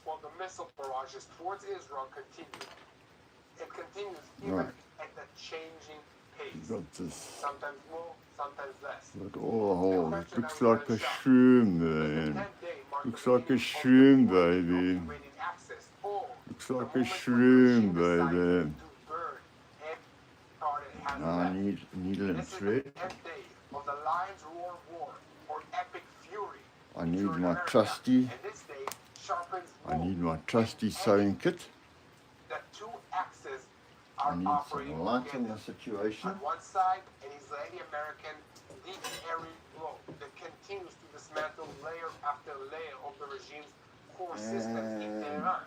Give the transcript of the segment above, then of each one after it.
while the missile barrages towards Israel continue. It continues even at a changing pace. Got this. Sometimes more, sometimes less. Got all the holes. It looks like a shroom, man. Looks like a shroom, baby. Looks like a shroom, baby. Now I need needle and thread. I need my trusty. I need my trusty sewing kit. I need some light in the situation. On one side, an Israeli-American deep area blow that continues to dismantle layer after layer of the regime's core systems in Tehran.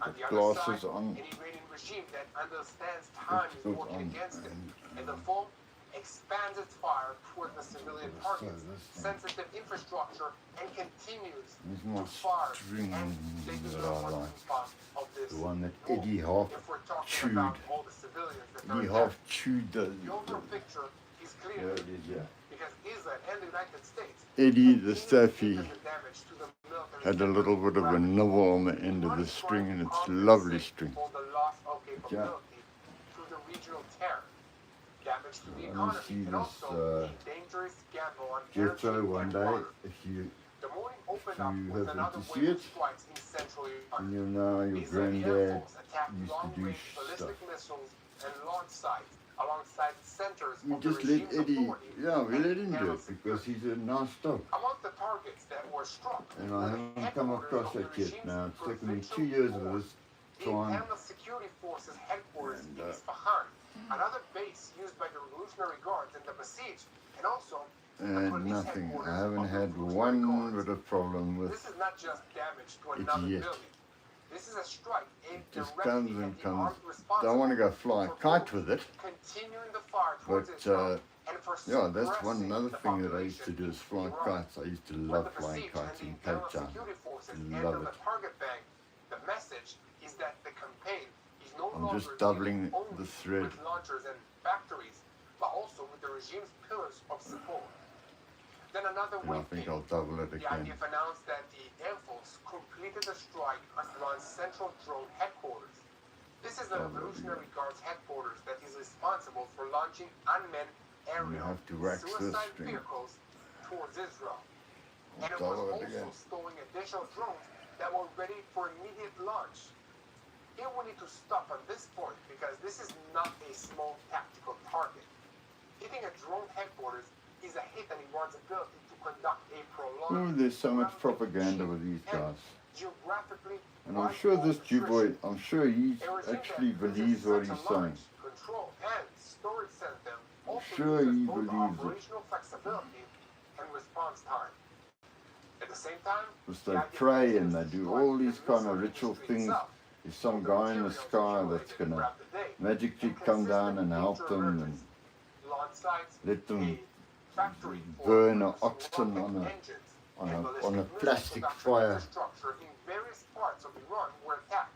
On the other side, an Iranian regime that understands time is working against it, and the foe expands its fire towards the civilian targets, sensitive infrastructure, and continues to fire and they do not want to be part of this. The one that Eddie half If we're talking chewed. about all the civilians that Eddie are half chewed the... the overall picture is clear. There it is, yeah. Because Israel and the United States Eddie the Staffy the damage to the military had a little bit of a nibble on the end of the string, and it's lovely string. for the loss of capability to the regional terror. Damage to the I economy see and this, also a dangerous gamble on Jethro energy one and day, water. if you The morning opened you up with happen another to see wave of it, strikes in central Iran. and you'll know your Israeli Air granddad Force attacked used to do long-range stuff. ballistic missiles and launch sites alongside centers You of the just let regime's Eddie, authority yeah, we and let him do internal it because security. he's a nice dog. Among the targets that were struck And were I the haven't come headquarters across of that the yet regime's now. It's taken me 2 provincial years of force, this the trying. Internal Security Forces headquarters And, in Isfahan, another base used by the Revolutionary Guards in the Besieged, and also the And police nothing. headquarters I haven't of the had Revolutionary one Guards. bit of problem with This is not just damage to it another yet. building. This is a strike aimed It just directly comes at and the comes. armed Don't responsible want to go fly a for kite both with it. continuing the fire towards But, Israel and for Yeah, that's suppressing another the thing that I used to population do is fly in Iran. kites. I used to When love the flying besieged kites and in the Cape internal Town. security forces Love enter it. the target bank, the message is that the campaign is no I'm longer just doubling dealing only the thread. with launchers and factories, but also with the regime's pillars of support. Then another And I wave think came. I'll double it The again. IDF announced that the Air Force completed the strike at Iran's central drone headquarters. This is the Revolutionary Guards headquarters that is responsible for launching unmanned aerial have to wax this suicide string. vehicles towards Israel. I'll And it was double it also again. stowing additional drones that were ready for immediate launch. Here we need to stop at this point because this is not a small tactical target. Hitting a drone headquarters is a hit on Iran's ability to conduct a Oh, prolonged there's so much propaganda with these guys. geographically And I'm sure this Jew-boy, I'm sure he actually believes what he's saying. Control and storage center also Sure uses he both believes it. operational flexibility and response time. At the same time, Because the they idea pray is and to they do destroy all the these kind of missile ritual industry things. itself. There's some guy in the sky that's going to magically come down and help them and launch sites, let them a factory burn for an oxen rocket on a engines, on and a ballistic on a missile plastic production fire. infrastructure in various parts of Iran were attacked.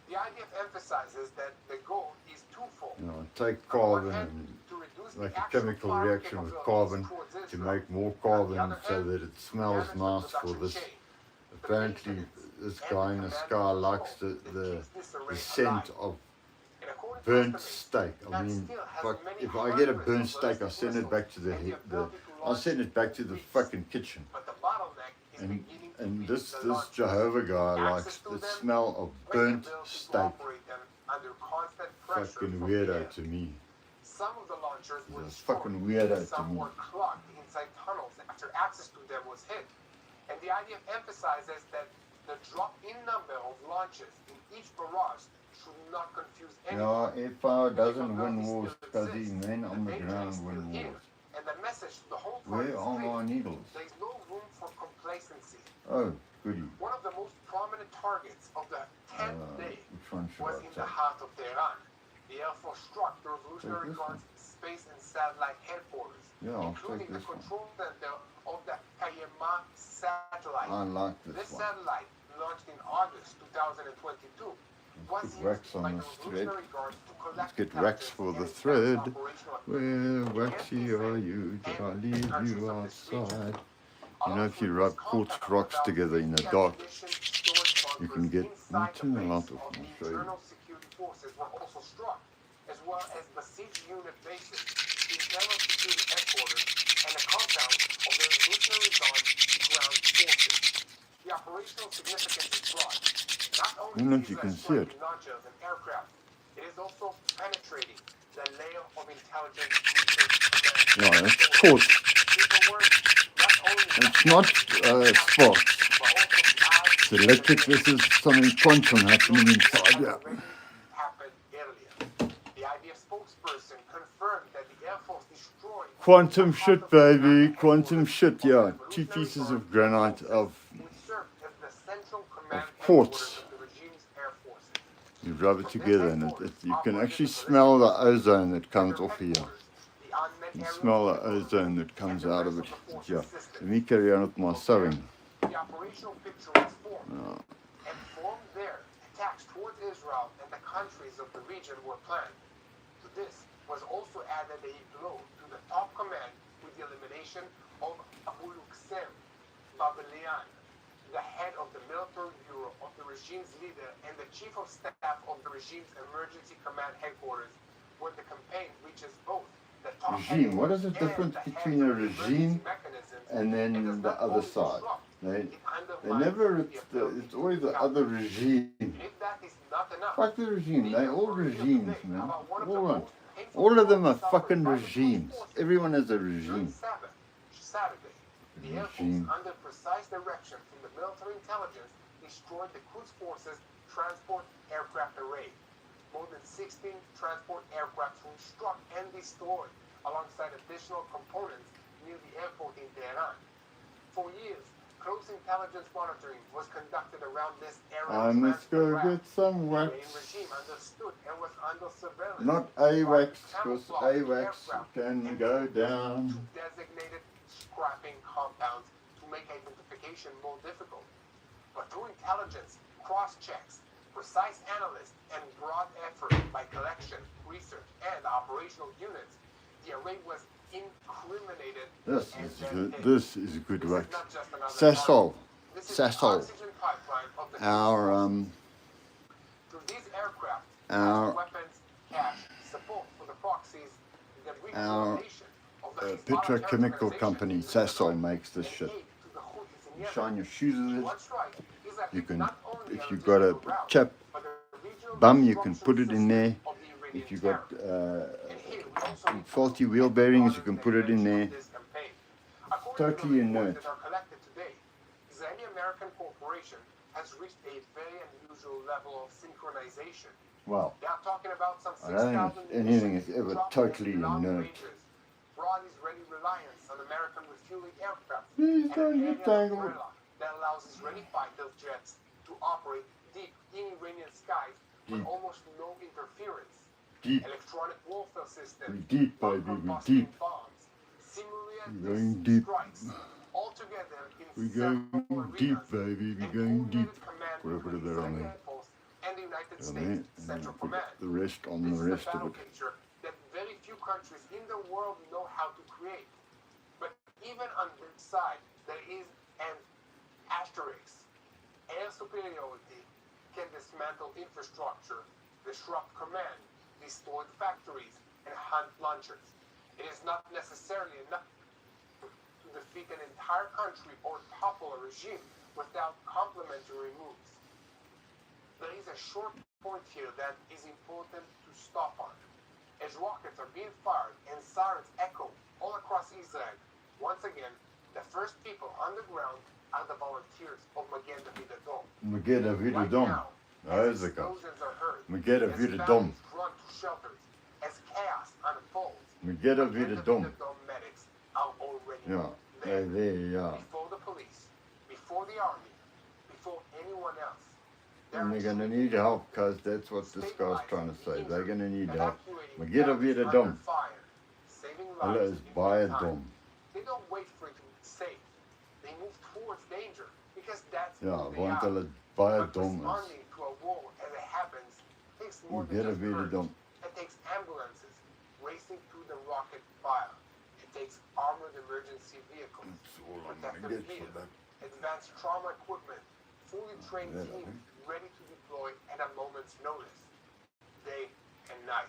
The IDF emphasizes that the goal is twofold. You know, take On one carbon hand, and to reduce make the a actual chemical fire reaction with capabilities carbon towards to Israel. make more On the carbon other so hand, that it smells damage the nice for production this. chain. Apparently, this guy in the sky likes the scent of burnt steak. I mean, if I get a burnt steak, I send it back to I'll send it back to the fucking kitchen. But the bottleneck is And beginning to and be this the launchers. Jehovah guy likes Access to the them, smell of and the burnt ability to steak. operate them under constant pressure Fucking from the air. weirdo to me. Some of the launchers were He's a destroyed. fucking weirdo to Some me. were clogged inside tunnels after access to them was hit. And the IDF emphasizes that the drop-in number of launches in each barrage should not confuse anyone. Yeah, Air doesn't win wars because these men on the ground win wars. And the message to the whole Where front is are clear. my needles? There is no room for complacency. Oh, goody. One of the most prominent targets of the 10th day Which one should was I in the take? heart of Tehran. The Air Force struck the Revolutionary Take this Guards space and satellite headquarters, Yeah, I'll including take the this one. control center of the Kayema satellite. I like This this one. satellite, launched in August 2022, was Put used wax on by the this thread. Revolutionary Guards to collect Let's get intelligence wax for and the enhance thread. operational Where waxy are you? Did I leave you outside? You know, if you rub quartz rocks together in the dark, You bunkers can get inside the a lot base of of the them, I'll show you. internal security forces were also struck, as well as besieged unit bases, the internal security headquarters, and the compound of the Revolutionary Guard ground forces. The operational significance is broad. Not I only don't know is if you Israel can see it. striking launchers and aircraft, it is also penetrating the layer of intelligence research command. Yeah, it's caught. It's not sparks. It's electric. This is something quantum happening inside here. Happened earlier. The IDF spokesperson confirmed that the Air Force destroyed Quantum shit, baby. Quantum shit, yeah. 2 pieces of granite of which served as the central command quartz. headquarters of the regime's air forces. You rub it together and you can actually smell the ozone that comes off here. You can smell the ozone that comes out of it. Yeah. Let me carry on with my sewing. The operational picture was formed. And formed there, attacks towards Israel and the countries of the region were planned. To this was also added a blow to the top command with the elimination of Abu Luqsem Babelian, the head of the military bureau of the regime's leader and the chief of staff of the regime's emergency command headquarters, where the campaign reaches both the top Regime. What is the difference between a regime and then the other side? They never, it's always the other regime. Fuck the regime, they all regimes, man. All of them are fucking regimes. Everyone is a regime. Saturday, the Air Force, under precise direction from the military intelligence, destroyed the Quds Force's transport aircraft array. More than 16 transport aircraft were struck and destroyed, alongside additional components near the airport in Tehran. For years, close intelligence monitoring was conducted around this area. I must go get some wax. The regime understood and was under surveillance. Not AWACS, because AWACS can go down. Designated scrapping compounds to make identification more difficult. But through intelligence, cross-checks, precise analysis, and broad effort by collection, research, and operational units, the array was incriminated. This is good work. Sassol. Our weapons, cash, support for the proxies, the petrochemical company, Sassol, makes this shit. You shine your shoes with it. You can, if you've got a chap bum, you can put it in there. If you've got faulty wheel bearings, you can put it in there. Totally inert. The American corporation has reached a very unusual level of synchronization. Well, They are talking about some I don't think anything is ever totally inert. Broad Israeli reliance on American refueling aircraft Please and don't an get alien tangled. umbrella that allows Israeli fighter jets to operate deep in Iranian skies with almost no interference. Deep. Electronic warfare systems, We deep, baby, we deep. bombs, simulate We're going deep. strikes, altogether in We're going several deep, arenas, baby. We're and going deep. coordinated command Put a bit of that on between there. Air Force and the United On States there, and Central then put Command. the rest on This the is a rest of battle it. picture that very few countries in the world know how to create. But even on this side, there is an asterisk. Air superiority can dismantle infrastructure, disrupt command, destroy factories, and hunt launchers. It is not necessarily enough to defeat an entire country or topple a regime without complementary moves. There is a short point here that is important to stop on. As rockets are being fired and sirens echo all across Israel, once again, the first people on the ground are the volunteers of Magen David Adom. Magen David Adom. Daar is de kant. Magen David Adom. Run to shelters, as chaos unfolds, Magen David Adom. medics are already Ja, there. ja. Before the police, before the army, before anyone else. And they're gonna need help, cause that's what this guy's trying to say. They're gonna need help. Magen David Adom. Hulle is baie dom. They don't wait for it to be safe. They move towards danger because that's Ja, who they want are. hulle baie But dom is. responding to a war as it happens takes more than Magen just David courage. Adom. It takes ambulances racing through the rocket fire. It takes armored emergency vehicles, That's all I'm gonna protective get gear, for that. advanced trauma equipment, fully trained team ready to deploy at a moment's notice, day and night.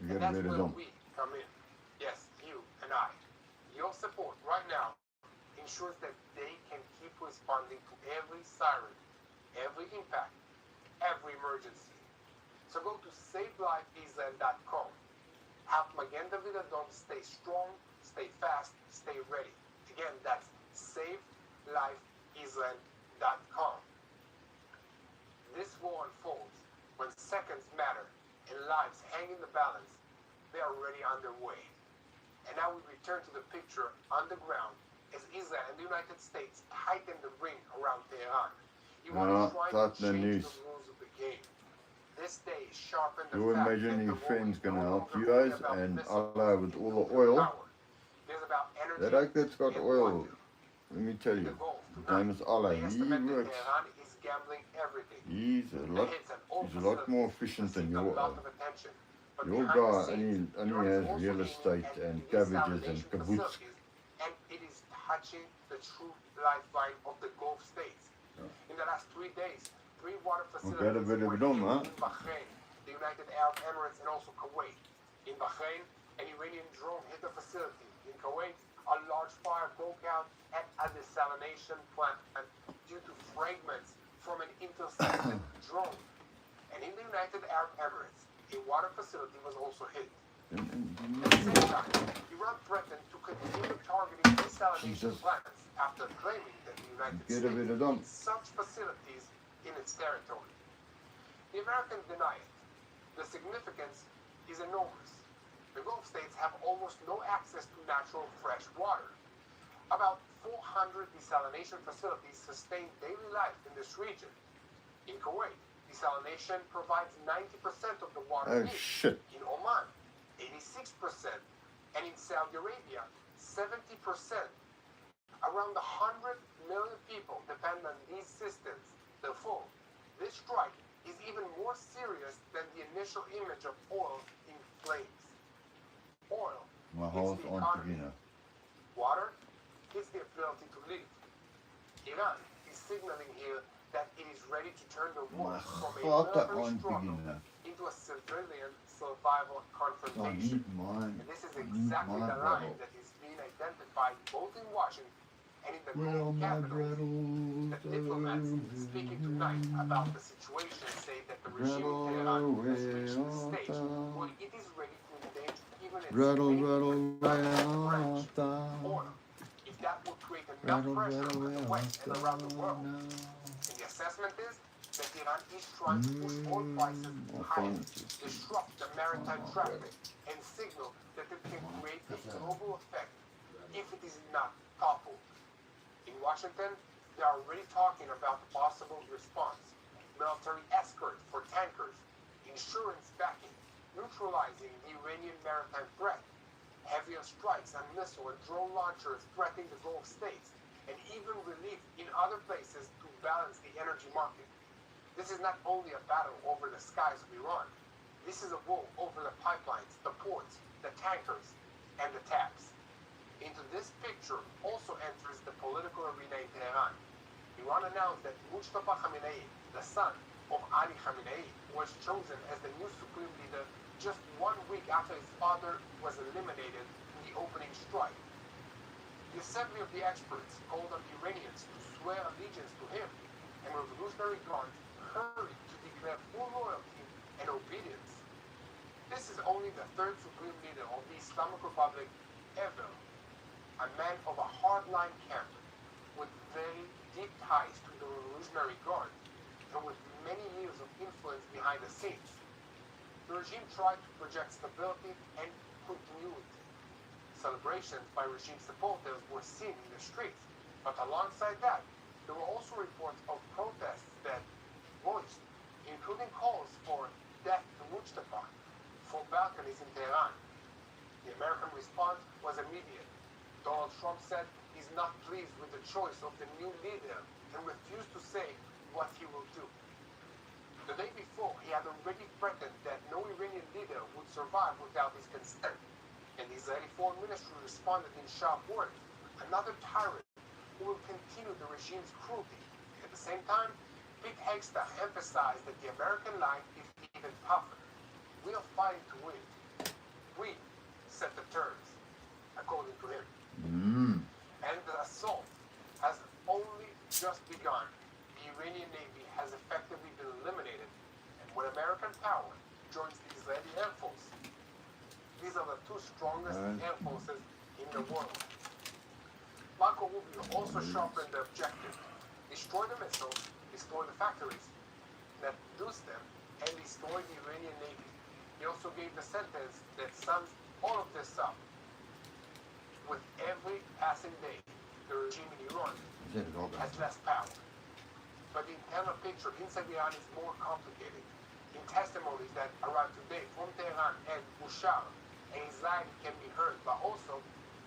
And that's where we come in. Yes, you and I. Your support right now ensures that they can keep responding to every siren, every impact, every emergency. So go to SaveLifeIsrael.com. Help Magen David Adom stay strong, stay fast, stay ready. Again, that's SaveLifeIsrael.com. This war unfolds when seconds matter and lives hang in the balance. They are already underway. And now we return to the picture on the ground as Israel and the United States tighten the ring around Tehran. Iran is trying to change the rules of the game. This day sharpened the fact imagine that your the war friend's is going to no help longer you guys, about and missiles Allah with and all the nuclear oil. power. There's about energy That oak that's got and oil, wonder. let me tell In you, the Gulf his tonight, name is Allah. they He estimate that works. Tehran is gambling everything. He's a lot more efficient than your Your guy only has real estate and cabbages and kibbutz. And it is touching the true lifeline of the Gulf states. In the last 3 days, 3 water facilities were hit in Bahrain, the United Arab Emirates, and also Kuwait. In Bahrain, an Iranian drone hit the facility. In Kuwait, a large fire broke out at a desalination plant due to fragments from an intercepted drone. And in the United Arab Emirates, a water facility was also hit. At the same time, Iran threatened to continue targeting desalination plants after claiming that the United States needs such facilities in its territory. The Americans deny it. The significance is enormous. The Gulf states have almost no access to natural fresh water. About 400 desalination facilities sustain daily life in this region. In Kuwait, desalination provides 90% of the water needed. In Oman, 86%. And in Saudi Arabia, 70%. Around 100 million people depend on these systems. Therefore, this strike is even more serious than the initial image of oil in flames. Oil is the economy. Water is the ability to live. Iran is signaling here that it is ready to turn the war from a military struggle into a civilian survival confrontation. And this is exactly the line that is being identified both in Washington and in the Gulf capitals. The diplomats speaking tonight about the situation say that the regime in Tehran has reached the stage where it is ready to endanger even its main branch, oil. If that will create enough pressure in the West and around the world. And the assessment is that Iran is trying to push oil prices higher, disrupt the maritime traffic, and signal that it can create a global effect if it is not toppled. In Washington, they are already talking about the possible response. Military escort for tankers, insurance backing, neutralizing the Iranian maritime threat, heavier strikes on missile and drone launchers threatening the Gulf states, and even relief in other places to balance the energy market. This is not only a battle over the skies of Iran. This is a war over the pipelines, the ports, the tankers, and the taps. Into this picture also enters the political arena in Tehran. Iran announced that Mustafa Khamenei, the son of Ali Khamenei, was chosen as the new supreme leader just 1 week after his father was eliminated in the opening strike. The assembly of the experts called on Iranians to swear allegiance to him, and Revolutionary Guard hurried to declare full loyalty and obedience. This is only the 3rd supreme leader of the Islamic Republic ever, a man of a hardline camp with very deep ties to the Revolutionary Guard and with many years of influence behind the scenes. The regime tried to project stability and continuity. Celebrations by regime supporters were seen in the streets, but alongside that, there were also reports of protests that voiced, including calls for death to Mustafa, for balconies in Tehran. The American response was immediate. Donald Trump said he's not pleased with the choice of the new leader and refused to say what he will do. The day before, he had already threatened that no Iranian leader would survive without his consent, and the Israeli Foreign Ministry responded in sharp words, another tyrant who will continue the regime's cruelty. At the same time, Pete Hegstad emphasized that the American line is even tougher. We are fighting to win. We set the terms, according to him. And the assault has only just begun. The Iranian Navy has effectively been eliminated, and when American power joins the Israeli Air Force, these are the two strongest air forces in the world. Marco Rubio also sharpened the objective: destroy the missiles, destroy the factories that produce them, and destroy the Iranian Navy. He also gave the sentence that sums all of this up. With every passing day, the regime in Iran has less power. But the internal picture inside Iran is more complicated. In testimonies that arrived today from Tehran and Bushar, anxiety can be heard, but also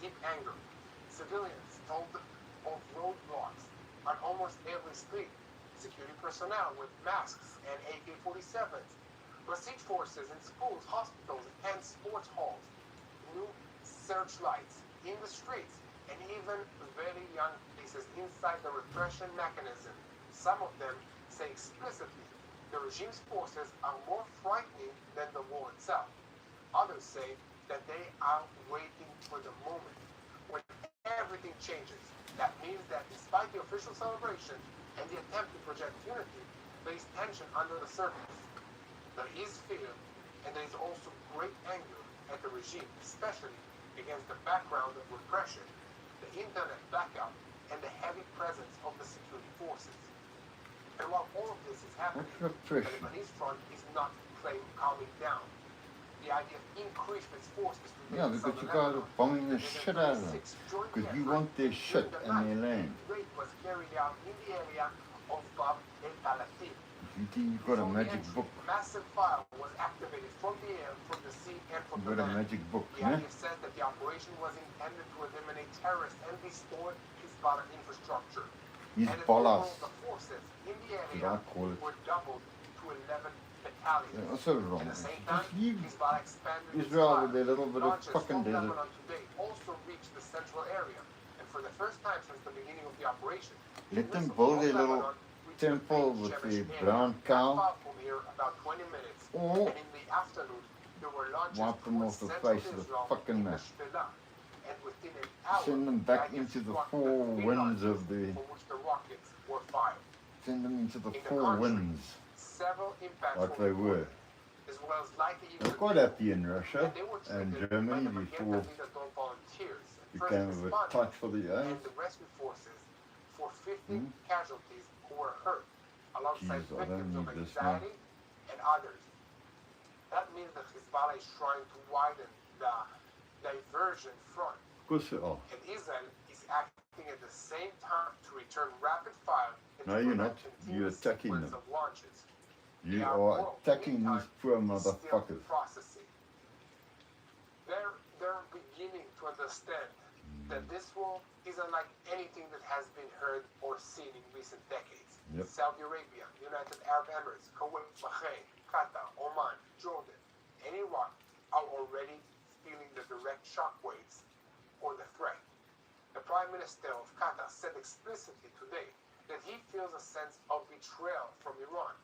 deep anger. Civilians told of roadblocks on almost every street, security personnel with masks and AK-47s, besieged forces in schools, hospitals, and sports halls, new searchlights in the streets, and even very young faces inside the repression mechanism. Some of them say explicitly the regime's forces are more frightening than the war itself. Others say that they are waiting for the moment when everything changes. That means that despite the official celebration and the attempt to project unity, there is tension under the surface. There is fear, and there is also great anger at the regime, especially against the background of repression, the internet blackout, and the heavy presence of the security forces. And while all of this is happening, the Lebanese front is not calming down. The idea of increased its forces to Yeah, because you guys are bombing the shit out of them. Because you want their shit and their land. The raid was carried out in the area of Bab el-Talatif. You think you've got a magic book? Massive fire was activated from the air, from the sea, and from the You've got a land. magic book, The yeah? idea says that the operation was intended to eliminate terrorists and restore Hezbollah infrastructure. Hezbollah. The forces in the Should area I call it? were doubled to 11 battalions. Yeah, that's so wrong. At the same time, Just leave Hezbollah expanded its Israel fire. with their little bit of Launches fucking from desert. Lebanon today also reached the central area, and for the first time since the beginning of the operation, Let them missiles build from their little Lebanon reached the temple Beit with Shemesh the area, brown not cow. far from here, about 20 minutes. Oh. And in the afternoon, there were launches Wipe them towards off the central face of the Israel fucking in the map. Shpela. And within an hour, Send them back the into the struck four three winds launches of the... from which the rockets were fired. Send them into the In the four country, winds. Several impacts Like they were. as well as likely They're quite happy in Russia and they were and treated Germany by the before Brigada Vida Dawn volunteers, it first became a bit responders, tight for the and eyes. the rescue forces for 50 casualties who were hurt, alongside Jeez, I don't victims of need this anxiety and others. That means that Hezbollah is trying to widen the diversion front, Of course they are. and Israel is acting at the same time to return rapid fire and No, to you're prevent not. continuous You're attacking sequence them. of launches. You The are world, attacking meantime, these poor is still motherfuckers. processing. They're beginning to understand that this war is unlike anything that has been heard or seen in recent decades. Yep. Saudi Arabia, United Arab Emirates, Kuwait, Bahrain, Qatar, Oman, Jordan, and Iraq are already feeling the direct shockwaves or the threat. The Prime Minister of Qatar said explicitly today that he feels a sense of betrayal from Iran.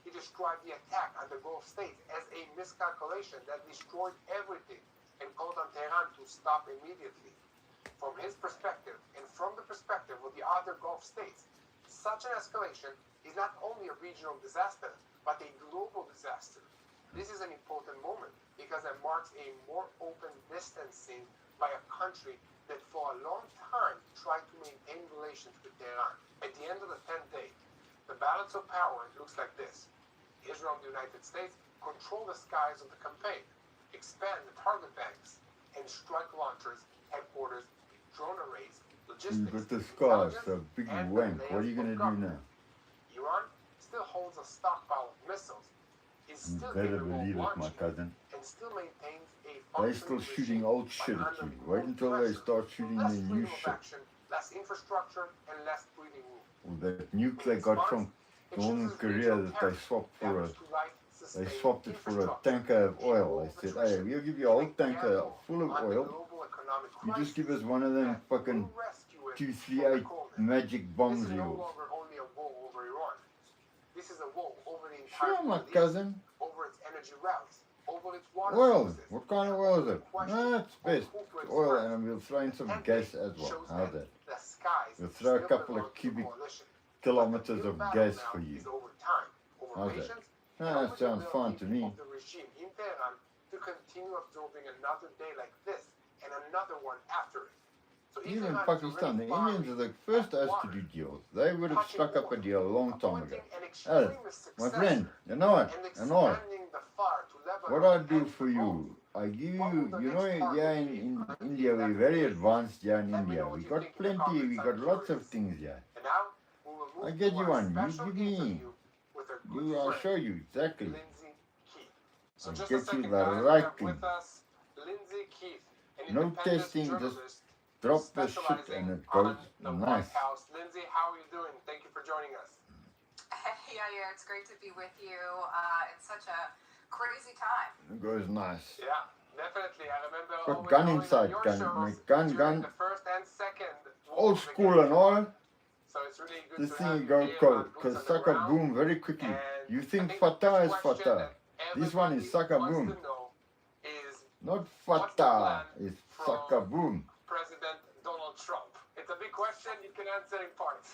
He described the attack on the Gulf states as a miscalculation that destroyed everything and called on Tehran to stop immediately. From his perspective and from the perspective of the other Gulf states, such an escalation is not only a regional disaster, but a global disaster. This is an important moment because it marks a more open distancing by a country that for a long time tried to maintain relations with Tehran. At the end of the 10th day, the balance of power looks like this. Israel and the United States control the skies of the campaign, expand the target banks, and strike launchers, headquarters, drone arrays, logistics, But the scars intelligence, are big and wank. the What are you going to do now? Iran still holds a stockpile of missiles, is You still better capable of believe it, my launching, cousin. and still maintains a They're functioning still shooting regime old shit by at you. under Wait until they pressure. start shooting Less the new freedom of shit. action, less infrastructure, and less breathing room. Or that nuke they got from Northern Korea that they swapped for a... They swapped it for a tanker of oil. They said, hey, we'll give you a whole tanker full of oil. You just give us one of them fucking 238 magic bombs of yours. places a wall over the entire Sure, my Middle East, cousin. over its energy routes, over its water Oil. sources. What kind of oil is it? Question No, it's on best. who to It's oil, expect. and we'll throw in some And gas they as well. shows How's that that? the skies We'll throw a still couple belong of to the cubic coalition. kilometers But the of real gas battle for now you. is over time, over How's that? patience, No, and that over the sounds fun ability to me. of the regime in Tehran to continue absorbing another day like this and another one after it. So if Even Iran is Pakistan, already the Indians are the first us to do deals. They would have struck up a deal a long time ago. Hey, my friend, you know what? and I know it. expanding the far to What Lebanon I do and for you, I give you, you know, next part yeah, would be in on India, the we're very executive. advanced here in Let me India. know what We you got think in the plenty, we comments. got I'm lots of curious. things here. And now we will move I get to you our one, you special give me, interview with our good I'll friend, show you, exactly. Lindsay Keith. So I'll just a get you second, the guys. We right have thing. with us Lindsay Keith, an No independent testing, just journalist drop the shit specializing and it on goes the nice. White House. Lindsay, how are you doing? Thank you for joining us. Yeah, it's great to be with you in such a crazy time. It goes nice. Yeah, definitely. I remember Got always gun going inside, on your gun, shows my gun, during gun, the first and second old wars school against and all. Iran. So it's really good This to thing have you you go here cold, on Boots because on the sucker Ground. boom very quickly. And You I think think the Fatah first is question Fatah. that This one is everybody sucker wants boom. to know is Not what's the Fatah, plan it's from sucker boom. President Donald Trump? It's a big question. You can answer in parts.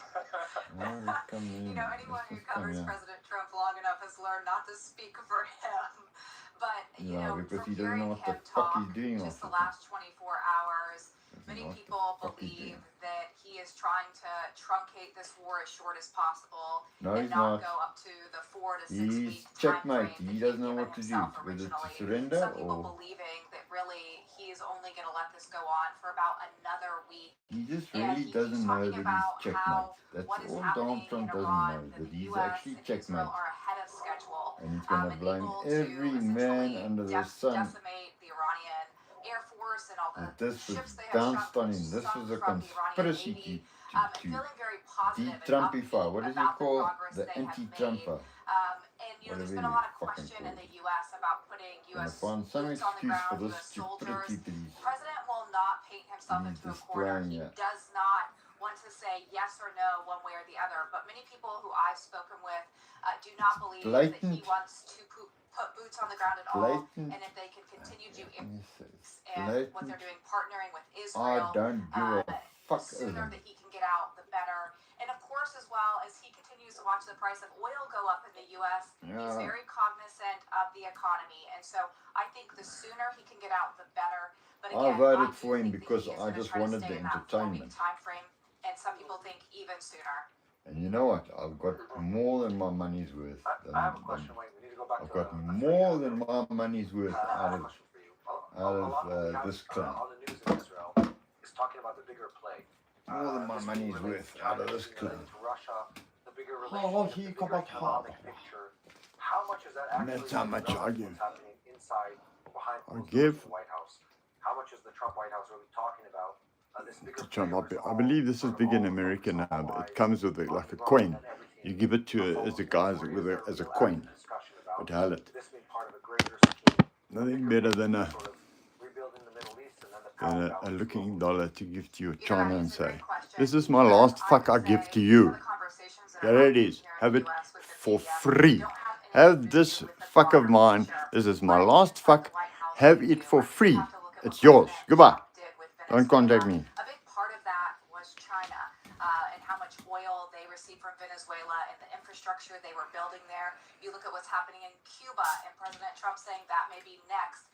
You know, anyone who covers President Trump long enough has learned not to speak for him. But, you know, because from he doesn't know hearing what the him fuck talk he's doing just half the the time. last 24 hours, many people believe that he is trying to truncate this war as short as possible No, and he's not not. go up to the 4 to 6 He's week time checkmate. frame He that doesn't know given what to do. himself Whether to originally. surrender Some people or believing that really he is only going to let this go on for about another week. he just And really he doesn't keeps know talking that he's about checkmate. how That's what is all happening Donald Trump in doesn't Iran, know, that that the he's U.S. actually and checkmate. Israel are ahead of schedule And he's going to and blame able every to man essentially under the sun. decimate the Iranian Air Force and all the That this was ships they have bounced on him. This was a from the Iranian conspiracy Navy, to and feeling very positive and de-Trumpify. upbeat What does he about the call progress the they have made. anti-Trumper? And you know, there's been a lot of Whatever you question fucking in the U.S. about putting And I U.S. found some boots on the excuse for ground, this U.S. soldiers. stupidity. The president will not paint himself He's into a corner. displaying He it. does not want to say yes or no one way or the other. But many people who I've spoken with do not believe that he wants to put boots on the ground at all. And if they can continue to and what they're doing, partnering with Israel, I don't give a fuck. the sooner that he can get out, the better. And of course, as well as he continues to watch the price of oil go up in the U.S., he's very cognizant of the economy. And so I think the sooner he can get out, the better. But again, I voted do for him think because that he is I gonna just try to wanted stay the in that 4-week entertainment. time frame, and some people think even sooner. And you know what? I've got more than my money's worth. I have a question. Wait, we need to go back I've to got more than my money's worth out of this clown. On the news in Israel is talking about the bigger play. More than my money's worth out of this clown. Russia, the bigger Oh, relationship, he the bigger got hot. economic picture. How much is that And actually that's how much I relevant to give. what's happening inside or behind I closed give. doors in the White House? How much is the Trump White House really talking about this bigger Trump, play, or I believe this is sort of big in all America focused now, on but why it comes with like a coin. You give it to as a guy with as a coin. But hell it. this being part of a greater scheme, Nothing better than sort of rebuilding the Middle East and then the power a balance looking globally. dollar to give to your You know, China and it's a great say, question. this is my last fuck I give to you. There it is. Have it for free. Have this fuck of mine. This is my last fuck. Have it for free. It's yours. Goodbye. Don't contact me. A big part of that was China and how much oil they received from Venezuela and the infrastructure they were building there. You look at what's happening in Cuba and President Trump saying that may be next.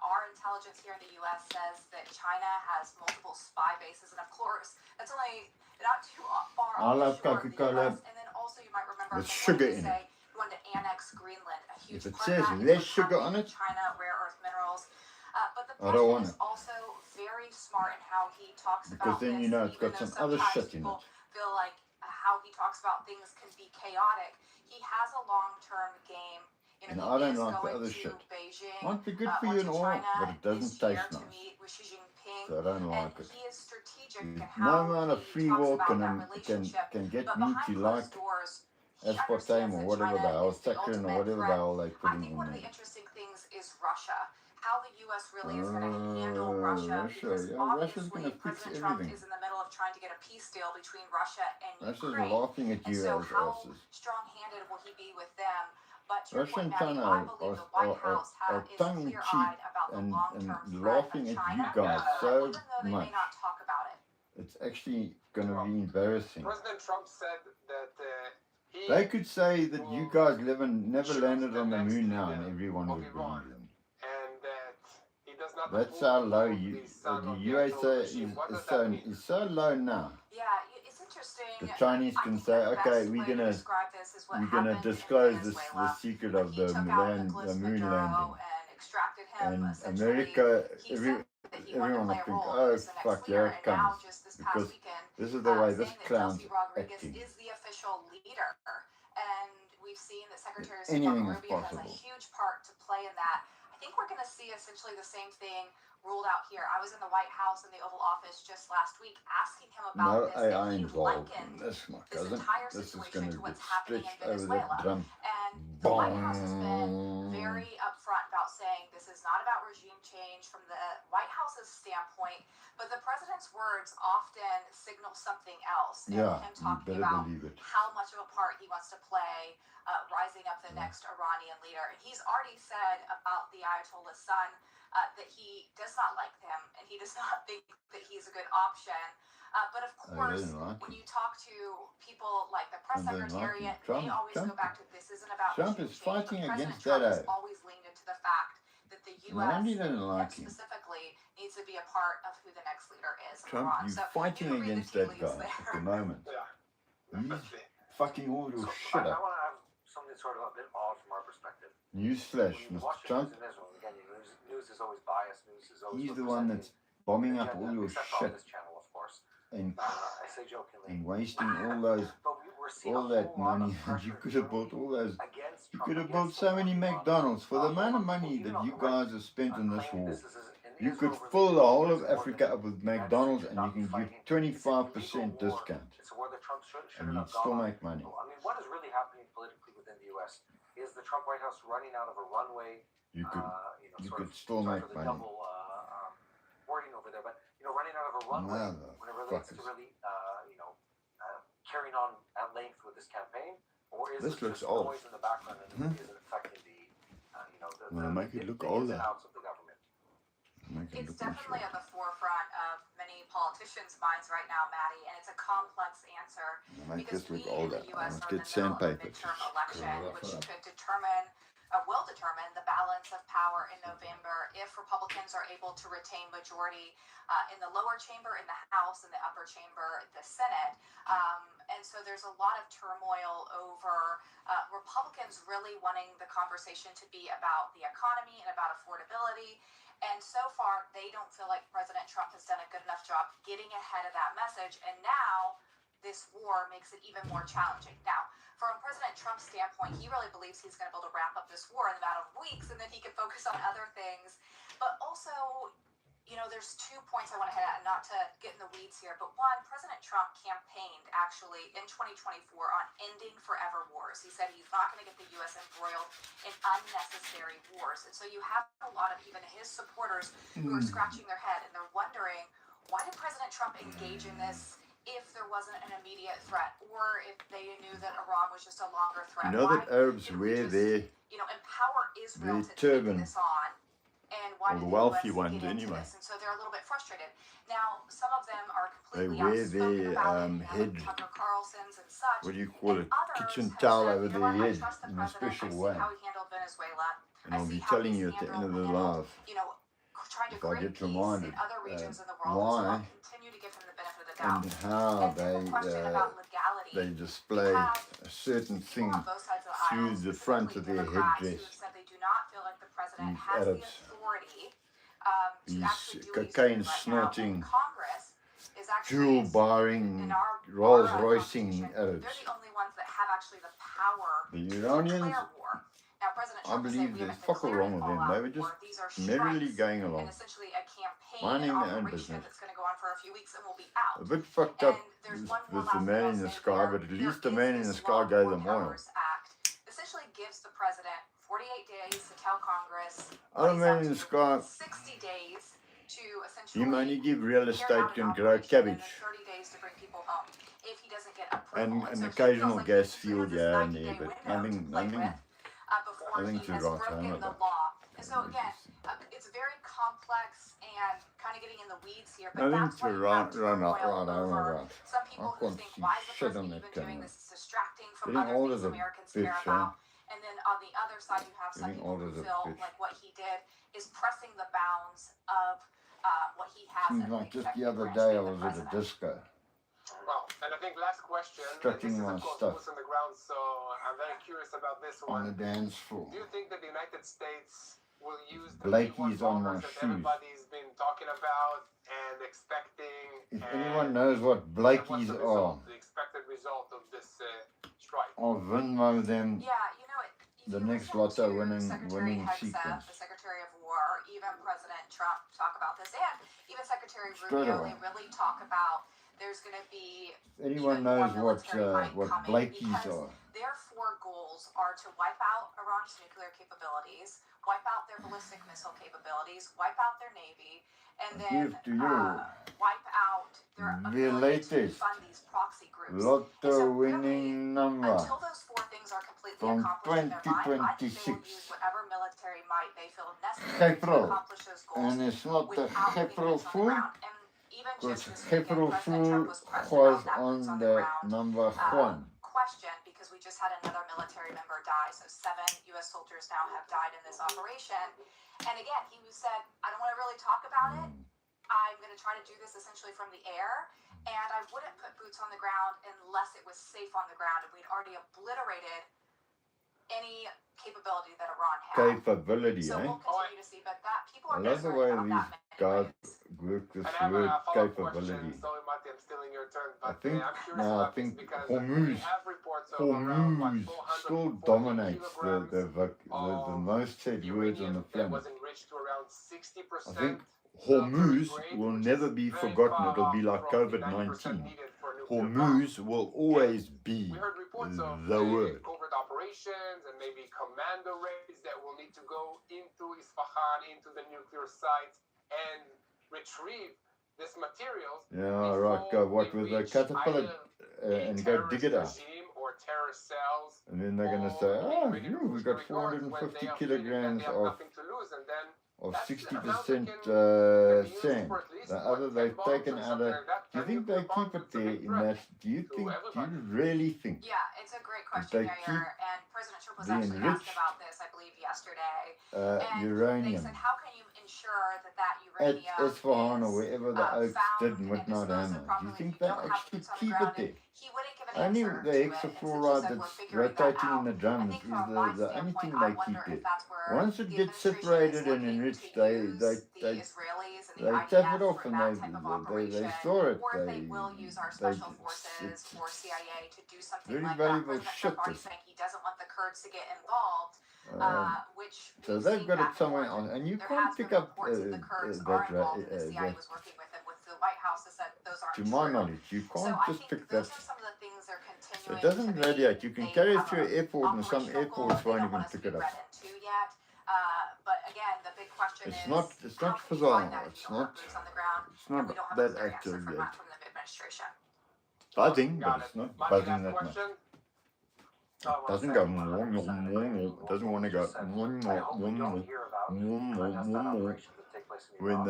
Our intelligence here in the U.S. says that China has multiple spy bases, and of course, that's only not too far I love offshore of the Coca-Cola U.S. And then also, you might remember with he sugar wanted to in it. say he wanted to annex Greenland. A huge If it part says of that less is sugar on tapping it, China rare earth minerals. But the I don't want president is it. also very smart in how he talks Because about then this. you know it's even got though some other sometimes shit in people it. feel like how he talks about things can be chaotic. He has a long-term game. You know, And I he don't is like the going other to shit. Beijing, Might be good for or you to and all, China but it doesn't this year taste to nice. meet with Xi Jinping. So I don't like And it. he is strategic in No how amount of he free talks will about that can relationship. get But me behind to closed like doors, he aspartame understands or that whatever the China hell, is the saccharin or ultimate whatever the threat. hell they I putting think in one of the there. interesting things is Russia. how the U.S. really is going to handle Russia, because Russia, yeah, Russia's obviously gonna fix President Trump everything. is in the middle of trying to get a peace deal between Russia and Russia's Ukraine. laughing at And you so as how asses. strong-handed will he be with them? But to your Russia point, and Maddie, China I believe the White House are is tongue-in-cheek clear-eyed about the and long-term threat laughing of at China, you guys so even though they much. may not talk about it. It's actually going to be embarrassing. President Trump said that he They could say that you guys never choose landed the on the next moon now, leader and everyone of would Iran, believe them. and that he does not That's approve how low of you, the son the of the USA Ayatollah regime. What does that mean? is so low now. Yeah, it's interesting. The Chinese I can think say, the okay, best we're way to gonna describe this is what happened disclose in the Venezuela secret when of he the took out Nicolas moon Maduro landing. and extracted him. And Essentially, America, he said that he wanted to everyone play will a think, role oh as the next fuck, leader, here it and now comes. just this Because past weekend, this is the way this saying that clown's Delcy Rodriguez acting. is the official leader, and we've seen that Secretary of Anything State is Rubio has a possible. huge part to play in that. I think we're going to see essentially the same thing ruled out here. I was in the White House in the Oval Office just last week asking him No about this, AI and he involved likened in this, my this cousin. entire This is situation going to to what's get happening in stretched over that Venezuela. drum. And the White House has been very upfront about saying this is not about regime change from the White House's standpoint, but the president's words often signal something else. Yeah, and him you talking better about believe it. how much of a part he wants to play rising up the next Iranian leader. And he's already said about the Ayatollah's son that he does not like him and he does not think that he's a good option. But of course, when you talk to people like the press secretariat, they always go back to this isn't about Trump regime is change, fighting but against President Trump that. has always leaned into the fact that the U.S. No, he doesn't and like him him. specifically needs to be a part of who the next leader is. Trump, Iran. you're So fighting you read against the that tea leaves guy at there. the moment. Yeah, He's definitely. fucking all your So shit I up. want to have something sort of a bit odd from our perspective. Newsflash, When you Mr. watch the Trump. news in Israel, again, news is always biased. News is always He's the one that's bombing up all your except on shit this channel, of course. and I say jokingly. and wasting all those But we're seeing all a that whole lot money. of And you pressure could have bought all those. against You Trump, could have against bought the so many war. McDonald's for the amount of money that you guys have spent on this war. You could fill the whole of Africa up with McDonald's and you can give 25% discount. It's a war that Trump And shouldn't you'd have still gone on. make money. I mean, what is really happening politically within the U.S. is the Trump White House running out of a runway. You could You could still make the money. double wording over there, but running out of a runway when it relates to really carrying on at length with this campaign, or is This it looks just old. noise in the background and is it affecting the Make it look ins and older. outs of the government? Make it It's look definitely short. at the forefront of many politicians' minds right now, Maddie, and it's a complex answer Make because this we look in older. the U.S. Let's are in get the middle of a sandpaper. midterm election, Rough which it up. could will determine the balance of power in November if Republicans are able to retain majority in the lower chamber, in the House, in the upper chamber, the Senate. And so there's a lot of turmoil over Republicans really wanting the conversation to be about the economy and about affordability. And so far, they don't feel like President Trump has done a good enough job getting ahead of that message. And now this war makes it even more challenging. Now, from President Trump's standpoint, he really believes he's going to be able to wrap up this war in a matter of weeks, and then he can focus on other things. But also, there's 2 points I want to hit at, and not to get in the weeds here. But one, President Trump campaigned actually in 2024 on ending forever wars. He said he's not going to get the U.S. embroiled in unnecessary wars. And so you have a lot of even his supporters who are scratching their head, and they're wondering, why did President Trump engage in this if there wasn't an immediate threat, or if they knew that Iran was just a longer threat? You know that Arabs wear their empower Israel to turban. take this on, and why Or did the the wealthy US ones get into anyway. this? And so they're a little bit frustrated. Now, some of them are They completely wear outspoken their about it, head, like Tucker Carlson's and such. what do you call And it, others kitchen have towel said, over you know their what, I head trust the in a president. special I see way. how he handled Venezuela. And I'll I be see how telling he's you at the end of the handled, live trying to if I create get peace reminded in other regions in the world. why So I'll continue to give him the benefit of the doubt. and how And then the question about legality. they display a certain thing On both sides of the through aisle, the front of their Democrats who headdress. have said they do not feel like the president These has the Arabs. authority to These actually do cocaine right snorting, now. Congress is actually jewel barring, in our Rolls Roycing Constitution, Arabs. they're the only ones that have actually the power The to Iranians, declare war. Now, President I Trump has said believe we there's haven't fuck all declared wrong with them. all-out They were just war. These are merrily strikes going and along, essentially a campaign, minding an their own operation business. that's going to go on for a few weeks and will be out. A bit fucked And up there's with one more the last man thing in the I'll say sky, there. but at least the There man is in the this sky Law gave War them oil. Powers Act essentially gives the president 48 days to tell Congress. I don't mean in Sky. 60 days to essentially. Him only give real carry estate out an can grow operation, and then cabbage 30 days to bring people home if he doesn't get approval. and so an he feels occasional like gas he field has this here and 90-day there, but window to nothing, play nothing. with, before nothing he to has write broken home the about. law. And so again, it's very complex and kind of getting in the weeds here, but Nothing that's to why you run have turmoil home over about. some people I who can't think, see why is the shit president on even that doing camera. this? It's distracting from Getting other older things than Americans bitch, care about. And then on the other side, you have some Getting people who older than feel bitch. like what he did is pressing the bounds of what he has Seems as like just the executive other branch day I being the was at a president. disco. Well, and I think last question, and Stretching this is my of course stuff. boots on the ground, so I'm very curious about this On the one. dance floor. Do you think that the United States will use the Blakey's P1 on my bombers that shoes. everybody's been talking about and expecting? If and anyone knows what what's Blakey's the are, result, the expected result of this strike? I'll Venmo them Yeah, you know, if the you next listen lotto to Secretary winning Hegseth, sequence. the Secretary of War, even President Trump talk about this, and even Secretary Straight Rubio, away. they really talk about there's going to be If anyone knows what coming Blakey's because are, their four goals are to wipe out Iran's nuclear capabilities, wipe out their ballistic missile capabilities, wipe out their navy, and I then give to you wipe out their the ability to latest fund these proxy groups. And lotto so really, winning number until those four things are completely from accomplished in their mind, I think they will 2026. use whatever military might they feel necessary to April. accomplish those goals And it's not the without putting April boots on the Fool, ground. And even because just this weekend, April President Fool Trump was pressed was about that boots on on the the ground number one. question because we just had another military member die. So 7 U.S. soldiers now have died in this operation. And again, he said, I don't want to really talk about it. I'm going to try to do this essentially from the air. And I wouldn't put boots on the ground unless it was safe on the ground. And we'd already obliterated any capability that Iran had. Capability, So eh? we'll continue to see. But that people I are love the concerned way about these that guys many ways. work this And I have word a follow-up question. capability. Sorry, Matti, I'm stealing your turn, I but think, I'm curious no, I about think this because we Hormuz, have reports of around Hormuz still 440 dominates kilograms the most said words on the uranium that planet. was enriched to around 60%. I think Hormuz will never be forgotten. It'll be like COVID-19. Hormuz will always be We heard reports of the word. covert operations and maybe commando raids that will need to go into Isfahan, into the nuclear sites, and retrieve this materials. Yeah, right. Go what with the caterpillar and go dig it out. Or terrorist cells. And then they're going to say, oh, we got 450 kilograms of 60% sand. The other they've taken out of. Do you think they keep it there in that? Do you really think? Yeah, it's a great question, Yair. And President Trump was the actually enriched, asked about this, I believe, yesterday. And uranium. they said, how can you ensure that uranium At Isfahan or is, wherever the Oaks did found Midnight and disposed Hammer. of Do you properly think if they you don't have actually boots on the keep it ground? there? He wouldn't give an Only answer the to it. hexafluoride And so he said, that's we're figuring that rotating in out. the I drums think is from my the only standpoint, thing I they keep wonder if there. that's where Once it the gets administration is separated and looking enriched, to use the they Israelis and the they IDF tap it off for and that type of operation, they store it. or if they will use our special forces or CIA to do something very like that. valuable President shit. Trump already saying he doesn't want the Kurds to get involved, which So we've they've seen got it back and somewhere forth. on, and you There can't has pick been up reports that the Kurds are involved and the CIA was working with them. With the White House has said those aren't to true. my knowledge, you So can't I just think pick those that. are some of the things they're continuing It doesn't to radiate. You can they carry it have through an airport, and some operational airports goal they won't don't even want us to pick be it up. read into yet. But again, the big question It's is not how can you bizarre. find that if It's you don't have not. boots on the ground? It's And not we don't have a that clear answer active from yet. that from the administration. Buzzing, but Got it's it. not Matti, buzzing last that much. question. It doesn't go more. It doesn't want to go more. When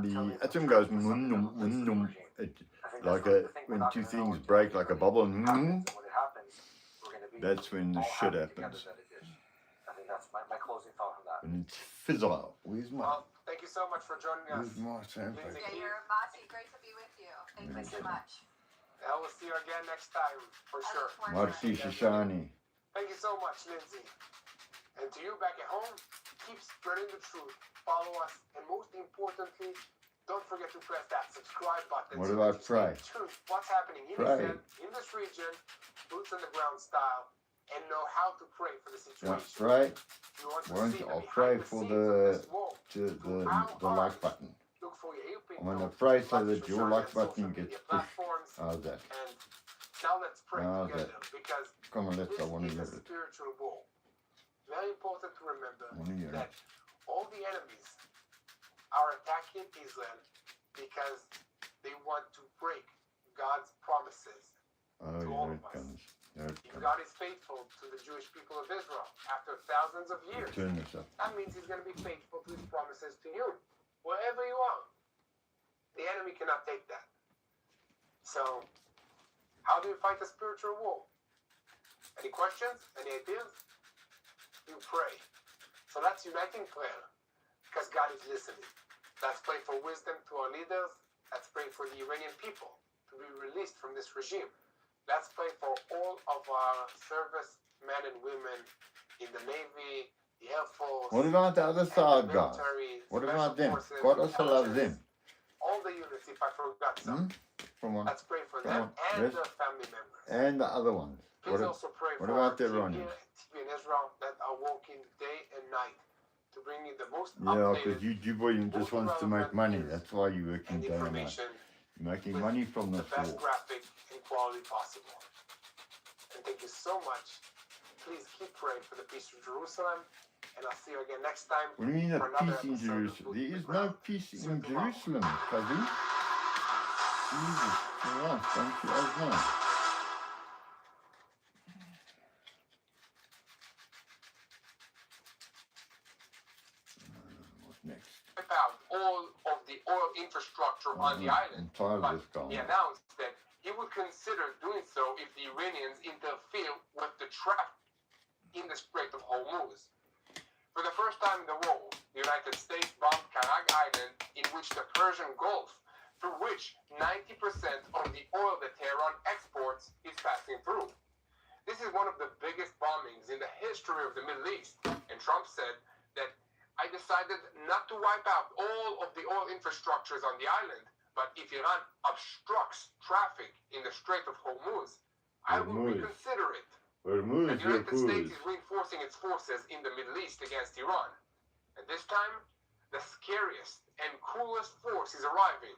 the atom goes it, like when two things break like a bubble, that's when the shit happens. I think that's my closing thought on that. And it's fizzle. Where's my? Well, thank you so much for joining us. Where's my sandpaper? Lindsay, Yeah, you're Mati. Great to be with you. Thank you so much. I will see you again next time, for I sure. look forward to Marty it. Shishani. Thank you so much, Lindsay. And to you back at home, keep spreading the truth. Follow us, and most importantly, don't forget to press that subscribe button. What so about that you pray? stay tuned what's happening in Pray. Israel, in this region, boots on the ground style, and know how to pray for the situation. That's right. You want to Won't see I'll the pray behind for scenes of the this war. the like button. Look for your I'm gonna pray so that your like button gets pushed. How's that? And Now let's pray Ah, together because Come on, let's. this I want to is a hear it. spiritual war. Very important to remember I want to hear that it. all the enemies are attacking Israel because they want to break God's promises. Oh, to all here of it us. comes. Here it If comes. God is faithful to the Jewish people of Israel after thousands of years, Turn this up. that means he's going to be faithful to his promises to you, wherever you are. The enemy cannot take that. So, how do you fight a spiritual war? Any questions? Any ideas? You pray. So let's unite in prayer, because God is listening. Let's pray for wisdom to our leaders. Let's pray for the Iranian people to be released from this regime. Let's pray for all of our servicemen and women in the Navy, the Air Force. What about the other and side, the guys? military, What special about them? forces, God also loves them. intelligence, all the units, if I forgot some. Come on. Let's pray for Come them on, and yes. their family members. And the other ones. Please also pray what for about our the team Iranians? here at TV in Israel that are working day and night to bring you the most Yeah, because updated YouTube just wants to make money. That's why you're working and day and night. information You're making with money from the this best war. graphic and quality possible. And thank you so much. Please keep praying for the peace of Jerusalem, and I'll see you again next time. What do you mean a for another peace in episode of Jerusalem? Boots There on is the no Ground. peace See you in tomorrow. Jerusalem, cousin. Jesus Christ, don't you guys know? What next? Wipe out all of the oil infrastructure on the island. I'm tired But of this guy. he announced that he would consider doing so if the Iranians interfere with the traffic in the Strait of Hormuz. For the first time in the war, the United States bombed Karag Island, in which the Persian Gulf, through which 90% of the oil that Tehran exports is passing through. This is one of the biggest bombings in the history of the Middle East, and Trump said that I decided not to wipe out all of the oil infrastructures on the island, but if Iran obstructs traffic in the Strait of Hormuz, I will reconsider it. The United States is reinforcing its forces in the Middle East against Iran. And this time, the scariest and coolest force is arriving.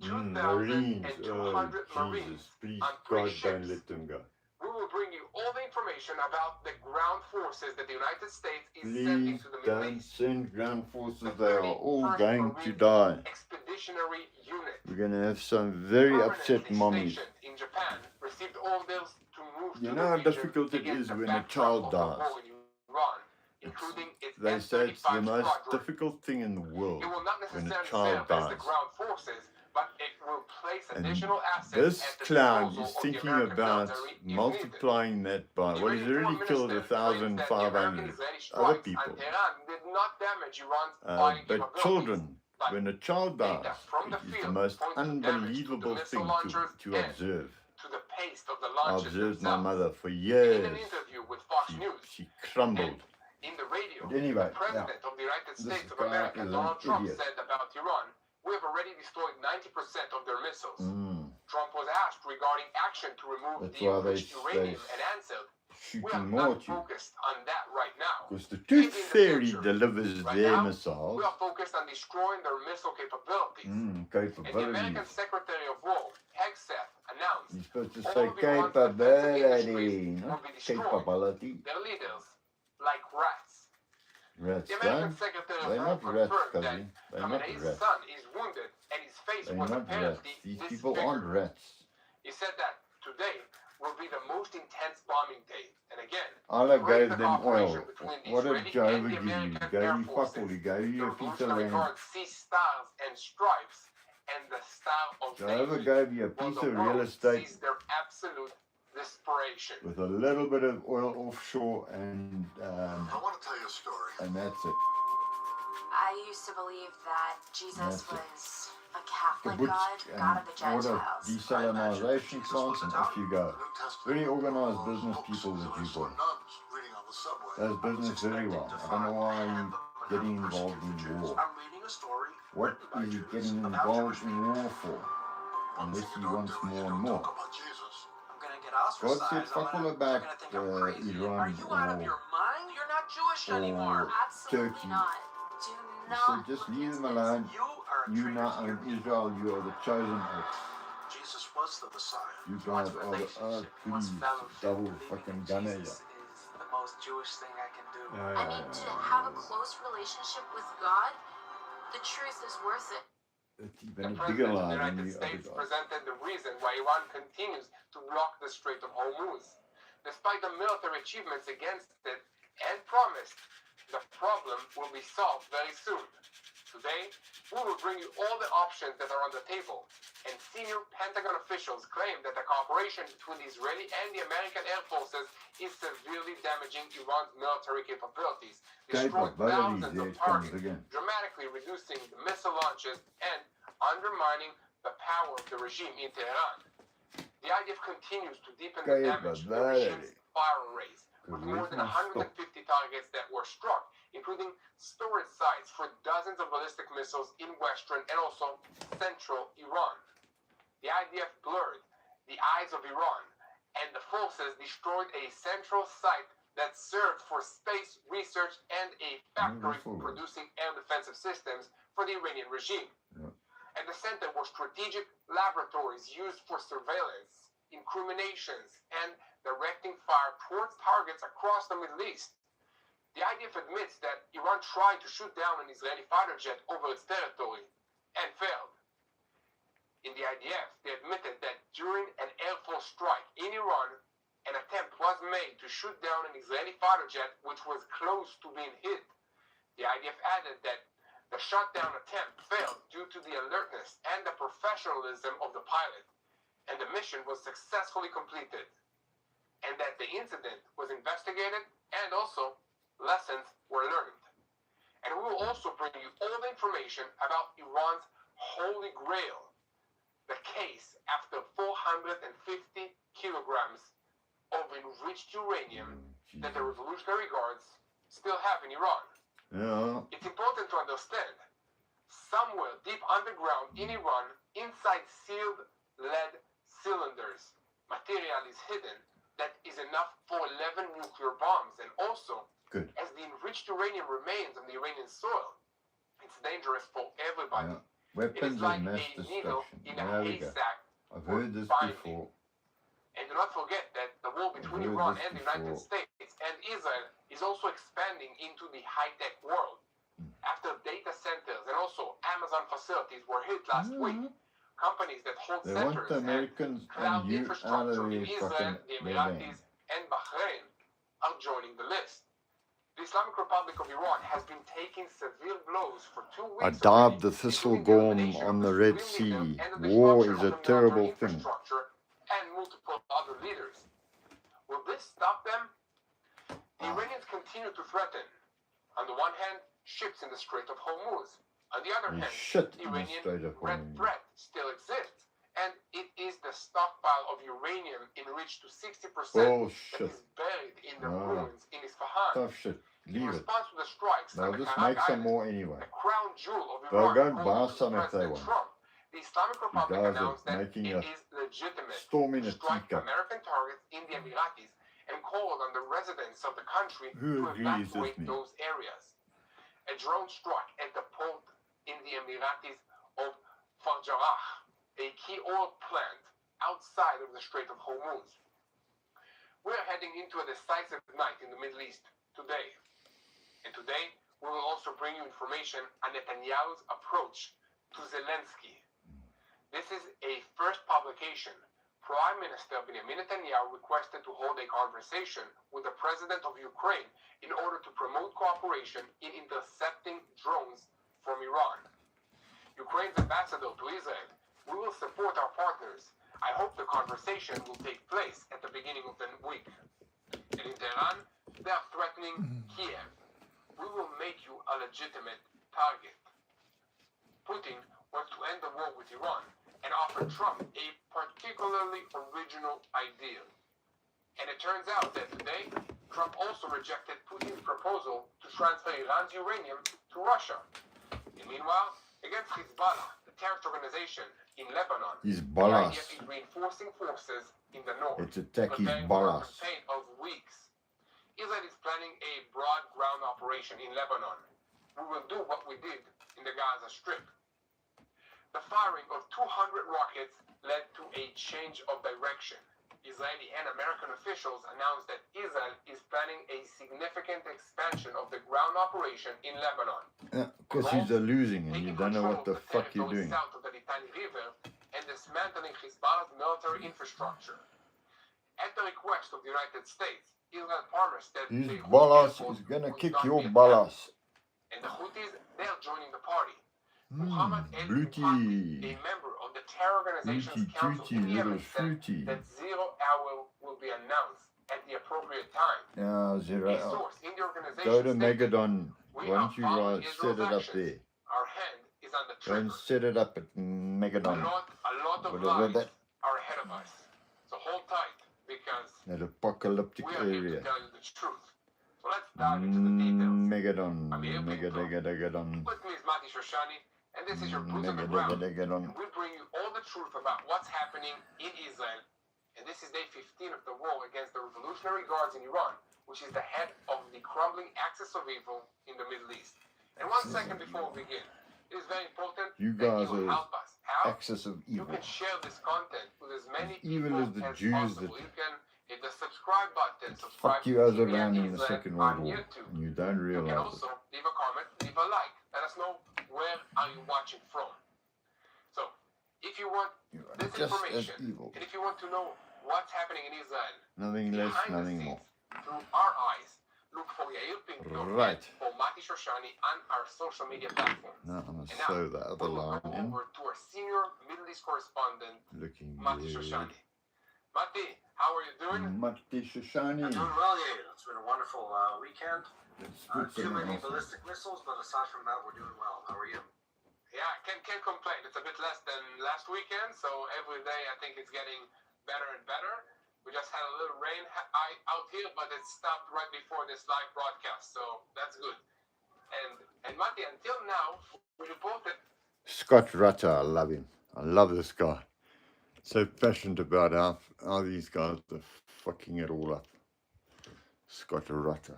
2,200 Marines Jesus, please, on 3 God, don't ships. let them go. We will bring you all the information about the ground forces that the United States is sending Please to the Middle don't East. send ground forces, The they are all 31st going to Marine die. Expeditionary Unit, We're going to have some very upset permanently mommies. stationed in Japan, received orders to move You to know the how region difficult it against is the when a backdrop child of the dies. war in Iran, including its They say it's the F-35 most squadron. difficult thing in the world It will not when a necessarily child serve as the dies. ground forces, but it will place And additional assets this at the clown disposal is of the thinking American about military if multiplying that by, needed. well, he's Iranian already Foreign killed Minister claims that the 1,500 American-Israeli other strikes people. on Tehran did not damage Iran's flying But capabilities. children, But when a child dies, data from the it is the field most point to damage to the unbelievable missile thing launchers to and observe. to the pace of the I launches observed my themselves. mother for In years. an interview with Fox News, She crumbled. in the radio, But anyway, the President of the United this States of guy America, is an Donald Trump, idiot. said about Iran, we have already destroyed 90% of their missiles. Mm. Trump was asked regarding action to remove That's the why enriched they uranium and answered, we are shooting more not at you. focused on that right now. Because the Maybe Tooth in the Fairy future. delivers Right their now, missiles. We are focused on destroying their missile capabilities. And the American Capabilities. Secretary of War, Hegseth, announced You're supposed to all say of Iran's defensive industries capability, will not be destroyed. capability. their leaders like rats. Rats, The American don't. Secretary of They're War not rats, confirmed that cousin. They're not Khamenei's rats. son is wounded and his face They're was not rats. apparently These people aren't disfigured. rats. He said that today will be the most intense bombing day. And again, Allah praise gave the them cooperation oil. between the What did Israeli Jehovah and the give you? He American gave Air you fuck Forces. all. He gave you a Your piece boots of will land. record sea stars and stripes and the star of Jehovah David. gave you a While piece the of real world estate sees their absolute desperation. with a little bit of oil offshore, and I want to tell you a story. that's it. I used to believe that Jesus That's it. was a Catholic Kibbutz God, God of the and order Gentiles. desalinization plants, and off you go. The New Testament Very organized was business books people, the that I Jew saw boy. nuns reading on the subway. Does I was business very expecting well. to I don't know find why hand he's up and getting have involved persecuted in Jews. war. I'm reading a story What written by is he Jews getting about involved Jewish in people. war for? One Unless thing he you don't wants do is you more and don't more. talk about Jesus. I'm gonna get God ostracized. said fuck all about They're gonna think I'm crazy. Iran Are you out of or- your mind? You're not Jewish anymore. Absolutely Turkey. not. Do So not just look leave into them this. alone. You are a You traitor now to your in people. Israel, you are the chosen ones. Jesus was the Messiah? You He wants guys are relationship. He wants please fellowship. double Believing fucking in gunner, Jesus is the most Jewish thing I can do. I mean, to have a close relationship with God, the truth is worth it. Ik The ben een President bigger of the line dan United die other States guys. presented the reason why Iran continues to block the Strait of Hormuz. Despite the military achievements against it, and promised, the problem will be solved very soon. Today, we will bring you all the options that are on the table, and senior Pentagon officials claim that the cooperation between the Israeli and the American air forces is severely damaging Iran's military capabilities, destroying Capabilities, thousands there of it comes targets, again. dramatically reducing the missile launches and undermining the power of the regime in Tehran. The IDF continues to deepen the damage to the regime's fire arrays, with more than 150 targets that were struck, including storage sites for dozens of ballistic missiles in western and also central Iran. The IDF blurred the eyes of Iran, and the forces destroyed a central site that served for space research and a factory producing air defensive systems for the Iranian regime. And the center were strategic laboratories used for surveillance, incriminations, and directing fire towards targets across the Middle East. The IDF admits that Iran tried to shoot down an Israeli fighter jet over its territory and failed. In the IDF, they admitted that during an Air Force strike in Iran, an attempt was made to shoot down an Israeli fighter jet which was close to being hit. The IDF added that the shutdown attempt failed due to the alertness and the professionalism of the pilot, and the mission was successfully completed, and that the incident was investigated and also lessons were learned. And we will also bring you all the information about Iran's Holy Grail, the case after 450 kilograms of enriched uranium that the Revolutionary Guards still have in Iran. Yeah. It's important to understand, somewhere deep underground in Iran, inside sealed lead cylinders, material is hidden that is enough for 11 nuclear bombs. And also, as the enriched uranium remains on the Iranian soil, it's dangerous for everybody. Weapons it is like of mass a needle in a haystack. I've heard this before. And do not forget that the war between Iran and the United States and Israel is also expanding into the high-tech world. After data centers and also Amazon facilities were hit last week, companies that hold centers and cloud infrastructure in Israel, the Emiratis, and Bahrain are joining the list. The Islamic Republic of Iran has been taking severe blows for 2 weeks. I dabbed the thistlegorm on the Red Sea. War is a terrible thing. And multiple other leaders. Will this stop them? The Iranians continue to threaten. On the one hand, ships in the Strait of Hormuz. On the other hand, the Iranian red threat still exists. And it is the stockpile of uranium enriched to 60% that is buried in the ruins in Isfahan. Tough shit. In response to the strikes on the just Karag make some Island, more anyway. the crown jewel of They'll Iran, go buy some if they President want. Trump, the Islamic Republic guys are announced that making it a is legitimate storm in to a strike teacup. American targets in the Emiratis and called on the residents of the country Who to agrees with evacuate me? those areas. A drone struck at the port in the Emiratis of Farjarah, a key oil plant outside of the Strait of Hormuz. We're heading into a decisive night in the Middle East today. And today, we will also bring you information on Netanyahu's approach to Zelensky. This is a first publication. Prime Minister Benjamin Netanyahu requested to hold a conversation with the President of Ukraine in order to promote cooperation in intercepting drones from Iran. Ukraine's ambassador to Israel: we will support our partners. I hope the conversation will take place at the beginning of the week. And in Tehran, they are threatening Kiev. We will make you a legitimate target. Putin wants to end the war with Iran and offered Trump a particularly original idea. And it turns out that today, Trump also rejected Putin's proposal to transfer Iran's uranium to Russia. And meanwhile, against Hezbollah, the terrorist organization in Lebanon, the IDF is reinforcing forces in the north, preparing for a campaign of weeks. Israel is planning a broad ground operation in Lebanon. We will do what we did in the Gaza Strip. The firing of 200 rockets led to a change of direction. Israeli and American officials announced that Israel is planning a significant expansion of the ground operation in Lebanon. Because he's losing and you Taking don't know what control the of fuck you're territory doing. south of the Litani River and dismantling Hezbollah's military infrastructure. At the request of the United States, Israel promised that His Beirut ballas airport is gonna would kick not your be attacked. ballas. And the Houthis, they're joining the party. Muhammad Bluty. a member of the terror organization's Fruity, council tutti, in little Yemen, said fruity. that 0 hour will be announced at the appropriate time. Yeah, A zero. source in the organization Go to stated, Megadon. "We Why are don't you following set Israel's it up actions. there? Our hand is on the Go and trigger. set it up at A Megadon. lot of Whatever lives that. are ahead of us. So hold tight, because That apocalyptic we are here to area. tell you the truth. So let's dive into the details. Megadon. I'm here, Megadon. With me is Mati Shoshani, and this is your Boots on the Ground. And we bring you all the truth about what's happening in Israel. And this is day 15 of the war against the Revolutionary Guards in Iran, which is the head of the crumbling axis of evil in the Middle East. And 1 second before we begin, it is very important You that guys you are help us. How? Axis of You evil. can share this content with as many Evil people as the as Jews possible. that You can hit the subscribe button, subscribe fuck you to over TVN around in the Israel Second World on War. YouTube. And you don't You can realize also it. leave a comment, leave a like. Let us know where are you watching from. So, if you want You are this just as information, evil. and if you want to know what's happening in Israel, Nothing less, behind the nothing scenes, more. through our eyes, look for Yair Pinto Right. for Mati Shoshani on our social media platforms. Now I'm going to And now, sew the other we will line go in. over to our senior Middle East correspondent, Looking Mati good. Shoshani. Mati, how are you doing? Mati Shoshani. I'm doing well, Yair. It's been a wonderful weekend. That's good for Too me many also. ballistic missiles, but aside from that, we're doing well. How are you? Yeah, can't complain. It's a bit less than last weekend, so every day I think it's getting better and better. We just had a little rain out here, but it stopped right before this live broadcast, so that's good. And Mati, until now, we reported. Scott Rutter, I love him. I love this guy. So passionate about how these guys are fucking it all up. Scott Rutter.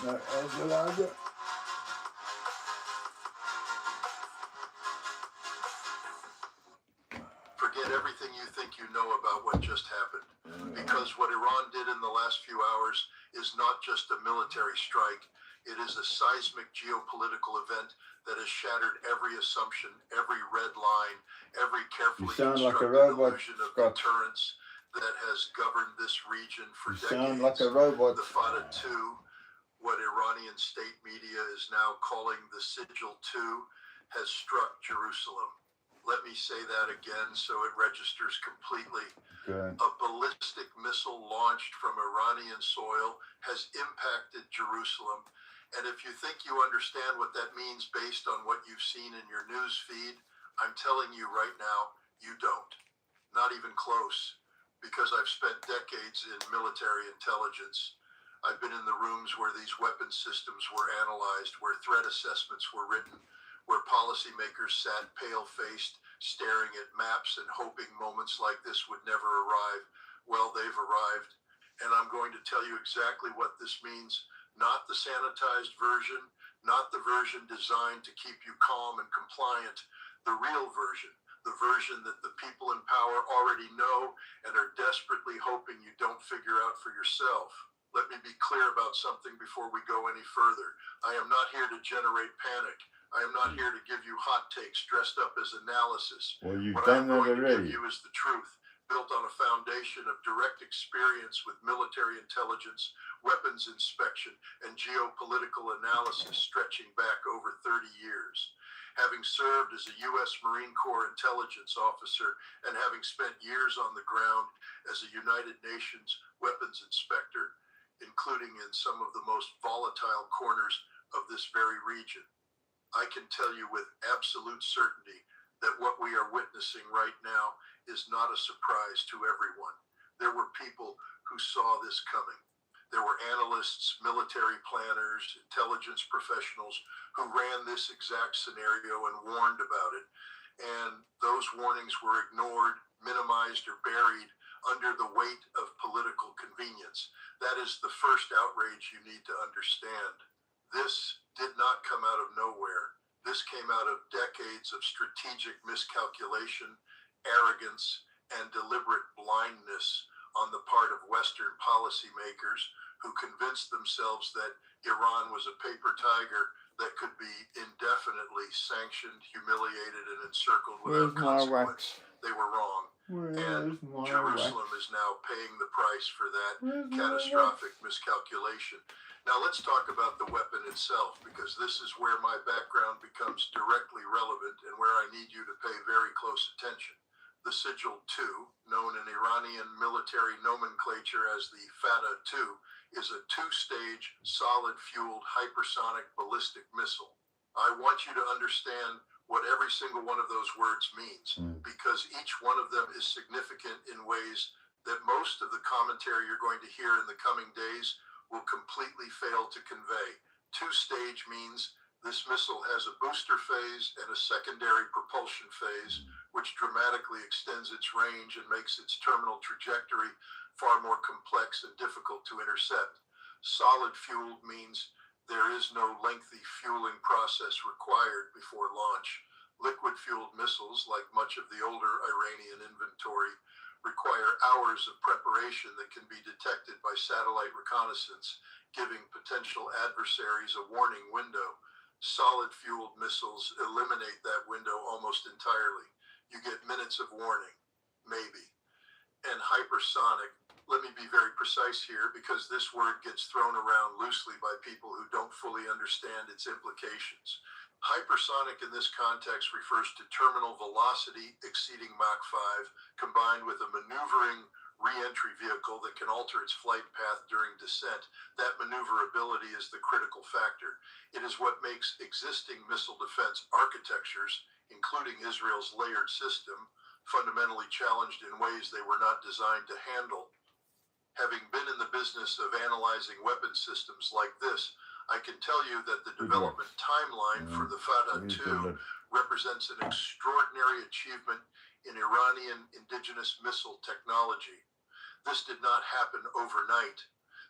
No, Adelaide. Forget everything you think you know about what just happened. Because what Iran did in the last few hours is not just a military strike. It is a seismic geopolitical event that has shattered every assumption, every red line, every carefully sound like a constructed robot, illusion of Scott. deterrence that has governed this region for You decades. sound like a robot. The Fada 2, what Iranian state media is now calling the Sigil 2, has struck Jerusalem. Let me say that again so it registers completely. Good. A ballistic missile launched from Iranian soil has impacted Jerusalem. And if you think you understand what that means based on what you've seen in your news feed, I'm telling you right now, you don't. Not even close. Because I've spent decades in military intelligence. I've been in the rooms where these weapon systems were analyzed, where threat assessments were written, where policymakers sat pale-faced, staring at maps and hoping moments like this would never arrive. Well, they've arrived. And I'm going to tell you exactly what this means. Not the sanitized version, not the version designed to keep you calm and compliant. The real version. The version that the people in power already know and are desperately hoping you don't figure out for yourself. Let me be clear about something before we go any further. I am not here to generate panic. I am not here to give you hot takes dressed up as analysis. Well, you've What done I'm that going to give already. you is the truth, built on a foundation of direct experience with military intelligence, weapons inspection, and geopolitical analysis stretching back over 30 years. Having served as a U.S. Marine Corps intelligence officer and having spent years on the ground as a United Nations weapons inspector, including in some of the most volatile corners of this very region, I can tell you with absolute certainty that what we are witnessing right now is not a surprise to everyone. There were people who saw this coming. There were analysts, military planners, intelligence professionals who ran this exact scenario and warned about it. And those warnings were ignored, minimized, or buried under the weight of political convenience. That is the first outrage you need to understand. This did not come out of nowhere. This came out of decades of strategic miscalculation, arrogance, and deliberate blindness on the part of Western policymakers who convinced themselves that Iran was a paper tiger that could be indefinitely sanctioned, humiliated, and encircled without consequence. They were wrong. And Jerusalem is now paying the price for that catastrophic miscalculation. Now let's talk about the weapon itself, because this is where my background becomes directly relevant and where I need you to pay very close attention. The Sigil 2, known in Iranian military nomenclature as the Fata 2, is a two-stage, solid-fueled hypersonic ballistic missile. I want you to understand what every single one of those words means, because each one of them is significant in ways that most of the commentary you're going to hear in the coming days will completely fail to convey. Two-stage means this missile has a booster phase and a secondary propulsion phase, which dramatically extends its range and makes its terminal trajectory far more complex and difficult to intercept. Solid-fueled means there is no lengthy fueling process required before launch. Liquid-fueled missiles, like much of the older Iranian inventory, require hours of preparation that can be detected by satellite reconnaissance, giving potential adversaries a warning window. Solid-fueled missiles eliminate that window almost entirely. You get minutes of warning, maybe. And hypersonic, let me be very precise here, because this word gets thrown around loosely by people who don't fully understand its implications. Hypersonic in this context refers to terminal velocity exceeding Mach 5, combined with a maneuvering re-entry vehicle that can alter its flight path during descent. That maneuverability is the critical factor. It is what makes existing missile defense architectures, including Israel's layered system, fundamentally challenged in ways they were not designed to handle. Having been in the business of analyzing weapon systems like this, I can tell you that the development timeline for the Fata 2 represents an extraordinary achievement in Iranian indigenous missile technology. This did not happen overnight.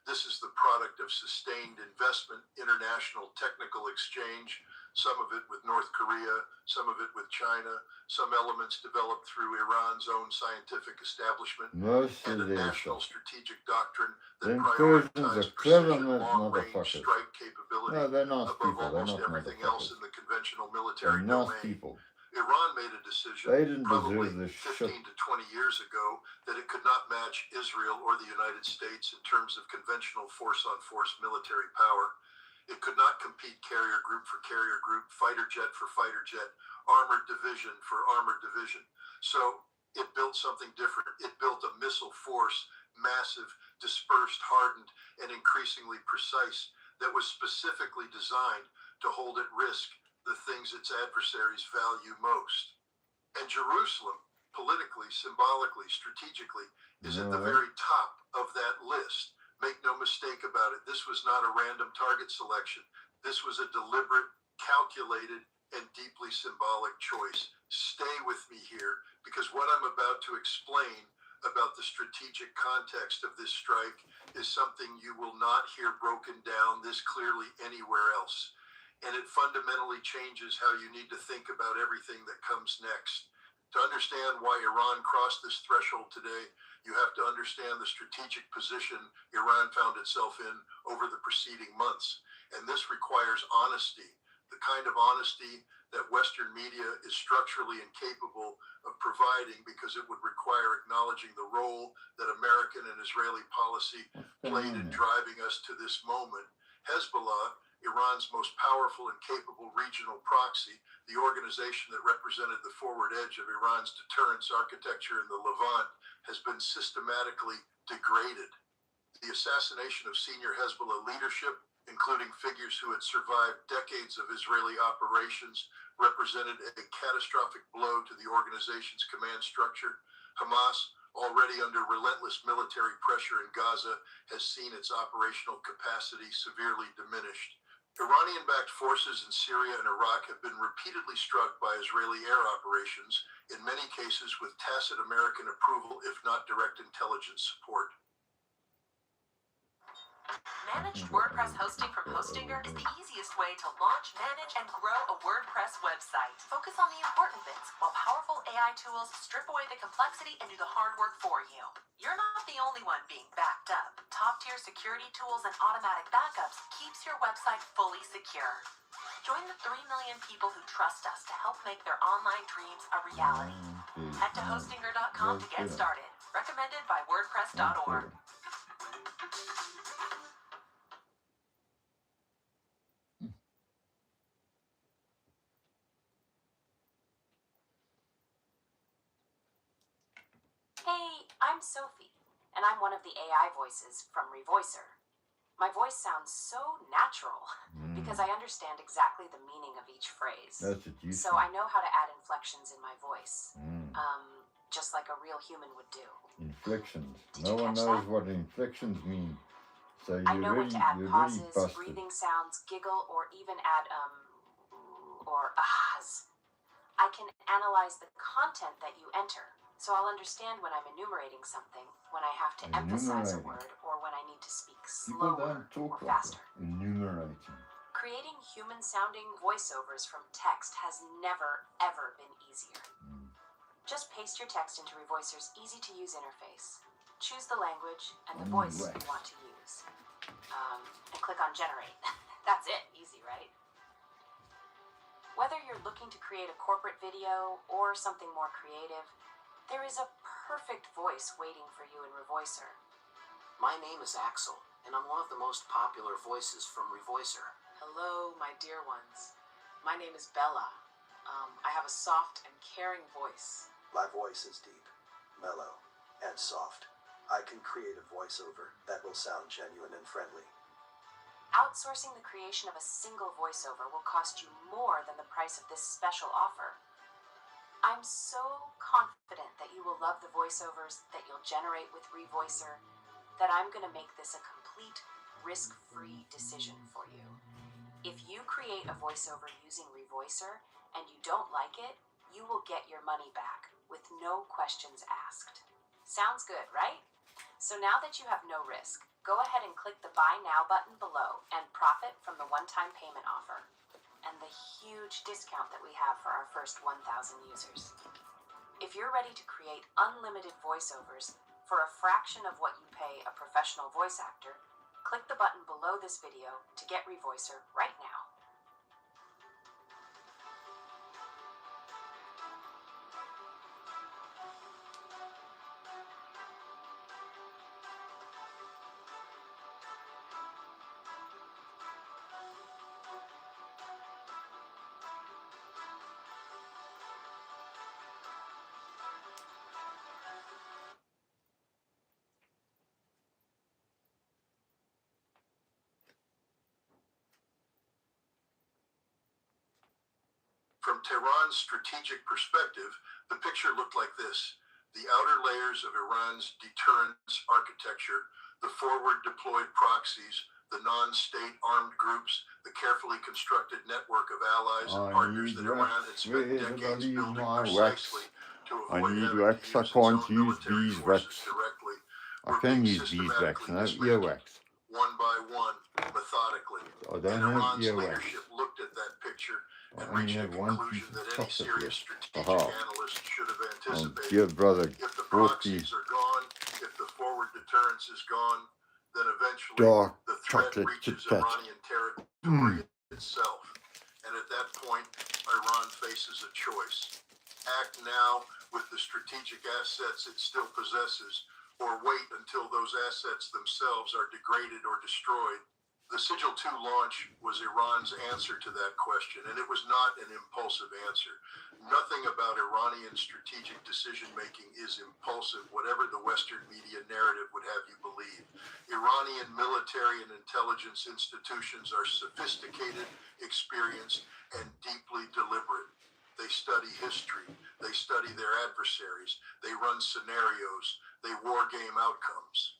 This is the product of sustained investment, international technical exchange, some of it with North Korea, some of it with China, some elements developed through Iran's own scientific establishment, and a national strategic doctrine that prioritized precision, long-range strike capability above almost everything else in the conventional military domain. Iran made a decision probably 15 to 20 years ago that it could not match Israel or the United States in terms of conventional force-on-force military power. It could not compete carrier group for carrier group, fighter jet for fighter jet, armored division for armored division. So it built something different. It built a missile force, massive, dispersed, hardened, and increasingly precise, that was specifically designed to hold at risk the things its adversaries value most. And Jerusalem, politically, symbolically, strategically, is at the very top of that list. Make no mistake about it. This was not a random target selection. This was a deliberate, calculated, and deeply symbolic choice. Stay with me here, because what I'm about to explain about the strategic context of this strike is something you will not hear broken down this clearly anywhere else. And it fundamentally changes how you need to think about everything that comes next. To understand why Iran crossed this threshold today, you have to understand the strategic position Iran found itself in over the preceding months. And this requires honesty, the kind of honesty that Western media is structurally incapable of providing, because it would require acknowledging the role that American and Israeli policy played in driving us to this moment. Hezbollah, Iran's most powerful and capable regional proxy, the organization that represented the forward edge of Iran's deterrence architecture in the Levant, has been systematically degraded. The assassination of senior Hezbollah leadership, including figures who had survived decades of Israeli operations, represented a catastrophic blow to the organization's command structure. Hamas, already under relentless military pressure in Gaza, has seen its operational capacity severely diminished. Iranian-backed forces in Syria and Iraq have been repeatedly struck by Israeli air operations, in many cases with tacit American approval, if not direct intelligence support. Managed WordPress hosting from Hostinger is the easiest way to launch, manage, and grow a WordPress website. Focus on the important bits, while powerful AI tools strip away the complexity and do the hard work for you. You're not the only one being backed up. Top-tier security tools and automatic backups keeps your website fully secure. Join the 3 million people who trust us to help make their online dreams a reality. Head to hostinger.com to get started. Recommended by WordPress.org. Hey, I'm Sophie, and I'm one of the AI voices from Revoicer. My voice sounds so natural because I understand exactly the meaning of each phrase. That's what you So I know how to add inflections in my voice, just like a real human would do. Inflections. Did No you one catch knows that? what inflections mean. So I know when to add you're pauses, really busted. breathing sounds, giggle, or even add or ahs. I can analyze the content that you enter, so I'll understand when I'm enumerating something, when I have to emphasize a word, or when I need to speak People slower don't talk or like faster. that. Enumerating. Creating human-sounding voiceovers from text has never, ever been easier. Just paste your text into Revoicer's easy-to-use interface. Choose the language and the voice you want to use. And click on Generate. That's it. Easy, right? Whether you're looking to create a corporate video or something more creative, there is a perfect voice waiting for you in Revoicer. My name is Axel, and I'm one of the most popular voices from Revoicer. Hello, my dear ones. My name is Bella. I have a soft and caring voice. My voice is deep, mellow, and soft. I can create a voiceover that will sound genuine and friendly. Outsourcing the creation of a single voiceover will cost you more than the price of this special offer. I'm so confident that you will love the voiceovers that you'll generate with Revoicer that I'm going to make this a complete, risk-free decision for you. If you create a voiceover using Revoicer and you don't like it, you will get your money back with no questions asked. Sounds good, right? So now that you have no risk, go ahead and click the Buy Now button below and profit from the one-time payment offer and the huge discount that we have for our first 1,000 users. If you're ready to create unlimited voiceovers for a fraction of what you pay a professional voice actor, click the button below this video to get Revoicer right now. From Tehran's strategic perspective, the picture looked like this. The outer layers of Iran's deterrence architecture, the forward deployed proxies, the non-state armed groups, the carefully constructed network of allies and partners that Iran had spent decades building precisely to avoid having to use its own military forces directly, were being systematically dismantled, one by one, methodically. And Iran's leadership looked at that picture and reached a conclusion that any serious strategic analyst should have anticipated. If the proxies are gone, if the forward deterrence is gone, then eventually the threat reaches Iranian territory itself. And at that point, Iran faces a choice. Act now with the strategic assets it still possesses, or wait until those assets themselves are degraded or destroyed. The Sigil 2 launch was Iran's answer to that question, and it was not an impulsive answer. Nothing about Iranian strategic decision-making is impulsive, whatever the Western media narrative would have you believe. Iranian military and intelligence institutions are sophisticated, experienced, and deeply deliberate. They study history, they study their adversaries, they run scenarios, they wargame outcomes.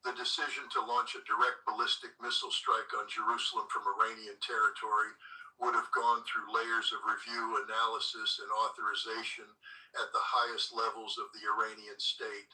The decision to launch a direct ballistic missile strike on Jerusalem from Iranian territory would have gone through layers of review, analysis, and authorization at the highest levels of the Iranian state.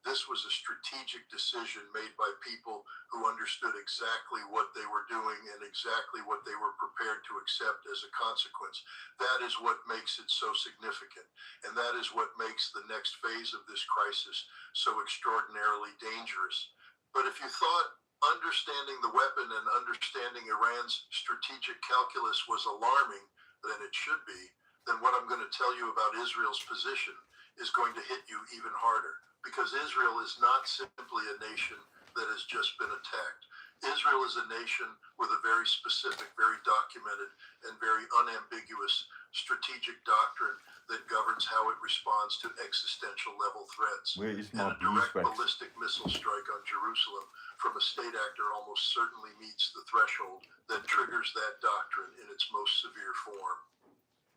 This was a strategic decision made by people who understood exactly what they were doing and exactly what they were prepared to accept as a consequence. That is what makes it so significant, and that is what makes the next phase of this crisis so extraordinarily dangerous. But if you thought understanding the weapon and understanding Iran's strategic calculus was alarming, then it should be, then what I'm going to tell you about Israel's position is going to hit you even harder. Because Israel is not simply a nation that has just been attacked. Israel is a nation with a very specific, very documented, and very unambiguous strategic doctrine that governs how it responds to existential level threats. Where is And my a direct beeswax? ballistic missile strike on Jerusalem from a state actor almost certainly meets the threshold that triggers that doctrine in its most severe form.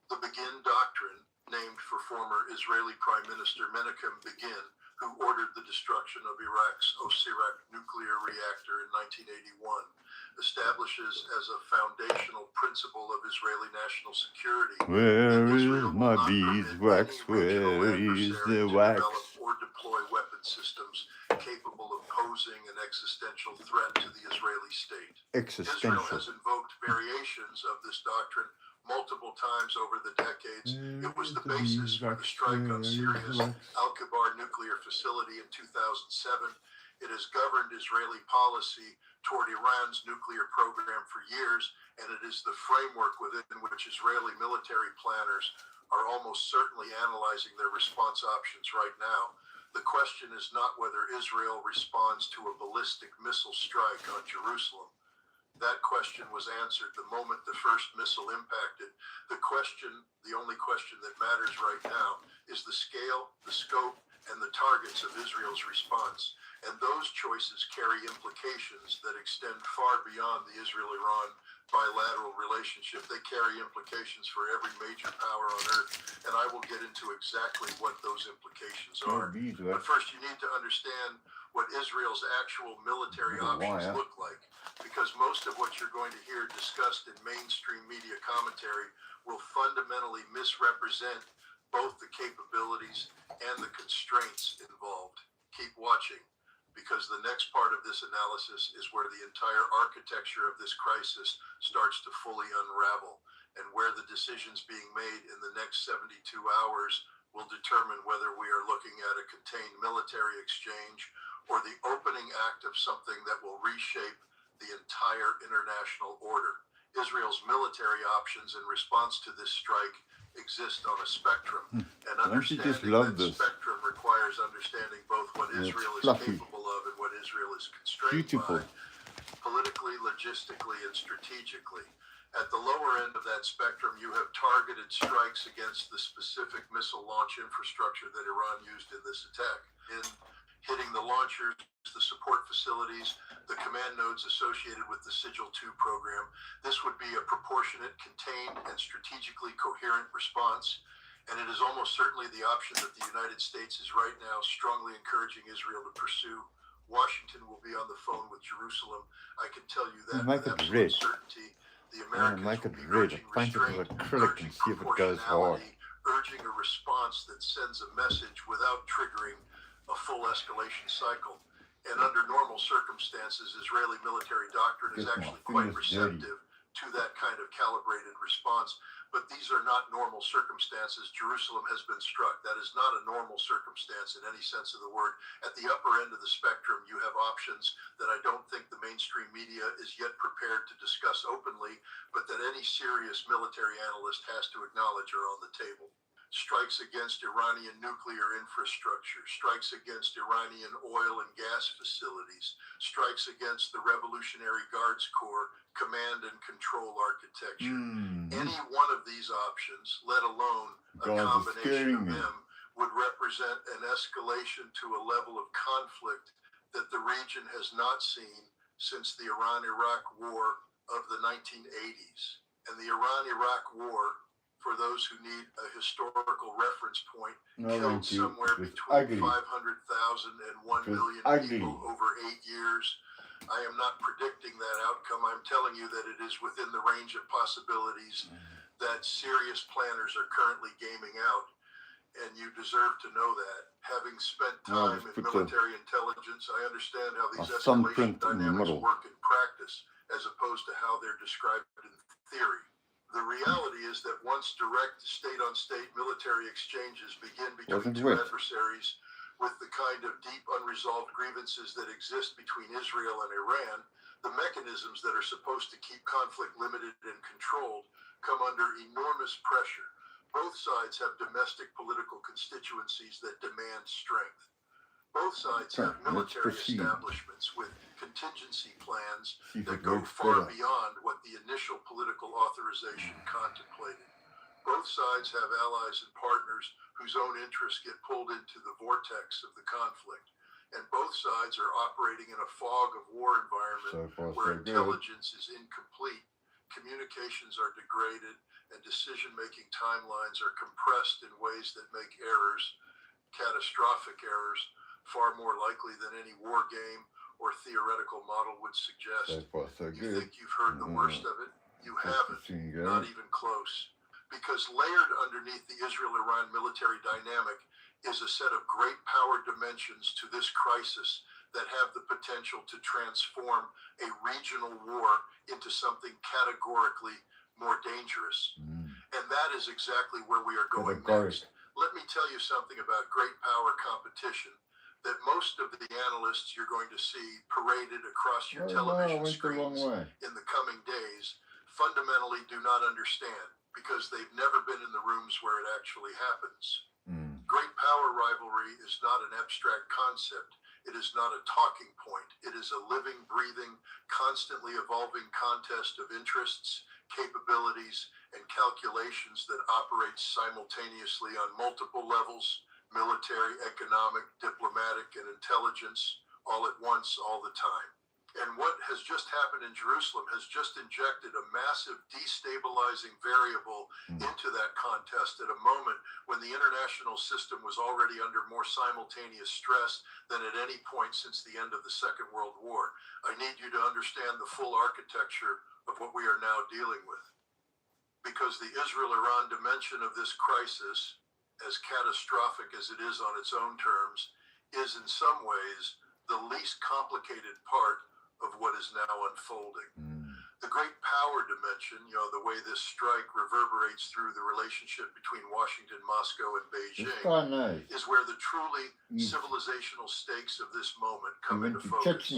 The Begin Doctrine, named for former Israeli Prime Minister Menachem Begin, who ordered the destruction of Iraq's Osirak nuclear reactor in 1981, establishes as a foundational principle of Israeli national security Where that is Israel will my not permit beeswax? any regional Where is adversary the to wax? develop or deploy weapon systems capable of posing an existential threat to the Israeli state. Israel Existential. has invoked variations of this doctrine multiple times over the decades. It was the basis for the strike on Syria's Al-Kibar nuclear facility in 2007. It has governed Israeli policy toward Iran's nuclear program for years, and it is the framework within which Israeli military planners are almost certainly analyzing their response options right now. The question is not whether Israel responds to a ballistic missile strike on Jerusalem. That question was answered the moment the first missile impacted. The only question that matters right now is the scale, the scope, and the targets of Israel's response. And those choices carry implications that extend far beyond the Israel-Iran bilateral relationship. They carry implications for every major power on earth, and I will get into exactly what those implications are. But first, you need to understand what Israel's actual military options look like, because most of what you're going to hear discussed in mainstream media commentary will fundamentally misrepresent both the capabilities and the constraints involved. Keep watching, because the next part of this analysis is where the entire architecture of this crisis starts to fully unravel, and where the decisions being made in the next 72 hours will determine whether we are looking at a contained military exchange or the opening act of something that will reshape the entire international order. Israel's military options in response to this strike exist on a spectrum, and understanding that spectrum requires understanding both what Israel is capable of and what Israel is constrained by, politically, logistically, and strategically. At the lower end of that spectrum, you have targeted strikes against the specific missile launch infrastructure that Iran used in this attack, in hitting the launchers, the support facilities, the command nodes associated with the Sigil 2 program. This would be a proportionate, contained, and strategically coherent response, and it is almost certainly the option that the United States is right now strongly encouraging Israel to pursue. Washington will be on the phone with Jerusalem. I can tell you that with absolute certainty. The Americans will be urging restraint, urging proportionality, urging a response that sends a message without triggering a full escalation cycle. And under normal circumstances, Israeli military doctrine is actually quite receptive to that kind of calibrated response. But these are not normal circumstances. Jerusalem has been struck. That is not a normal circumstance in any sense of the word. At the upper end of the spectrum, you have options that I don't think the mainstream media is yet prepared to discuss openly, but that any serious military analyst has to acknowledge are on the table. Strikes against Iranian nuclear infrastructure, strikes against Iranian oil and gas facilities, strikes against the Revolutionary Guards Corps command and control architecture. Any one of these options, let alone a combination of them, would represent an escalation to a level of conflict that the region has not seen since the Iran-Iraq War of the 1980s. And the Iran-Iraq War, for those who need a historical reference point, No, killed thank you. somewhere It was between ugly. 500,000 and 1 It was million ugly. people over 8 years. I am not predicting that outcome. I'm telling you that it is within the range of possibilities that serious planners are currently gaming out, and you deserve to know that. Having spent time in military intelligence, I understand how these escalation dynamics work in practice as opposed to how they're described in theory. The reality is that once direct state-on-state military exchanges begin between two adversaries with the kind of deep unresolved grievances that exist between Israel and Iran, the mechanisms that are supposed to keep conflict limited and controlled come under enormous pressure. Both sides have domestic political constituencies that demand strength. Both sides have military establishments with contingency plans that go far beyond what the initial political authorization contemplated. Both sides have allies and partners whose own interests get pulled into the vortex of the conflict. And both sides are operating in a fog of war environment where intelligence is incomplete, communications are degraded, and decision-making timelines are compressed in ways that make errors, catastrophic errors, far more likely than any war game or theoretical model would suggest. You think you've heard the worst of it? You haven't, not even close. Because layered underneath the Israel-Iran military dynamic is a set of great power dimensions to this crisis that have the potential to transform a regional war into something categorically more dangerous. And that is exactly where we are going next. Let me tell you something about great power competition that most of the analysts you're going to see paraded across your television screens in the coming days fundamentally do not understand, because they've never been in the rooms where it actually happens. Great power rivalry is not an abstract concept. It is not a talking point. It is a living, breathing, constantly evolving contest of interests, capabilities, and calculations that operates simultaneously on multiple levels: military, economic, diplomatic, and intelligence, all at once, all the time. And what has just happened in Jerusalem has just injected a massive destabilizing variable into that contest at a moment when the international system was already under more simultaneous stress than at any point since the end of the Second World War. I need you to understand the full architecture of what we are now dealing with. Because the Israel-Iran dimension of this crisis, as catastrophic as it is on its own terms, is in some ways the least complicated part of what is now unfolding. The great power dimension, the way this strike reverberates through the relationship between Washington, Moscow, and Beijing, is where the truly civilizational stakes of this moment come into focus.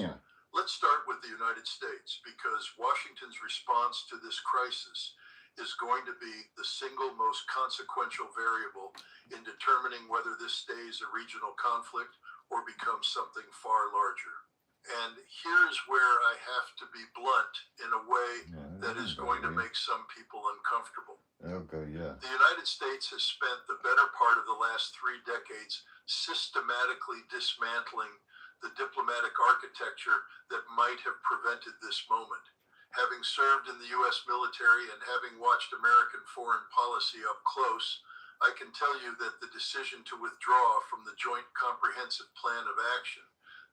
Let's start with the United States, because Washington's response to this crisis is going to be the single most consequential variable in determining whether this stays a regional conflict or becomes something far larger. And here's where I have to be blunt in a way that is going to make some people uncomfortable. The United States has spent the better part of the last 3 decades systematically dismantling the diplomatic architecture that might have prevented this moment. Having served in the U.S. military and having watched American foreign policy up close, I can tell you that the decision to withdraw from the Joint Comprehensive Plan of Action,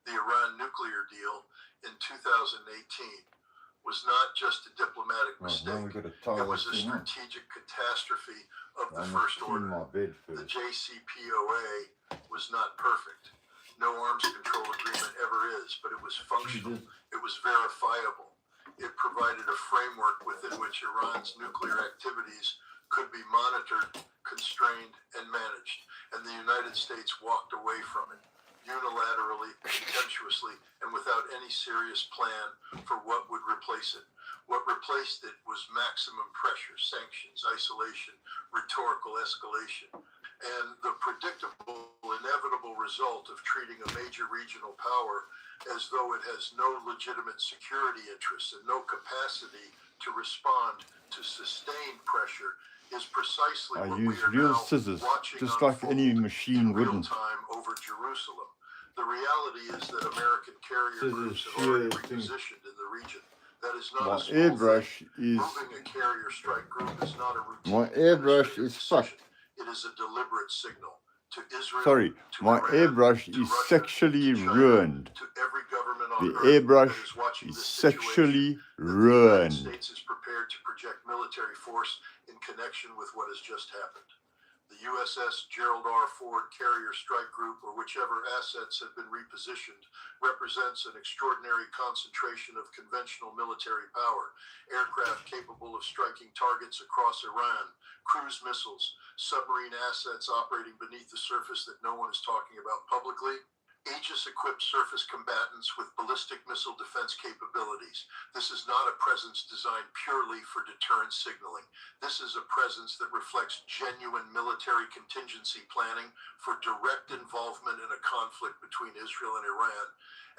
the Iran nuclear deal, in 2018 was not just a diplomatic mistake. It was a strategic catastrophe of the first order. The JCPOA was not perfect. No arms control agreement ever is, but it was functional. It was verifiable. It provided a framework within which Iran's nuclear activities could be monitored, constrained, and managed. And the United States walked away from it, unilaterally, contemptuously, and without any serious plan for what would replace it. What replaced it was maximum pressure, sanctions, isolation, rhetorical escalation. And the predictable, inevitable result of treating a major regional power as though it has no legitimate security interests and no capacity to respond to sustained pressure is precisely what we are now watching just like any machine in real wouldn't. time over Jerusalem. The reality is that American carrier groups have already repositioned in the region. That is not my a small thing. airbrush is Moving a carrier strike group is not a routine my airbrush administrative is decision. fucked. It is a deliberate signal to Israel, Sorry, to my Iran, airbrush to is Russia, sexually to China, ruined. to every government on The earth airbrush that is watching is this situation, sexually that the United ruined. States is prepared to project military force in connection with what has just happened. The USS Gerald R. Ford Carrier Strike Group, or whichever assets have been repositioned, represents an extraordinary concentration of conventional military power, aircraft capable of striking targets across Iran, cruise missiles, submarine assets operating beneath the surface that no one is talking about publicly, Aegis-equipped surface combatants with ballistic missile defense capabilities. This is not a presence designed purely for deterrent signaling. This is a presence that reflects genuine military contingency planning for direct involvement in a conflict between Israel and Iran.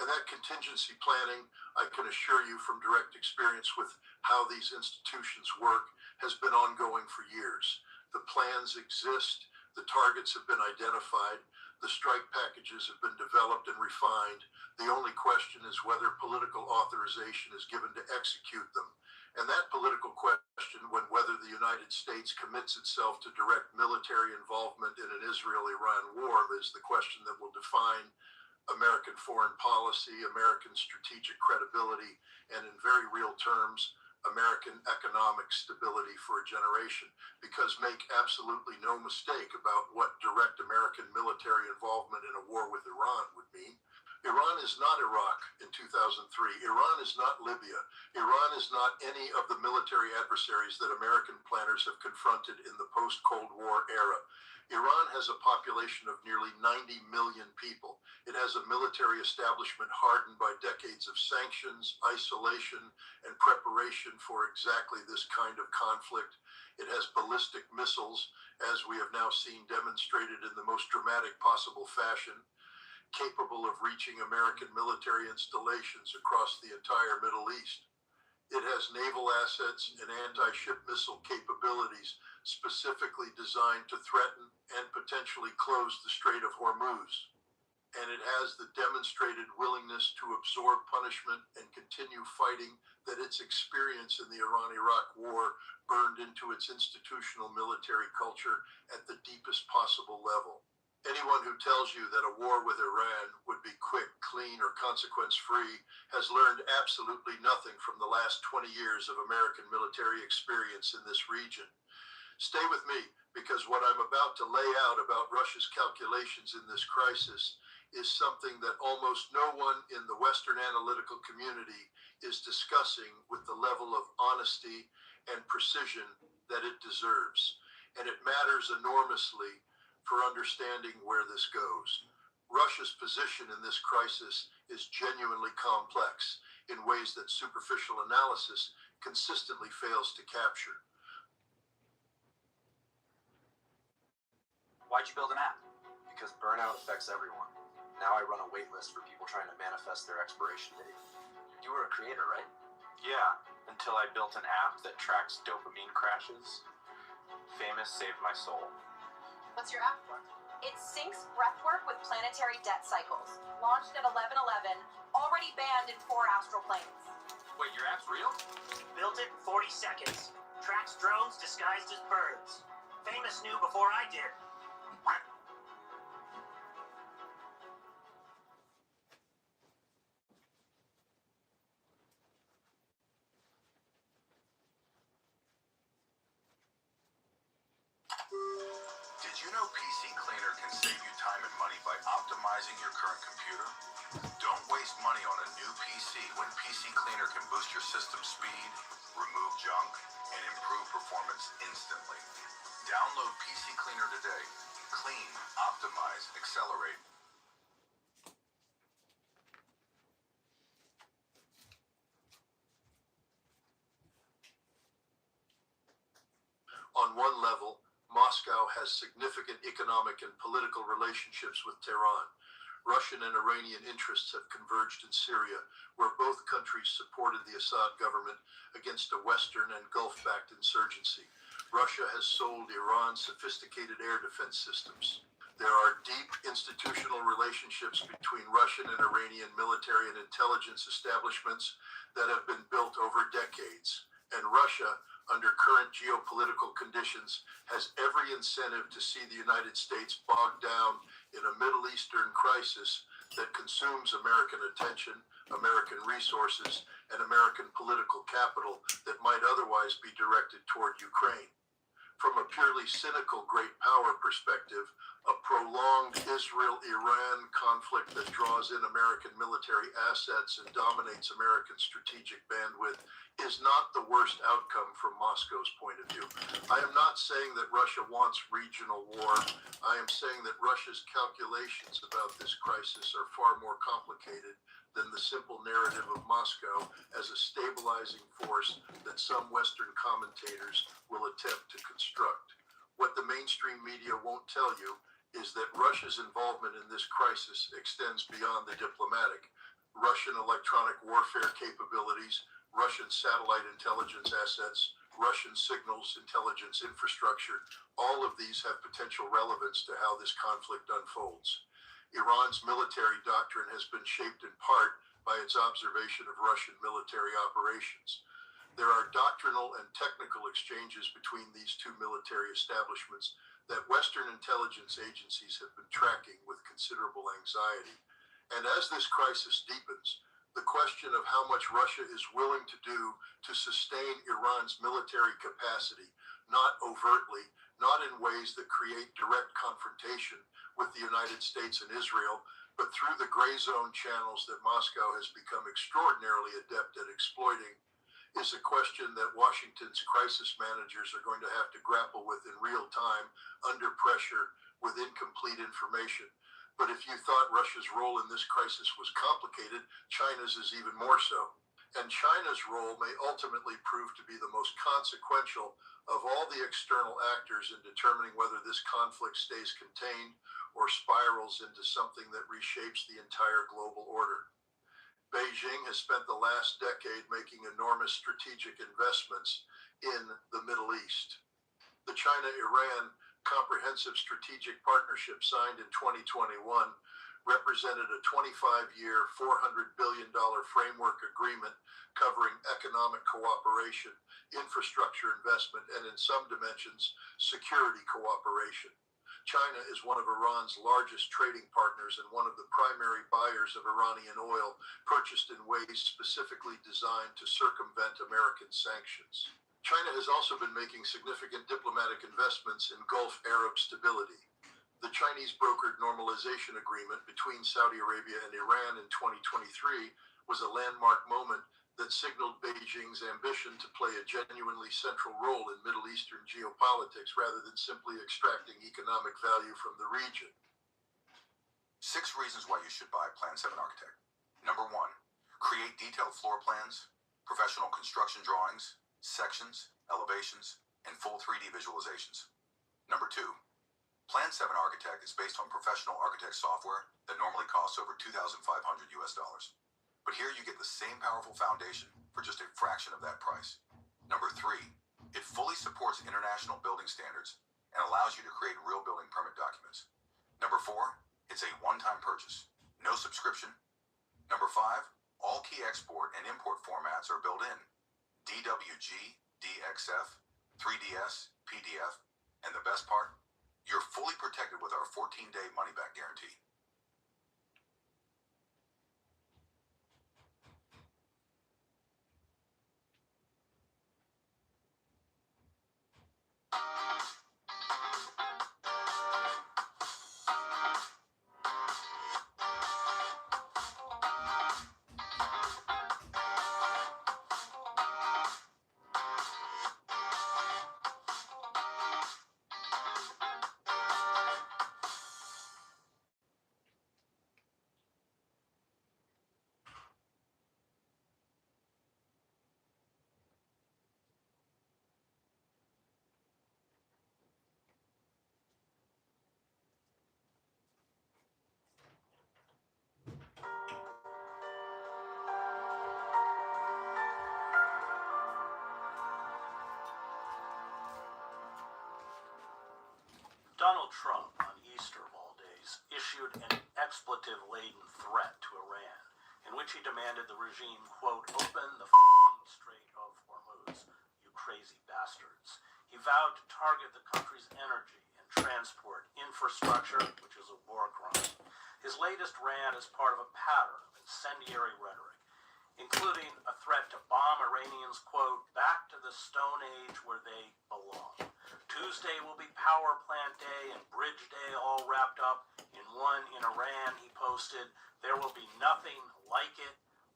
And that contingency planning, I can assure you from direct experience with how these institutions work, has been ongoing for years. The plans exist, the targets have been identified, the strike packages have been developed and refined. The only question is whether political authorization is given to execute them. And that political question, whether the United States commits itself to direct military involvement in an Israel-Iran war, is the question that will define American foreign policy, American strategic credibility, and in very real terms, American economic stability for a generation. Because make absolutely no mistake about what direct American military involvement in a war with Iran would mean. Iran is not Iraq in 2003. Iran is not Libya. Iran is not any of the military adversaries that American planners have confronted in the post-Cold War era. Iran has a population of nearly 90 million people. It has a military establishment hardened by decades of sanctions, isolation, and preparation for exactly this kind of conflict. It has ballistic missiles, as we have now seen demonstrated in the most dramatic possible fashion, capable of reaching American military installations across the entire Middle East. It has naval assets and anti-ship missile capabilities specifically designed to threaten and potentially close the Strait of Hormuz. And it has the demonstrated willingness to absorb punishment and continue fighting that its experience in the Iran-Iraq war burned into its institutional military culture at the deepest possible level. Anyone who tells you that a war with Iran would be quick, clean, or consequence-free has learned absolutely nothing from the last 20 years of American military experience in this region. Stay with me, because what I'm about to lay out about Russia's calculations in this crisis is something that almost no one in the Western analytical community is discussing with the level of honesty and precision that it deserves. And it matters enormously for understanding where this goes. Russia's position in this crisis is genuinely complex in ways that superficial analysis consistently fails to capture. Why'd you build an app? Because burnout affects everyone. Now I run a wait list for people trying to manifest their expiration date. You were a creator, right? Yeah, until I built an app that tracks dopamine crashes. Famous saved my soul. What's your app for? It syncs breathwork with planetary debt cycles. Launched at 11/11, already banned in 4 astral planes. Wait, your app's real? Built it in 40 seconds. Tracks drones disguised as birds. Famous knew before I did. Did you know PC Cleaner can save you time and money by optimizing your current computer? Don't waste money on a new PC when PC Cleaner can boost your system speed, remove junk, and improve performance instantly. Download PC Cleaner today. Clean, optimize, accelerate. On one level, Moscow has significant economic and political relationships with Tehran. Russian and Iranian interests have converged in Syria, where both countries supported the Assad government against a Western and Gulf-backed insurgency. Russia has sold Iran sophisticated air defense systems. There are deep institutional relationships between Russian and Iranian military and intelligence establishments that have been built over decades. And Russia, under current geopolitical conditions, has every incentive to see the United States bogged down in a Middle Eastern crisis that consumes American attention, American resources, and American political capital that might otherwise be directed toward Ukraine. From a purely cynical great power perspective, a prolonged Israel-Iran conflict that draws in American military assets and dominates American strategic bandwidth is not the worst outcome from Moscow's point of view. I am not saying that Russia wants regional war. I am saying that Russia's calculations about this crisis are far more complicated than the simple narrative of Moscow as a stabilizing force that some Western commentators will attempt to construct. What the mainstream media won't tell you is that Russia's involvement in this crisis extends beyond the diplomatic. Russian electronic warfare capabilities, Russian satellite intelligence assets, Russian signals intelligence infrastructure, all of these have potential relevance to how this conflict unfolds. Iran's military doctrine has been shaped in part by its observation of Russian military operations. There are doctrinal and technical exchanges between these two military establishments that Western intelligence agencies have been tracking with considerable anxiety. And as this crisis deepens, the question of how much Russia is willing to do to sustain Iran's military capacity, not overtly, not in ways that create direct confrontation with the United States and Israel, but through the gray zone channels that Moscow has become extraordinarily adept at exploiting, is a question that Washington's crisis managers are going to have to grapple with in real time, under pressure, with incomplete information. But if you thought Russia's role in this crisis was complicated, China's is even more so. And China's role may ultimately prove to be the most consequential of all the external actors in determining whether this conflict stays contained or spirals into something that reshapes the entire global order. Beijing has spent the last decade making enormous strategic investments in the Middle East. The China-Iran Comprehensive Strategic Partnership signed in 2021 represented a 25-year, $400 billion framework agreement covering economic cooperation, infrastructure investment, and in some dimensions, security cooperation. China is one of Iran's largest trading partners and one of the primary buyers of Iranian oil purchased in ways specifically designed to circumvent American sanctions. China has also been making significant diplomatic investments in Gulf Arab stability. The Chinese brokered normalization agreement between Saudi Arabia and Iran in 2023 was a landmark moment that signaled Beijing's ambition to play a genuinely central role in Middle Eastern geopolitics rather than simply extracting economic value from the region. 6 reasons why you should buy Plan 7 Architect. Number 1, create detailed floor plans, professional construction drawings, sections, elevations, and full 3D visualizations. Number 2, Plan 7 Architect is based on professional architect software that normally costs over $2,500 US. But here you get the same powerful foundation for just a fraction of that price. Number 3, it fully supports international building standards and allows you to create real building permit documents. Number 4, it's a one-time purchase, no subscription. Number 5, all key export and import formats are built in. DWG, DXF, 3DS, PDF, and the best part, you're fully protected with our 14-day money-back guarantee. Donald Trump, on Easter of all days, States issued an expletive-laden threat to Iran, in which he demanded the regime, quote, open the Strait of Hormuz, you crazy bastards. He vowed to target the country's energy and transport infrastructure, which is a war crime. His latest rant is part of a pattern of incendiary rhetoric, including a threat to bomb Iranians, quote, back to the Stone Age where they belong. Tuesday will be Power Plant Day and Bridge Day all wrapped up in one. In Iran, he posted, there will be nothing like it.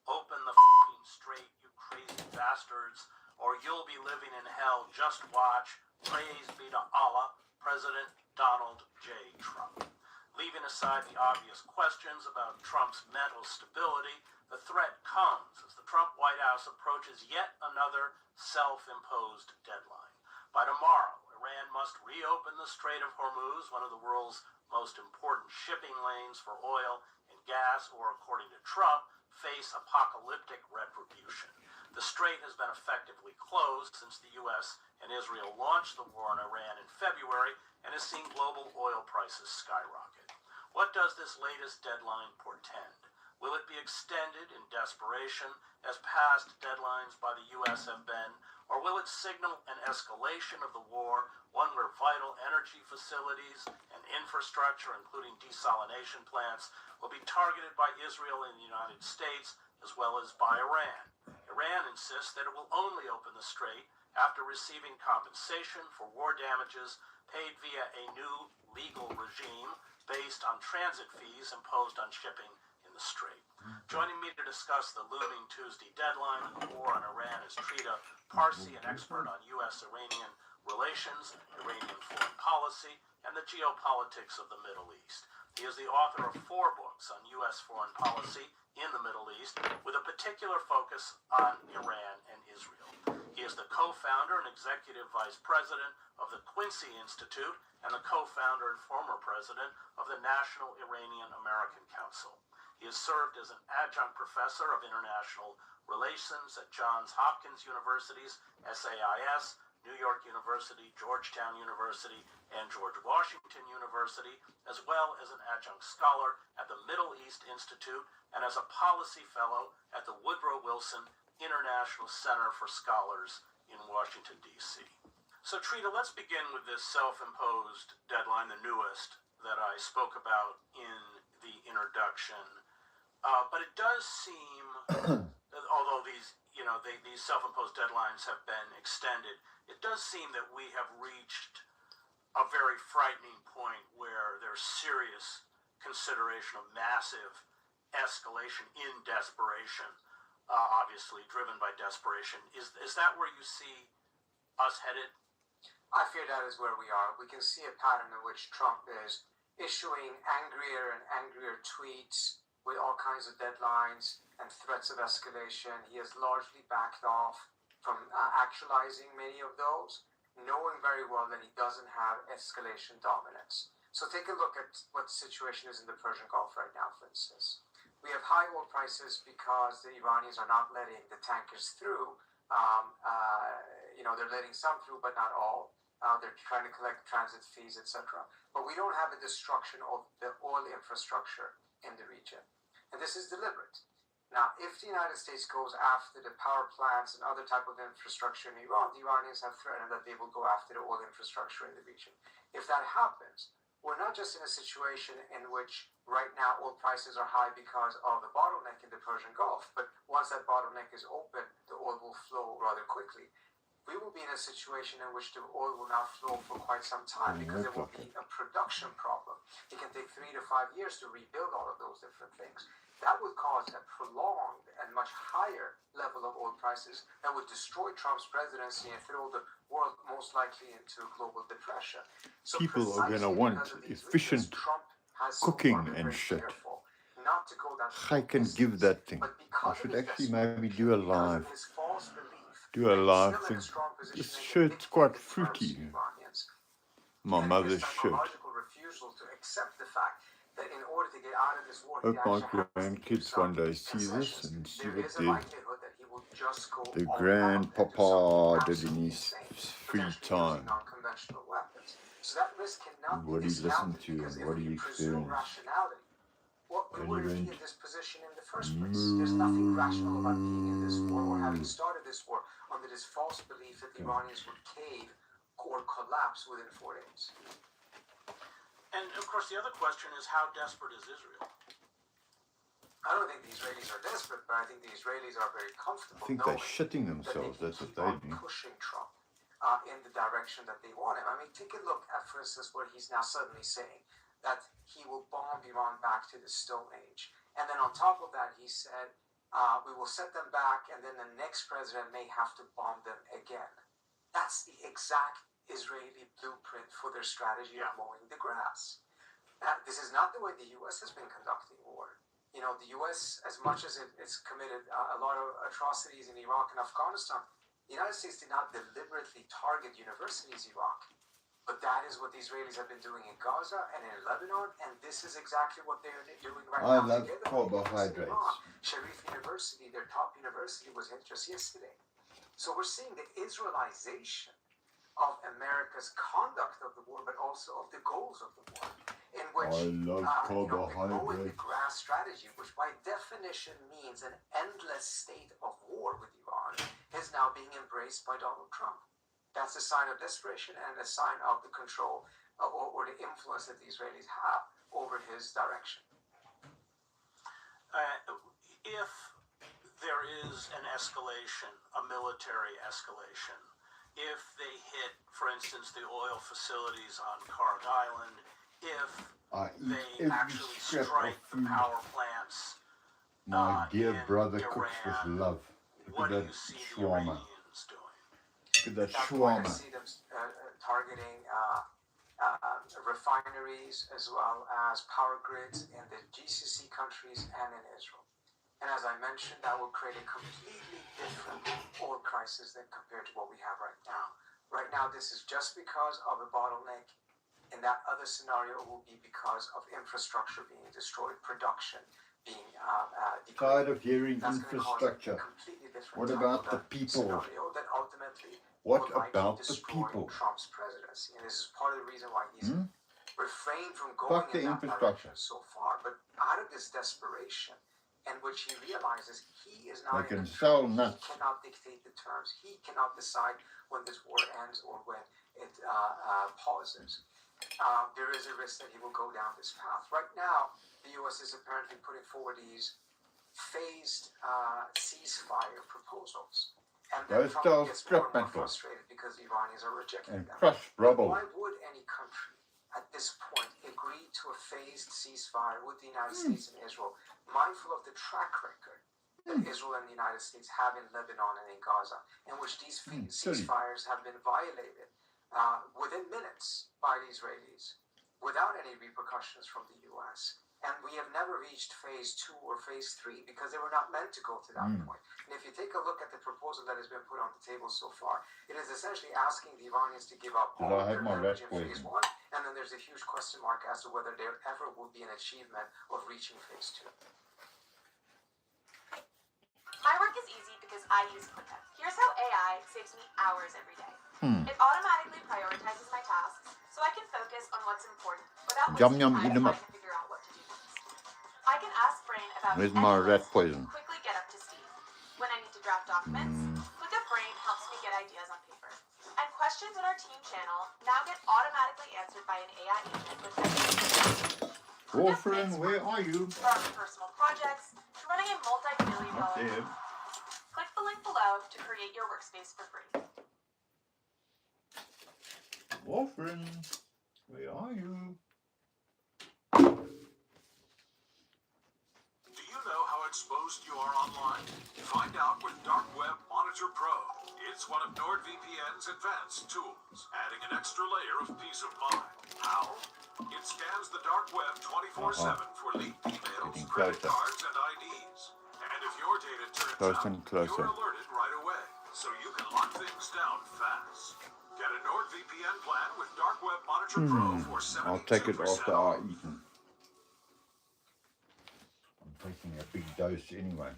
Open the strait, you crazy bastards, or you'll be living in hell. Just watch. Praise be to Allah, President Donald J. Trump. Leaving aside the obvious questions about Trump's mental stability, the threat comes as the Trump White House approaches yet another self-imposed deadline. By tomorrow, Iran must reopen the Strait of Hormuz, one of the world's most important shipping lanes for oil and gas, or according to Trump, face apocalyptic retribution. The strait has been effectively closed since the U.S. and Israel launched the war in Iran in February and has seen global oil prices skyrocket. What does this latest deadline portend? Will it be extended in desperation, as past deadlines by the U.S. have been, or will it signal an escalation of the war, one where vital energy facilities and infrastructure, including desalination plants, will be targeted by Israel and the United States, as well as by Iran? Iran insists that it will only open the strait after receiving compensation for war damages paid via a new legal regime based on transit fees imposed on shipping in the strait. Joining me to discuss the looming Tuesday deadline of the war on Iran is Trita Parsi, an expert on U.S.-Iranian relations, Iranian foreign policy, and the geopolitics of the Middle East. He is the author of 4 books on U.S. foreign policy in the Middle East, with a particular focus on Iran and Israel. He is the co-founder and executive vice president of the Quincy Institute and the co-founder and former president of the National Iranian American Council. He has served as an adjunct professor of international relations at Johns Hopkins University's SAIS, New York University, Georgetown University, and George Washington University, as well as an adjunct scholar at the Middle East Institute and as a policy fellow at the Woodrow Wilson International Center for Scholars in Washington, D.C. So, Trita, let's begin with this self-imposed deadline, the newest that I spoke about in the introduction. But it does seem, although these self-imposed deadlines have been extended, it does seem that we have reached a very frightening point where there's serious consideration of massive escalation in desperation, obviously driven by desperation. Is that where you see us headed? I fear that is where we are. We can see a pattern in which Trump is issuing angrier and angrier tweets with all kinds of deadlines and threats of escalation. He has largely backed off from actualizing many of those, knowing very well that he doesn't have escalation dominance. So take a look at what the situation is in the Persian Gulf right now, for instance. We have high oil prices because the Iranians are not letting the tankers through. They're letting some through, but not all. They're trying to collect transit fees, etc. But we don't have a destruction of the oil infrastructure in the region. And this is deliberate. Now, if the United States goes after the power plants and other type of infrastructure in Iran, the Iranians have threatened that they will go after the oil infrastructure in the region. If that happens, we're not just in a situation in which right now oil prices are high because of the bottleneck in the Persian Gulf, but once that bottleneck is open, the oil will flow rather quickly. We will be in a situation in which the oil will not flow for quite some time because there will be a production problem. It can take 3 to 5 years to rebuild all of those different things. That would cause a prolonged and much higher level of oil prices that would destroy Trump's presidency and throw the world most likely into global depression. So people are going to want efficient cooking and shit. I can give that thing. I should actually maybe do a live thing. This shirt's quite fruity. My mother's shirt. Hope my grandkids one day see this and see what the grandpapa did in his free time. So that risk cannot What be do you listen discounted to because and if what do we you presume experience? rationality, what we Any wouldn't be rent? in this position in the first place. There's nothing rational about being in this war or having started this war under this false belief that the Iranians would cave or collapse within 4 days. And of course, the other question is, how desperate is Israel? I don't think the Israelis are desperate, but I think the Israelis are very comfortable I think they're shitting themselves. That's what they do. pushing Trump in the direction that they want him. I mean, take a look at, for instance, what he's now suddenly saying, that he will bomb Iran back to the Stone Age. And then on top of that, he said, we will set them back, and then the next president may have to bomb them again. That's the exact Israeli blueprint for their strategy of mowing the grass. This is not the way the U.S. has been conducting war. You know, the U.S., as much as it's committed a lot of atrocities in Iraq and Afghanistan, the United States did not deliberately target universities in Iraq. But that is what the Israelis have been doing in Gaza and in Lebanon, and this is exactly what they're doing right now. I love together. carbohydrates. Sharif University, their top university, was hit just yesterday. So we're seeing the Israelization of America's conduct of the war, but also of the goals of the war, in which I love the mowing the carbohydrates. grass strategy, which by definition means an endless state of war with Iran, is now being embraced by Donald Trump. That's a sign of desperation and a sign of the control or the influence that the Israelis have over his direction. If there is an escalation, a military escalation, if they hit, for instance, the oil facilities on Karg Island, if they actually strike the power plants, My dear in brother Iran, cooks with love. what Look do at you that see the shawarma. Iranians doing? Look at that At that point, I shawarma. see them targeting refineries as well as power grids in the GCC countries and in Israel. And as I mentioned, that will create a completely different oil crisis than compared to what we have right now. Right now, this is just because of a bottleneck. In that other scenario, it will be because of infrastructure being destroyed, production being degraded. Tired of hearing That's going to cause a infrastructure. completely different What type about of the people? scenario that ultimately What will likely about the destroy people? Trump's presidency. And this is part of the reason why he's refrained from going Fuck the in that infrastructure. direction so far. But out of this desperation, in which he realizes he is not They in can control, sell nuts. he cannot dictate the terms, he cannot decide when this war ends or when it pauses. There is a risk that he will go down this path. Right now, the U.S. is apparently putting forward these phased ceasefire proposals. And then Those Trump style gets more strip and more metal frustrated because the Iranians are rejecting and them. crushed rubble. Why would any country at this point agree to a phased ceasefire with the United States and Israel, mindful of the track record that Israel and the United States have in Lebanon and in Gaza, in which these ceasefires have been violated within minutes by the Israelis without any repercussions from the U.S. And we have never reached phase 2 or phase 3 because they were not meant to go to that point. And if you take a look at the proposal that has been put on the table so far, it is essentially asking the Iranians to give up all Did I their have my leverage rat in phase poison? 1, and then there's a huge question mark as to whether there ever will be an achievement of reaching phase 2. My work is easy because I use ClickUp. Here's how AI saves me hours every day. It automatically prioritizes my tasks so I can focus on what's important without wasting time trying to figure out what to do next. I can ask Brain about Where's any my rat list poison? and quickly get up to speed. When I need to draft documents, ClickUp Brain helps me get ideas on paper. And questions in our team channel now get automatically answered by an AI agent with Warfarin, where are you? from personal projects to running a multi-billion-dollar There. Click the link below to create your workspace for free. Warfarin, where are you? Do you know how exposed you are online? Find out with Dark Web Monitor Pro. It's one of NordVPN's advanced tools, adding an extra layer of peace of mind. How? It scans the dark web 24/7 for leaked emails, credit cards, and IDs. And if your data turns out, you're alerted right away, so you can lock things down fast. Get a NordVPN plan with Dark Web Monitor Pro for 72% I'll take it after off. I eat. I'm taking a big dose anyway.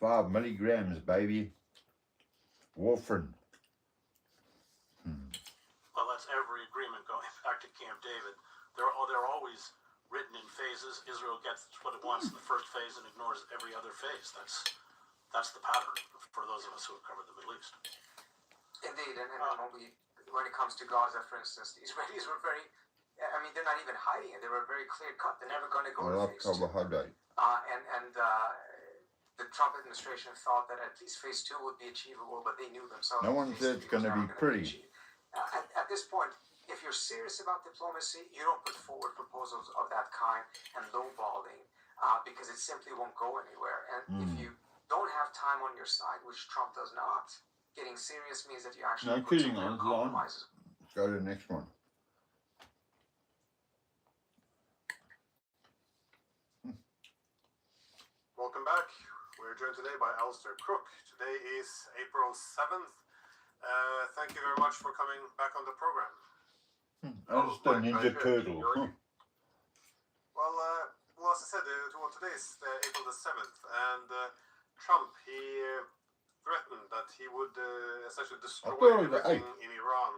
5 milligrams, baby. Warfarin. Well, that's every agreement phases. Israel gets what it wants in the first phase and ignores every other phase. That's the pattern for those of us who have covered the Middle East. Indeed, and when it comes to Gaza, for instance, the Israelis were very, I mean, they're not even hiding it. They were very clear cut. They're never going to go to phase 2. The Trump administration thought that at least phase 2 would be achievable, but they knew themselves. No one said it's going to be pretty. At this point, if you're serious about diplomacy, you don't put forward proposals of that kind and lowballing because it simply won't go anywhere. And if you don't have time on your side, which Trump does not, getting serious means that you actually put some compromises. Let's go to the next one. Welcome back. We're joined today by Alistair Crook. Today is April 7th. Thank you very much for coming back on the program. Alistair Ninja Turtle. Well, as I said, today is April the 7th, and Trump, he threatened that he would essentially destroy everything in Iran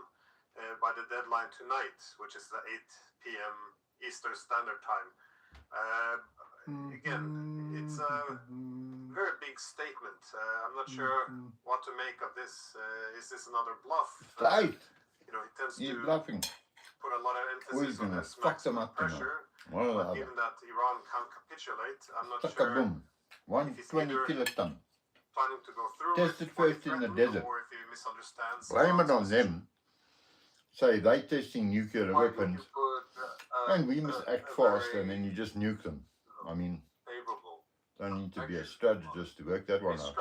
by the deadline tonight, which is the 8 p.m. Eastern Standard Time. Again, it's a very big statement. I'm not sure what to make of this. Is this another bluff? You know, he tends to put a lot of emphasis on this maximum pressure. But given that Iran can't capitulate, I'm not sure if he's either planning to go through Test it first in the desert. or if he misunderstands. Blame it on them. Say they testing nuclear weapons, and we must act fast, and then you just nuke them. I mean, don't need to be a strategist to work that one out.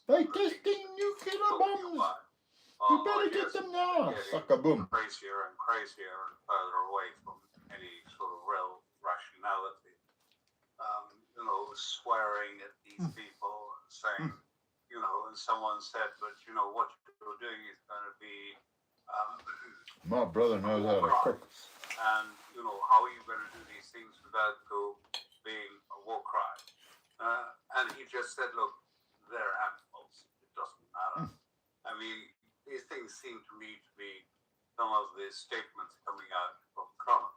They testing nuclear bombs. You better get them now. Suck a boom. Crazier and crazier and further away from any sort of real rationality. You know, swearing at these people, saying, you know, and someone said, but you know, what you're doing is going to be. My brother knows how to cook. And, you know, how are you going to do these things without being a war crime? And he just said, look, they're animals. It doesn't matter. I mean, these things seem to me to be some of the statements coming out from Trump.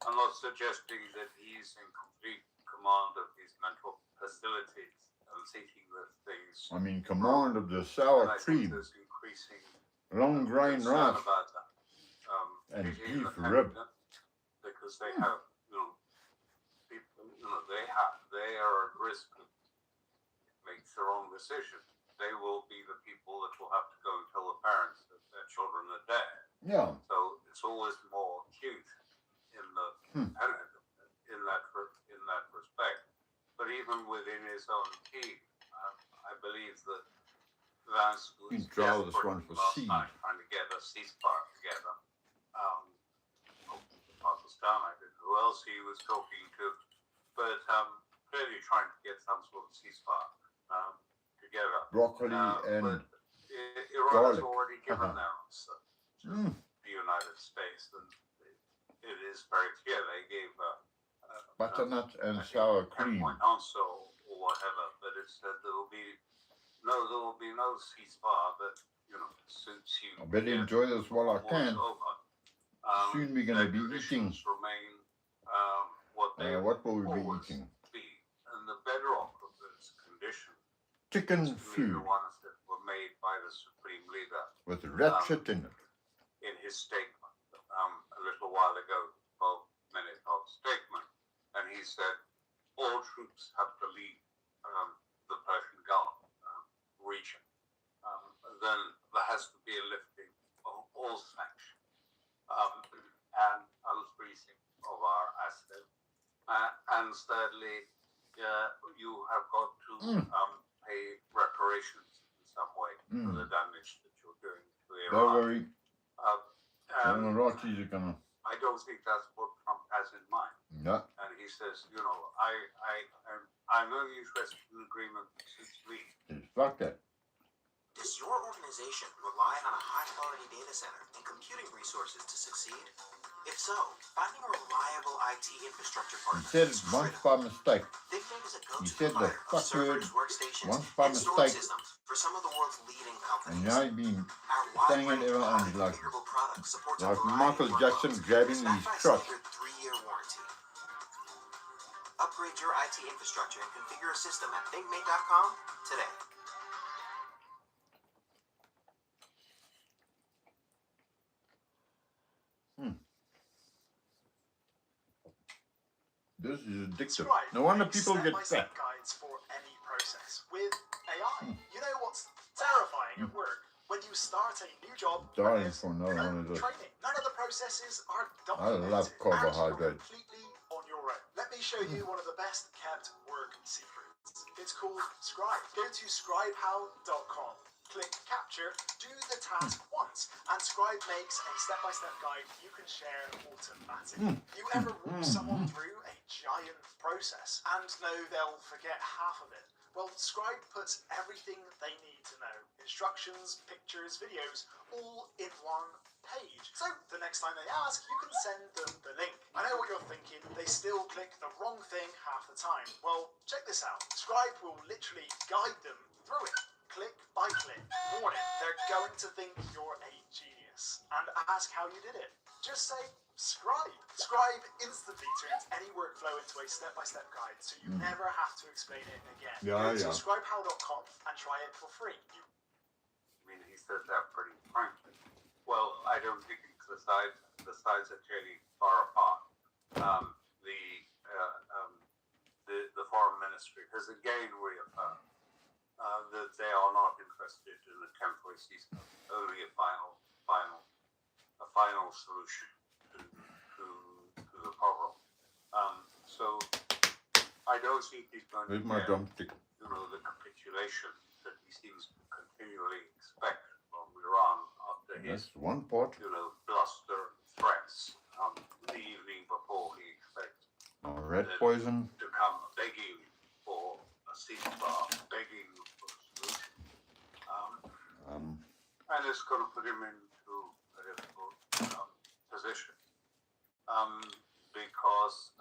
I'm not suggesting that he's in complete command of his mental facilities and thinking that things. I mean, command of the sour cream, long grain rice, and beef rib. Because they have, you know, people, you know, they are at risk of make their own decision. They will be the people that will have to go and tell the parents that their children are dead. Yeah. So it's always more acute in the in that respect. But even within his own team, I believe that Vance was this one for seed. trying to get a ceasefire together. Pakistan, I don't know who else he was talking to, but clearly trying to get some sort of ceasefire together. Broccoli and Iran has already given their answer to the United States, and it is very clear they gave butternut and sour cream. answer or whatever, but it said there will be no ceasefire that, you know, suits you. I better enjoy this while I can. Soon we're going to be eating. Remain, what will we be eating? And the bedrock of this condition, Chicken food. the ones that were made by the Supreme Leader With ratchet in it. in his statement a little while ago, 12-minute statement, and he said all troops have to leave the Persian Gulf region. Then there has to be a lifting of all sanctions and unfreezing of our assets. And thirdly, you have got to pay reparations in some way for the damage that you're doing to Iran. Don't worry. I don't think that's what Trump has in mind. No. And he says, you know, I'm only interested in agreement that suits me. Fuck that. Does your organization rely on a high-quality data center and computing resources to succeed? If so, finding a reliable IT infrastructure He partner said is it once critical. by mistake. ThinkMate is a He go-to said the provider of fuck word servers, workstations, once by and storage mistake, systems for some of the world's leading and companies. now he's been Our saying wide it range ever of on highly like configurable products supports a Michael variety of Jackson workloads grabbing and is his backed by a crotch. standard 3-year warranty. Upgrade your IT infrastructure and configure a system at thinkmate.com today. This is addictive. Scribe No wonder makes people get step-by-step fat. guides for any process with AI. You know what's terrifying at work? When you start a new job, Dying there's for another one of those. training. None of the processes are I documented. love And you're carbohydrates. completely on your own. Let me show you one of the best kept work secrets. It's called Scribe. Go to scribehow.com. Click capture, do the task once, and Scribe makes a step-by-step guide you can share automatically. You ever walk someone through a giant process and know they'll forget half of it? Well, Scribe puts everything they need to know. Instructions, pictures, videos, all in one page. So the next time they ask, you can send them the link. I know what you're thinking, they still click the wrong thing half the time. Well, check this out. Scribe will literally guide them through it. Click by click. Warning, they're going to think you're a genius and ask how you did it. Just say Scribe. Scribe instantly turns any workflow into a step-by-step guide, so you never have to explain it again. Go to scribehow.com and try it for free. I mean, he said that pretty frankly. Well, I don't think the sides are clearly far apart. The foreign ministry has again reaffirmed that they are not interested in a temporary ceasefire, only a final solution to the problem. So I don't think he's going to get, the capitulation that he seems to continually expect from Iran after his, bluster and threats the evening before he expects red poison to come begging for a ceasefire, begging for a solution. And it's going to put him into a difficult position. Because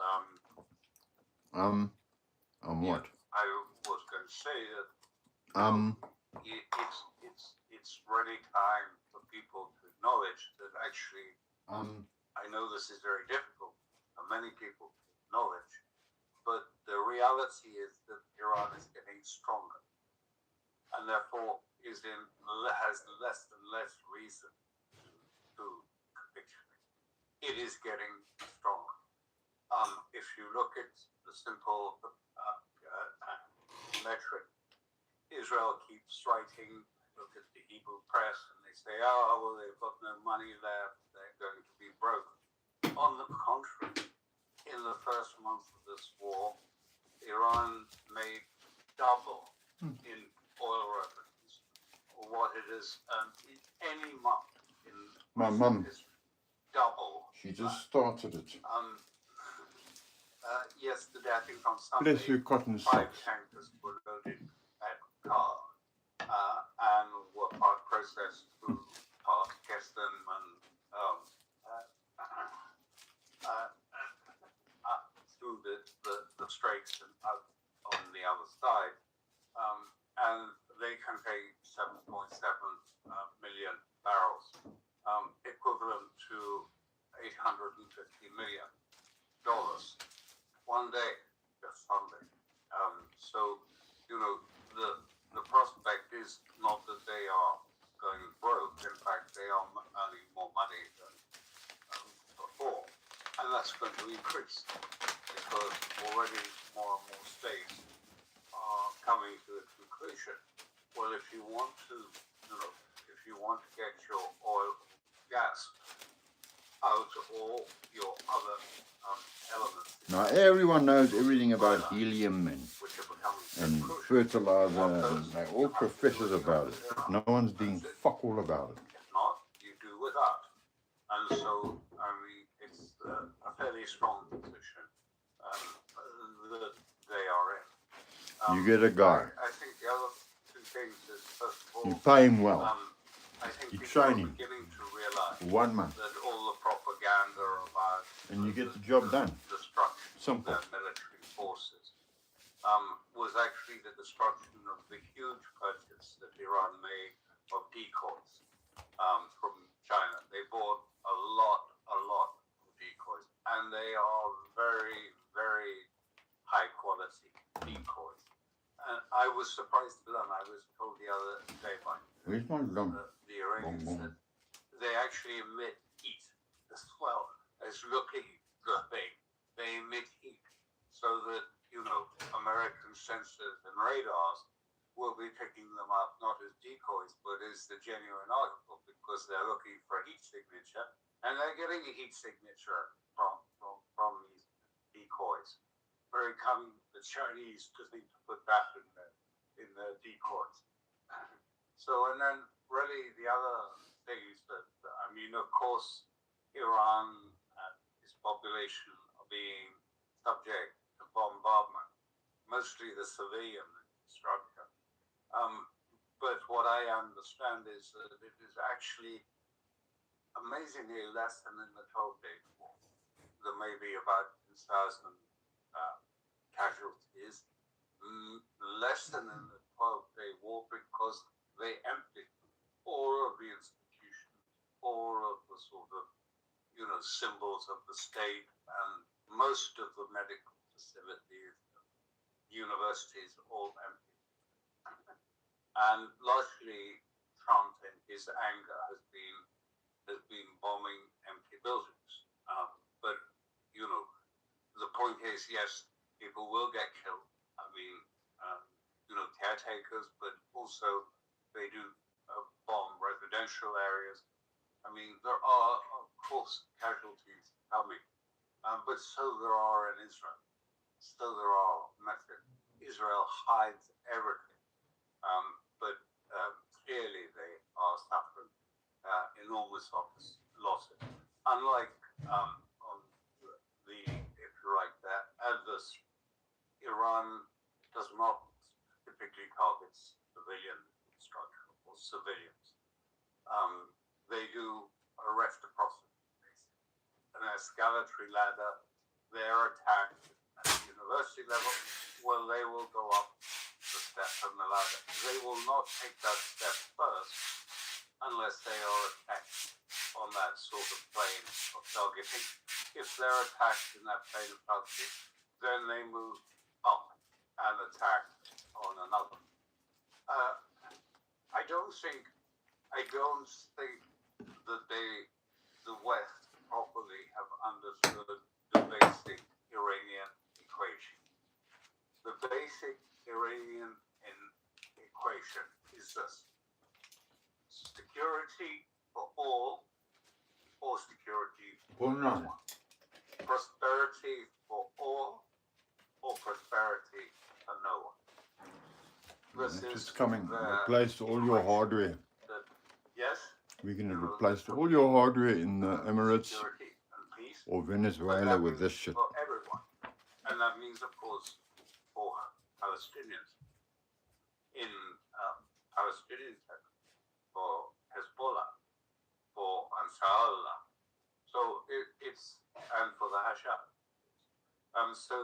what? I was going to say that it's really time for people to acknowledge that actually I know this is very difficult for many people to acknowledge, but the reality is that Iran is getting stronger and therefore has less and less reason to capitulate. It is getting stronger. If you look at the simple metric, Israel keeps writing, look at the Hebrew press, and they say, oh, well, they've got no money left, they're going to be broke. On the contrary, in the first month of this war, Iran made double in oil revenues what it is in any month in my mum. Double. She just started it. Yesterday, I think on Sunday, Bless you, cotton 5 socks. tankers were loaded at Car and were processed through past Keston and through the straits and out on the other side. And they contain 7.7 million barrels, equivalent to $850 million. One day, just Sunday. So, the prospect is not that they are going broke. In fact, they are earning more money than before. And that's going to increase because already more and more states are coming to the conclusion. Well, if you want to get your oil, gas out of all your other elements. Now everyone knows everything about helium and fertilizer, and they're all professors about it. No one's doing fuck all about it. If not, you do without. And so, I mean, it's a fairly strong position that they are in. You get a guy. I think the other two things is, first of all, You pay him well. I think You people train are him. beginning to realize 1 month. that all the propaganda about And you get the job done. Destruction Simple. of their military forces was actually the destruction of the huge purchase that Iran made of decoys from China. They bought a lot of decoys, and they are very, very high quality decoys. And I was surprised to learn, I was told the other day by the Iranians that they actually emit heat as well as looking good. They emit heat so that, American sensors and radars will be picking them up not as decoys but as the genuine article, because they're looking for a heat signature, and they're getting a heat signature from these decoys. Very cunning, the Chinese just need to put that in their decoys. So, and then really the other thing is that, of course, Iran and its population are being subject to bombardment, mostly the civilian structure. But what I understand is that it is actually amazingly less than in the 12-day war. There may be about 2,000 casualties, less than in the 12-day war, because they emptied all of the institutions, all of the sort of, symbols of the state, and most of the medical facilities, universities, all empty. And largely, Trump, in his anger, has been bombing empty buildings. But the point is, yes, people will get killed. Caretakers, but also they do bomb residential areas. There are, of course, casualties coming, but so there are in Israel. So there are methods. Israel hides everything, but clearly they are suffering enormous losses. Unlike on the, if you like, that adverse, Iran does not typically target civilian structure or civilians. They do arrest a prostitute, an escalatory ladder. They're attacked at the university level. Well, they will go up the step on the ladder. They will not take that step first unless they are attacked on that sort of plane of targeting. If they're attacked in that plane of targeting, then they move up and attack on another. I don't think that the West properly have understood the basic Iranian equation. The basic Iranian equation is this: security for all, or security for no one. Prosperity for all, or prosperity for no one. It's coming. Replace all your hardware. Yes? We're going to replace all your hardware in the Emirates or Venezuela with this shit. For everyone. And that means, of course, for Palestinians. In Palestinian territory, for Hezbollah, for Ansar Allah. So it's, and for the Hashab. So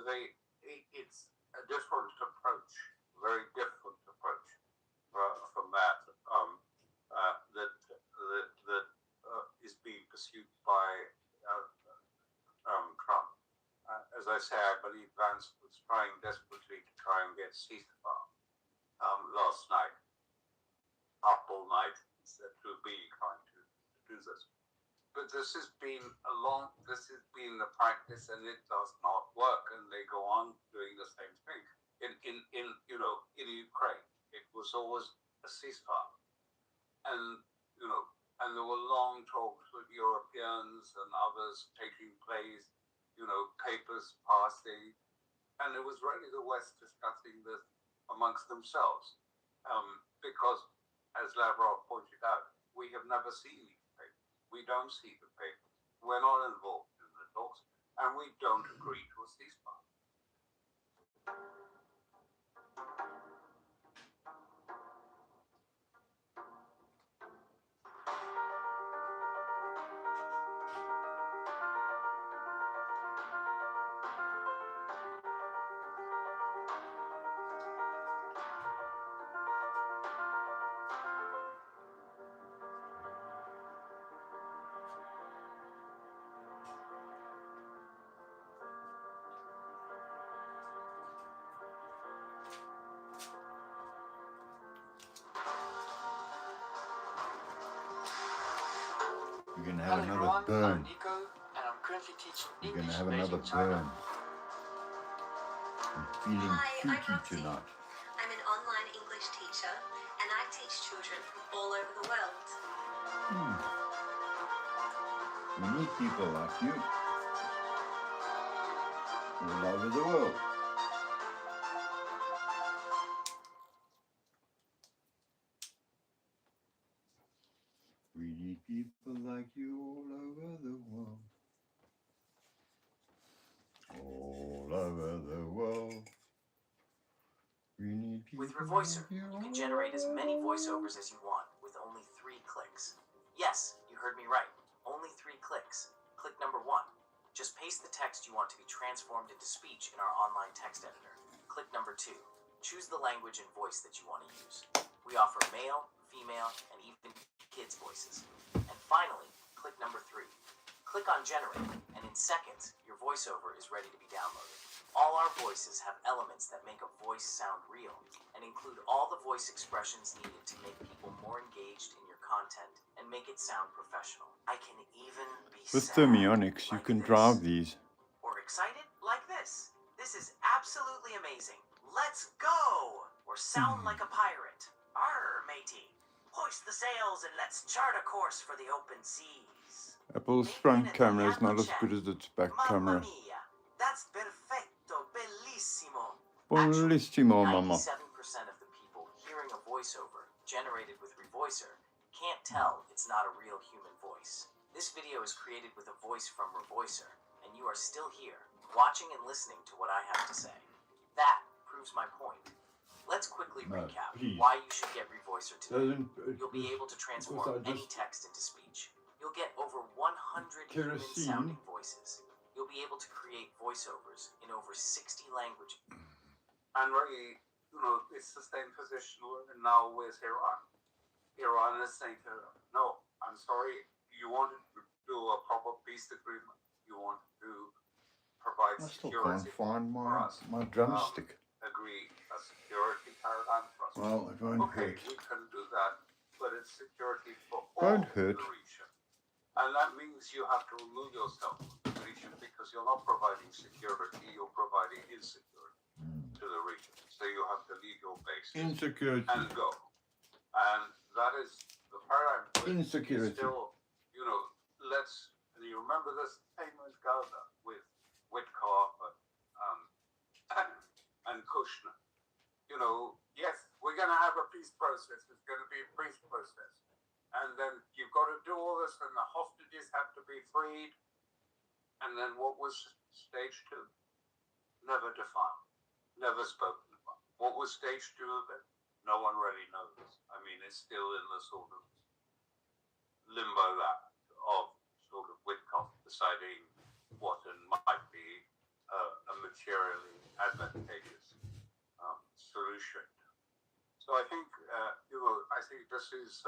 it's a different approach, very different approach from that that is being pursued by Trump. As I say, I believe Vance was trying desperately to try and get ceasefire last night, up all night, instead of being trying to do this. But this has been the practice, and it does not work, and they go on doing the same thing. In Ukraine, it was always a ceasefire, and there were long talks with Europeans and others taking place, papers passing, and it was really the West discussing this amongst themselves, because, as Lavrov pointed out, we have never seen these papers. We don't see the papers. We're not involved in the talks, and we don't agree to a ceasefire. going to have another burn. You're going to have another burn. I'm feeling peachy tonight. I'm an online English teacher and I teach children from all over the world. We need people like you all over the world. We need people like you all over the world. All over the world. We need people With Revoicer, like you can generate as many voiceovers as you want with only 3 clicks. Yes, you heard me right. Only 3 clicks. Click number 1. Just paste the text you want to be transformed into speech in our online text editor. Click number 2. Choose the language and voice that you want to use. We offer male, female, and even kids' voices. And finally, click number 3. Click on Generate, and in seconds, your voiceover is ready to be downloaded. All our voices have elements that make a voice sound real, and include all the voice expressions needed to make people more engaged in your content and make it sound professional. I can even be With sad, thermionics, you like can this, drive these. or excited like this. This is absolutely amazing. Let's go! Or sound like a pirate. Arr, matey. Hoist the sails and let's chart a course for the open seas. Apple's front camera is not as good as its back camera. Mia, that's perfetto, bellissimo. Bellissimo, mamma. 97% of the people hearing a voiceover generated with Revoicer can't tell it's not a real human voice. This video is created with a voice from Revoicer, and you are still here, watching and listening to what I have to say. That proves my point. Let's quickly recap why you should get Revoicer today. You'll be able to transform any text into speech. You'll get over 100 human-sounding voices. You'll be able to create voiceovers in over 60 languages. And really, it's the same position now with Iran. Iran is saying to them, no, I'm sorry, you wanted to do a proper peace agreement. You want to provide I still security can't find for us. my drumstick. Agree a security paradigm for us. Well, it won't okay, hurt. we can do that, but it's security for all Won't hurt. the region. And that means you have to remove yourself from the region because you're not providing security, you're providing insecurity to the region. So you have to leave your base Insecurity. and go. And that is the paradigm. Insecurity. Still, and you remember this famous GODDA with Whitcock and Kushner. Yes, we're going to have a peace process. It's going to be a peace process. And then you've got to do all this, and the hostages have to be freed. And then what was stage 2? Never defined, never spoken about. What was stage 2 of it? No one really knows. I mean, it's still in the sort of limbo that of sort of Whitcock deciding what might be a materially advantageous solution. So I think I think this is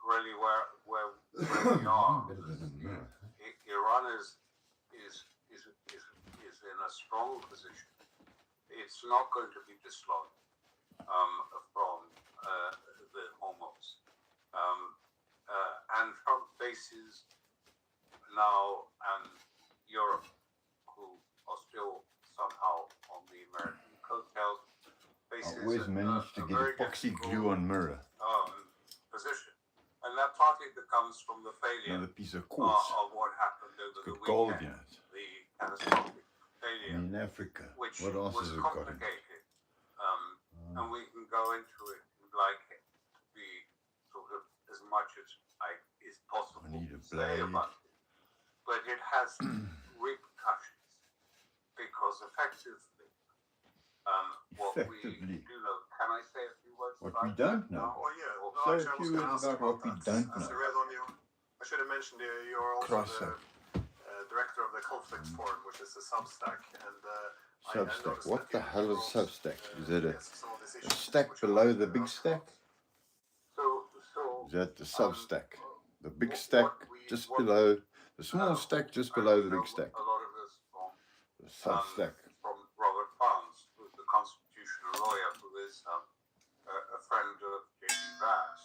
really where we are. Iran is in a strong position. It's not going to be dislodged from the Hormuz. And Trump faces now and Europe, who are still somehow on the American coattails, faces always managed to get epoxy glue on mirror. Position. And that partly comes from the failure Another piece of quartz. Of what happened over the weekend. Gold in it. The catastrophic failure. In Africa. Which what else was has it got? complicated. And we can go into it like it to be sort of as much as is possible to say about it. But it has repercussions because effectively, what we do know. Can I say a few words what about we don't know. Oh yeah. No, Say actually, a few words about what we don't know. I should have mentioned you're also the director of the Conflict Forum, which is a Substack. And Substack. What the hell is Substack? Is it a stack below the big stack? Is that the Substack? The big stack just below, the small stack just below the big stack. A lot of this from the Substack. From Robert Barnes, who's the constitutional lawyer, who is a friend of J.D. Bass.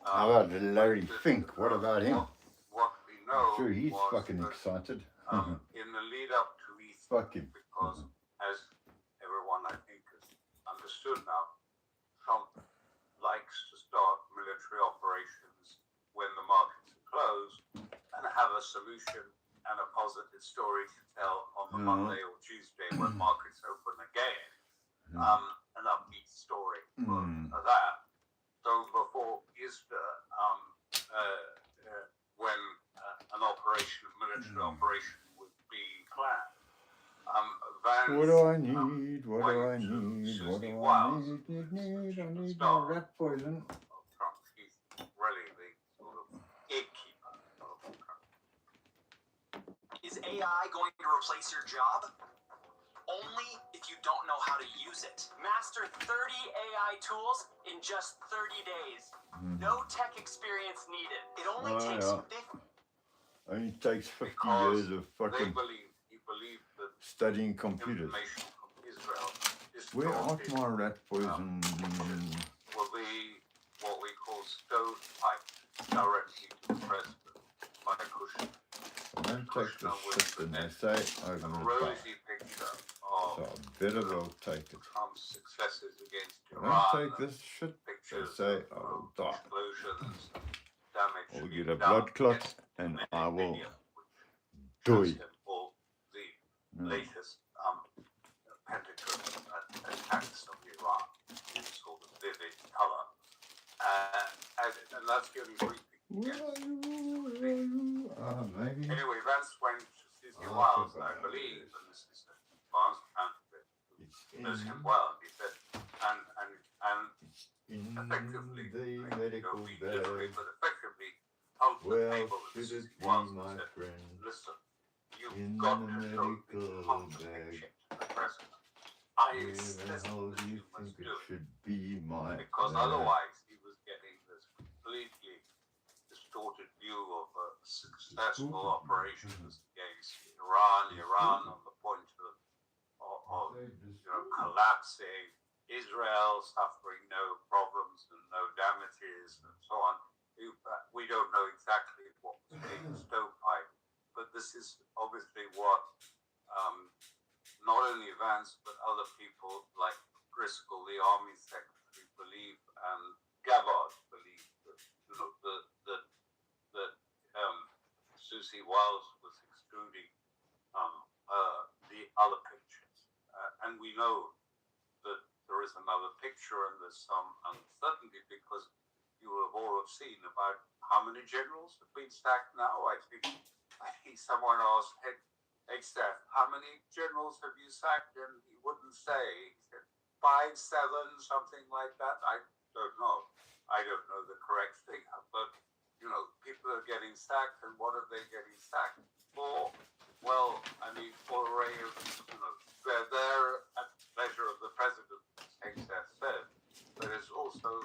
How about Larry Fink? What about him? What we know Sure, he's was fucking that, excited. in the lead up to Easter, Fuck him. because as everyone I think has understood now, Trump likes to start military operations when the markets are closed and have a solution and a positive story to tell on the Monday or Tuesday when markets open again. An upbeat story for that. So before Easter, when an operation, a military operation was being planned, Vance What do I need? What do I need? What do I Wiles, need? I need my rat poison. Trump, he's really the sort of gatekeeper of Trump. Is AI going to replace your job? Only if you don't know how to use it. Master 30 AI tools in just 30 days. No tech experience needed. It only takes 50. Only takes 50 Because years of fucking he believed that studying computers. information from Israel Where are my rat poison? will be what we call stovepipe directly to the president by Kushner. Don't take the shit and they say I'm A gonna die. rosy picture So of I better well take it. Trump's successes against Don't Iran. take this shit. They Pictures say I will die. explosions, damage. I'll get a blood clot and I will die. All the latest Pentagon attacks of Iran in sort of vivid color, and that's getting creepy. Maybe. Anyway, Vance went to Susie Wiles, I believe, and this is the advanced candidate who knows him well. He said, and effectively, the medical literally, bag. but effectively, held the Well, table to should it Susie be, Wiles and my said, friend? listen, you've In got the to show the medical competent bag. shit to the president. Where This the is hell what do you you must think it do. should be, my Because bag? otherwise he was getting this completely distorted view of successful operations against Iran on the point of collapsing, Israel suffering no problems and no damages and so on. We don't know exactly what was being stovepipe, but this is obviously what not only Vance but other people like Driscoll, the Army Secretary, believe, and Gabbard believe that Susie Wiles was extruding the other pictures, and we know that there is another picture, and there's some uncertainty because you have all have seen about how many generals have been sacked now. I think someone asked Staff, how many generals have you sacked? And he wouldn't say. He said 5, 7, something like that. I don't know. I don't know the correct thing, but people are getting sacked, and what are they getting sacked for? Well, I mean, for a array of, they're there at the pleasure of the president, as Staff said, but it's also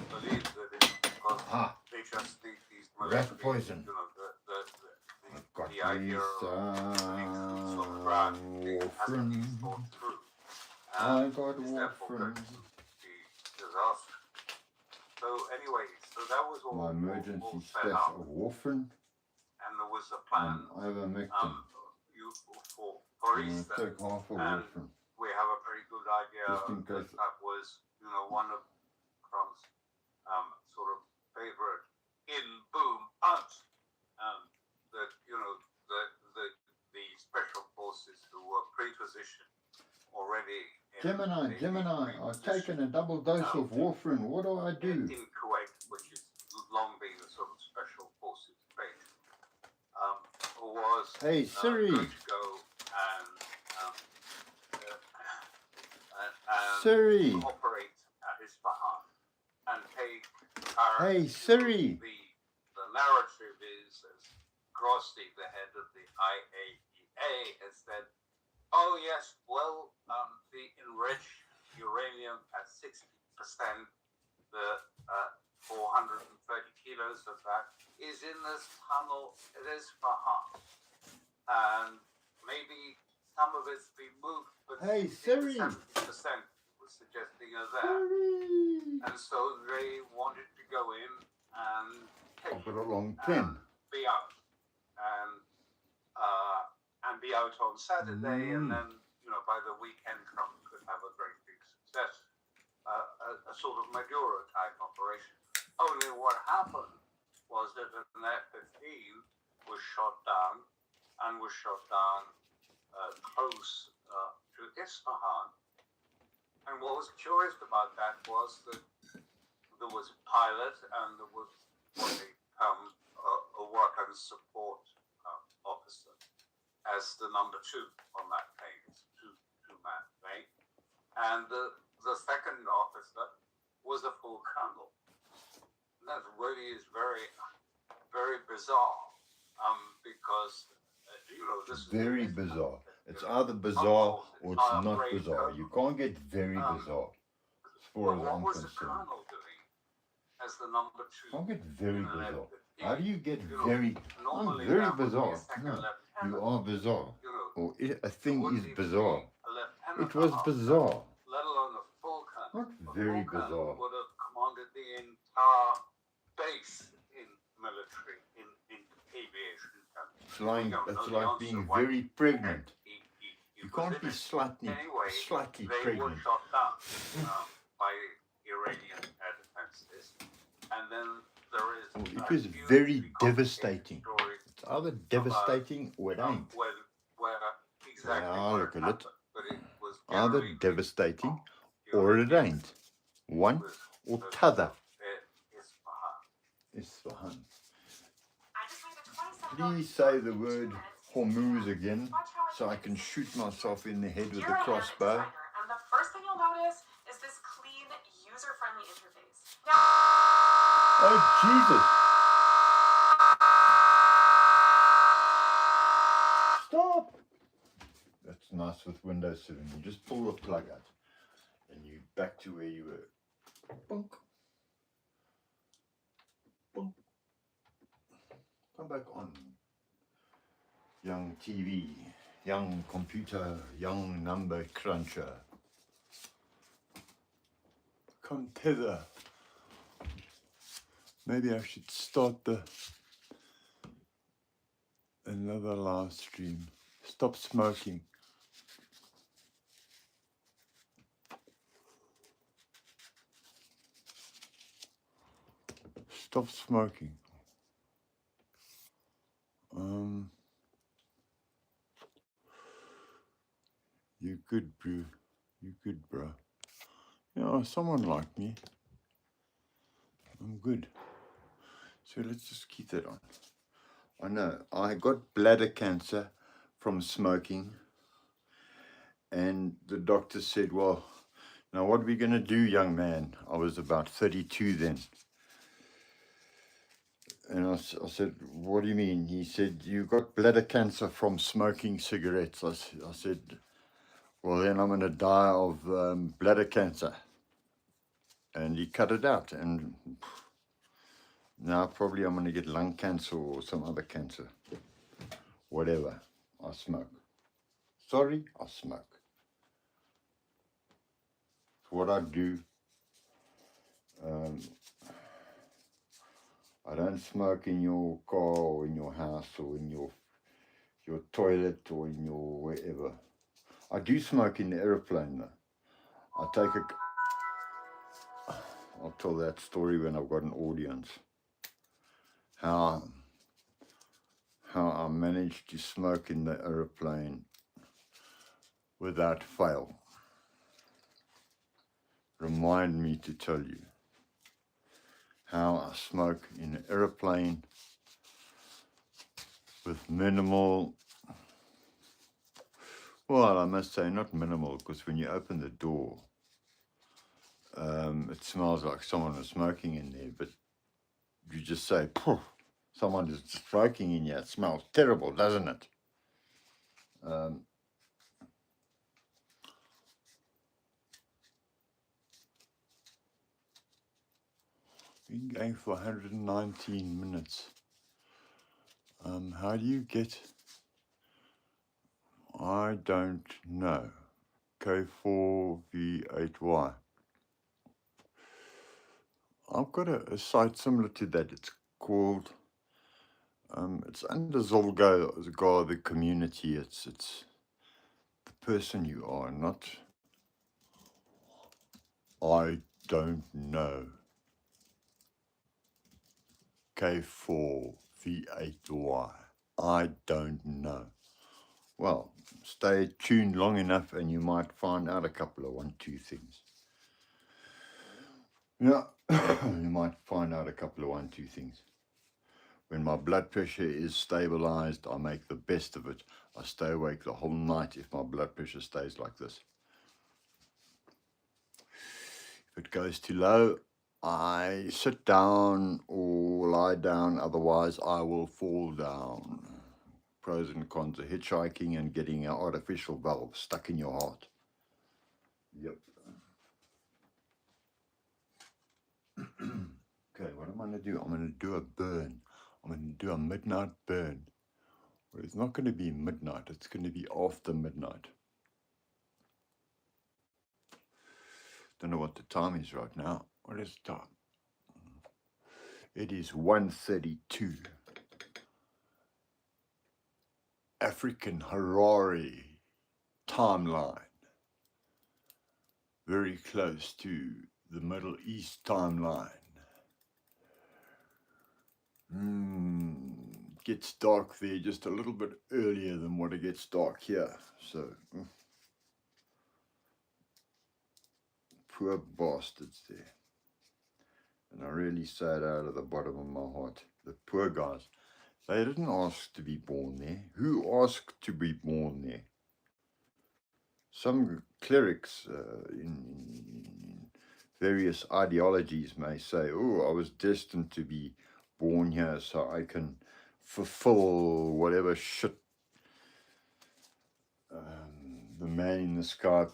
believed that it's because they just need these Rat poison. The idea of things on the ground hasn't been thought through. I got is therefore going warfarin. to be disaster. So anyway, so that was all, My emergency all set stash up, of warfarin and there was a plan and ivermectin. for I'm Easter, gonna take half a and warfarin. we have a pretty good idea Just in that case. that was one of Trump's sort of favorite in boom hunts. That the special forces who were pre-positioned already Gemini, I've taken a double dose of warfarin. What do I do? in Kuwait, which has long been a sort of special forces base, was Hey Siri. going to go and Siri. operate at Isfahan and take Hey Siri. The narrative is, as Grossi, the head of the IAEA, has said, oh yes, well, the enriched uranium at 60%, the 430 kilos of that is in this tunnel at Isfahan. And maybe some of it's been moved, but Hey Siri. 70% was suggesting are there. Siri. And so they wanted to go in and take I've got a long pen. be out and be out on Saturday, and then by the weekend Trump could have a great big success, a sort of Maduro type operation. Only what happened was that an F-15 was shot down close to Isfahan. And what was curious about that was that there was a pilot and there was what they a weapons support officer as the number 2 on that plane. It's a two-man plane. And the second officer was a full colonel. And that really is very, very bizarre, because this is very bizarre. It's either bizarre or it's not bizarre. You can't get very bizarre, as far as I'm what was the concerned. colonel doing as the number 2? You can't get very bizarre. How do you get very? I'm Normally very that would be a bizarre. second No, lieutenant. you are bizarre. Or a thing is Wouldn't bizarre. even be a lieutenant It was officer, bizarre. let alone a full colonel. Not very full colonel bizarre. would have commanded the entire base in military, in aviation terms. It's like, We don't it's know the like answer being why very pregnant. he You was can't in be it. slightly They were pregnant. shot down by Iranian air defenses. And then there is It a was hugely very complicated devastating. story It's either devastating or it ain't. where exactly I where look at it. happened. But it was Either generally devastating or it ain't. One or t'other. Isfahan. Please say the word Hormuz again so I can shoot myself in the head with a crossbow. And the first thing you'll notice is this clean, user-friendly interface. Oh, Jesus! Stop! That's nice with Windows 7. You just pull the plug out and you back to where you were. Bonk. Bonk. Come back on. Young TV, young computer, young number cruncher. Can't tether. Maybe I should start another live stream. Stop smoking. Stop smoking. You good, bro. You good, bro. You know, someone like me. I'm good. So let's just keep that on. I know, I got bladder cancer from smoking. And the doctor said, well, now what are we going to do, young man? I was about 32 then. And I said, what do you mean? He said, you got bladder cancer from smoking cigarettes. I said, well, then I'm going to die of bladder cancer. And he cut it out. And now probably I'm going to get lung cancer or some other cancer. Whatever. I smoke. Sorry, I smoke. It's what I do. I don't smoke in your car or in your house or in your toilet or in your wherever. I do smoke in the aeroplane though. I'll tell that story when I've got an audience. How I managed to smoke in the aeroplane without fail. Remind me to tell you how I smoke in an aeroplane with minimal, well, I must say not minimal, because when you open the door, it smells like someone is smoking in there, but you just say, poof, someone is smoking in here. It smells terrible, doesn't it? Been going for 119 minutes. How do you get? I don't know. K4V8Y. I've got a site similar to that. It's called, it's under Zolgar, the community. It's the person you are, not I don't know. K4V8Y. I don't know. Well, stay tuned long enough and you might find out a couple of 1-2 things. Yeah, you might find out a couple of 1-2 things. When my blood pressure is stabilized, I make the best of it. I stay awake the whole night if my blood pressure stays like this. If it goes too low, I sit down or lie down, otherwise I will fall down. Pros and cons of hitchhiking and getting an artificial valve stuck in your heart. Yep. Okay, what I'm going to do? I'm going to do a burn. I'm going to do a midnight burn. Well, it's not going to be midnight. It's going to be after midnight. Don't know what the time is right now. What is the time? It is 1:32. African Harare timeline. Very close to the Middle East timeline. Gets dark there just a little bit earlier than what it gets dark here. So, poor bastards there. And I really say it out of the bottom of my heart. The poor guys. They didn't ask to be born there. Who asked to be born there? Some clerics in various ideologies may say, oh, I was destined to be born here so I can fulfill whatever shit the man in the sky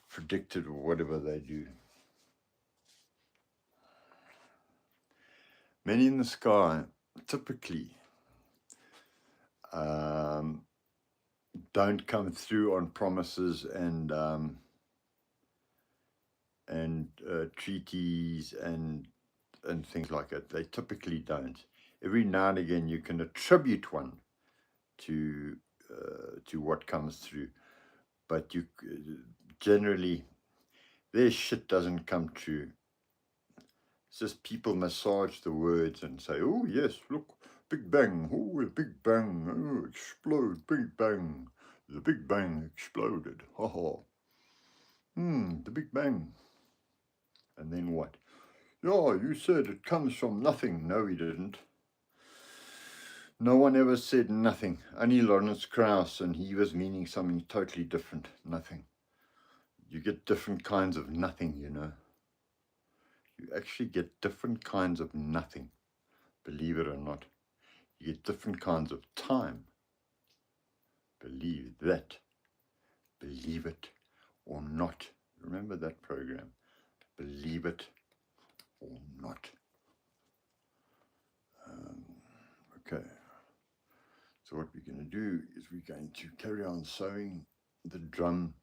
predicted, or whatever they do. Men in the sky typically don't come through on promises and treaties and things like that. They typically don't. Every now and again you can attribute one to what comes through, but you generally their shit doesn't come true. It's just people massage the words and say, oh yes, look, Big Bang, oh a Big Bang, oh explode, Big Bang, the Big Bang exploded, ha ha. The Big Bang. And then what? Yeah, you said it comes from nothing. No, we didn't. No one ever said nothing. Only Lawrence Krauss, and he was meaning something totally different. Nothing. You get different kinds of nothing, you know. You actually get different kinds of nothing, believe it or not. You get different kinds of time. Believe that. Believe it or not. Remember that program. Believe it or not. Okay. So what we're going to do is we're going to carry on sewing the drum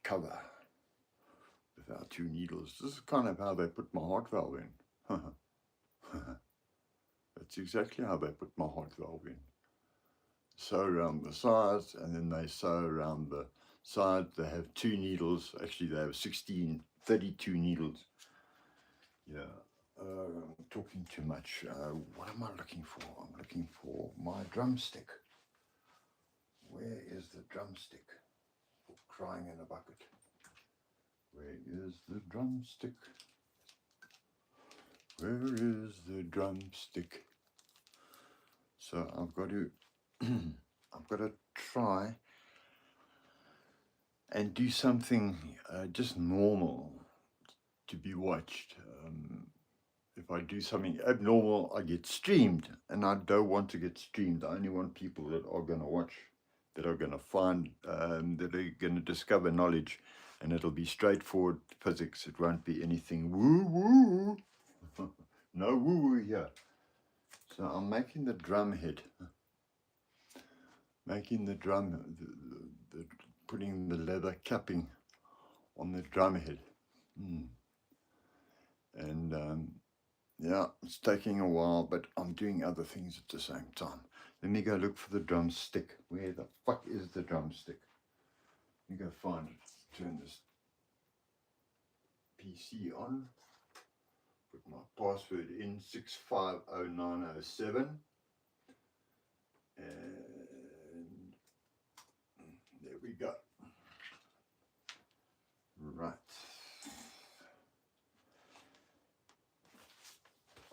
cover with our 2 needles. This is kind of how they put my heart valve in. That's exactly how they put my heart valve in. Sew around the sides, and then they sew around the sides. They have 2 needles. Actually, they have 32 needles. Yeah. I'm talking too much. What am I looking for? I'm looking for my drumstick. Where is the drumstick? For crying in a bucket. Where is the drumstick? Where is the drumstick? So I've got to I've got to try and do something just normal to be watched. If I do something abnormal, I get streamed, and I don't want to get streamed. I only want people that are going to watch, that are going to find, that are going to discover knowledge, and it'll be straightforward physics. It won't be anything woo-woo. No woo-woo here. So I'm making the drum head. Making the drum, putting the leather capping on the drum head. And yeah, it's taking a while, but I'm doing other things at the same time. Let me go look for the drumstick. Where the fuck is the drumstick? Let me go find it. Turn this PC on. Put my password in, 650907. And there we go. Right.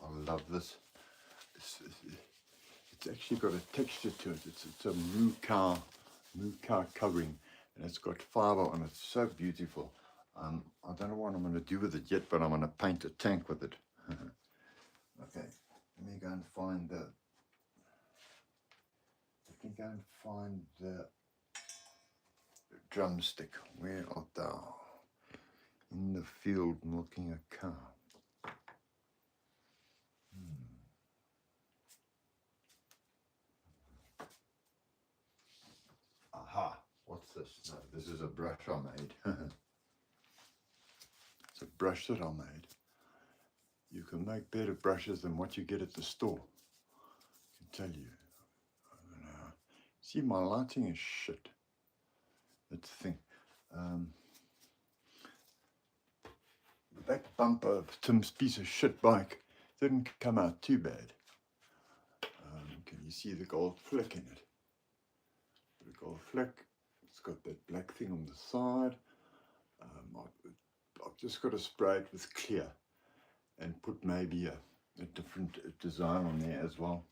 I love this. It's actually got a texture to it. It's a moo cow covering, and it's got fiber on it. It's so beautiful. I don't know what I'm going to do with it yet, but I'm going to paint a tank with it. Okay, let me go and find the. Drumstick. Where art thou? In the field milking a cow. Aha, what's this? No, this is a brush I made. It's a brush that I made. You can make better brushes than what you get at the store. I can tell you. I don't know. See, my lighting is shit. That's the thing. The back bumper of Tim's piece of shit bike didn't come out too bad. Can you see the gold fleck in it? The gold fleck, it's got that black thing on the side. I've just got to spray it with clear and put maybe a different design on there as well.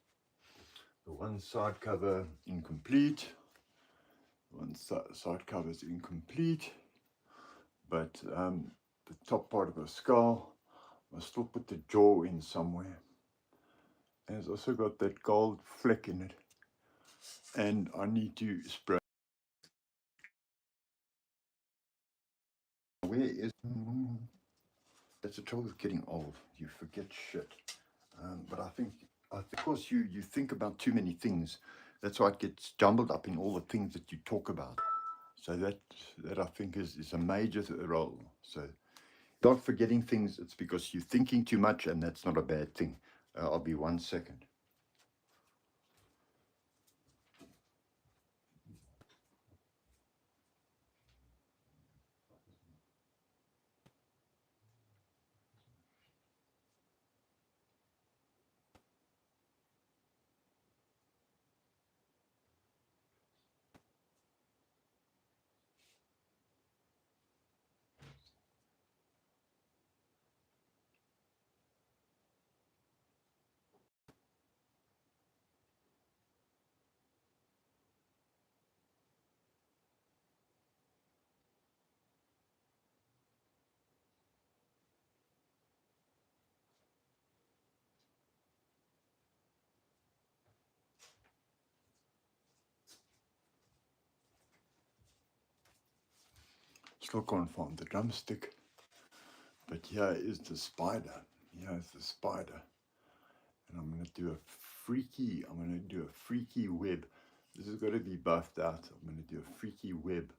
The one side cover incomplete. One side cover is incomplete, but the top part of the skull, I still put the jaw in somewhere. And it's also got that gold fleck in it. And I need to spray. Where is... That's the trouble with getting old. You forget shit. But I think, of course, you think about too many things. That's why it gets jumbled up in all the things that you talk about. So that I think is a major role. So not forgetting things, it's because you're thinking too much, and that's not a bad thing. I'll be 1 second. Still can't find the drumstick. But here is the spider. Here is the spider. And I'm going to do a freaky web. This has got to be buffed out. I'm going to do a freaky web,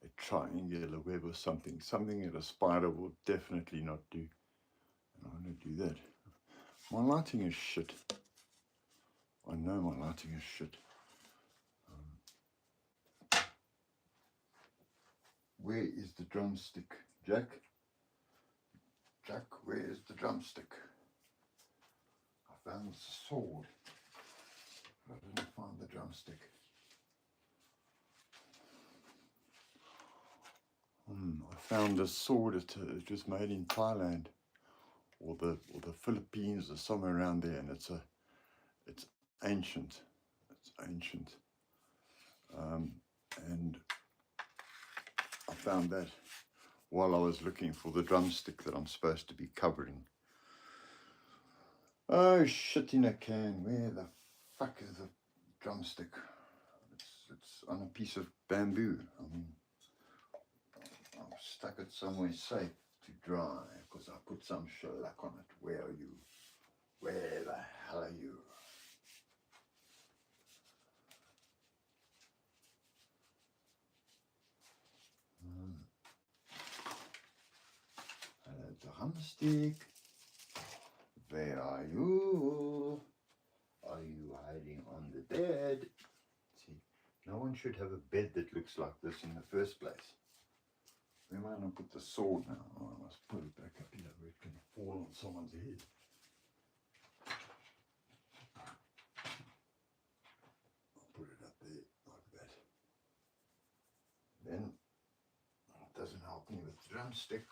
a triangular web or something that a spider will definitely not do. And I'm going to do that. My lighting is shit. I know my lighting is shit. Where is the drumstick? Jack? Jack, where is the drumstick? I found the sword. I didn't find the drumstick. I found a sword. It was made in Thailand, or the Philippines, or somewhere around there, and it's ancient. It's ancient. And I found that while I was looking for the drumstick that I'm supposed to be covering. Oh, shit in a can. Where the fuck is the drumstick? It's on a piece of bamboo. I mean, I've stuck it somewhere safe to dry because I put some shellac on it. Where are you? Where the hell are you? drumstick? Where are you? Are you hiding on the bed? See, no one should have a bed that looks like this in the first place. Where am I going to put the sword now? Oh, I must put it back up here where it can fall on someone's head. I'll put it up there like that. Then it doesn't help me with the drumstick.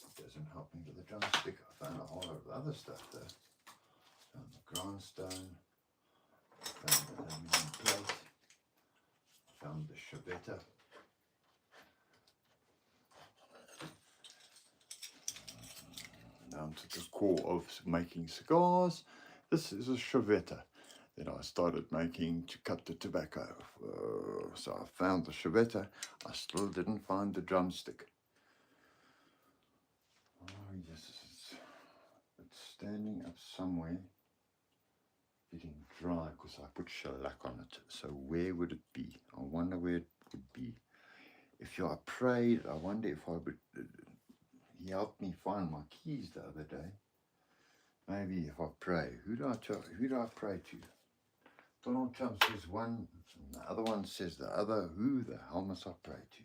It doesn't help me with the drumstick. I found a whole lot of other stuff there. Found the grindstone. Found the aluminum plate. Found the chavetta. Down to the core of making cigars. This is a chavetta that I started making to cut the tobacco. So I found the chavetta. I still didn't find the drumstick. Oh yes, it's standing up somewhere, getting dry because I put shellac on it. So where would it be? I wonder where it would be. If I prayed, I wonder if I would. He helped me find my keys the other day. Maybe if I pray, who do I pray to? Donald Trump says one, and the other one says the other. Who the hell must I pray to?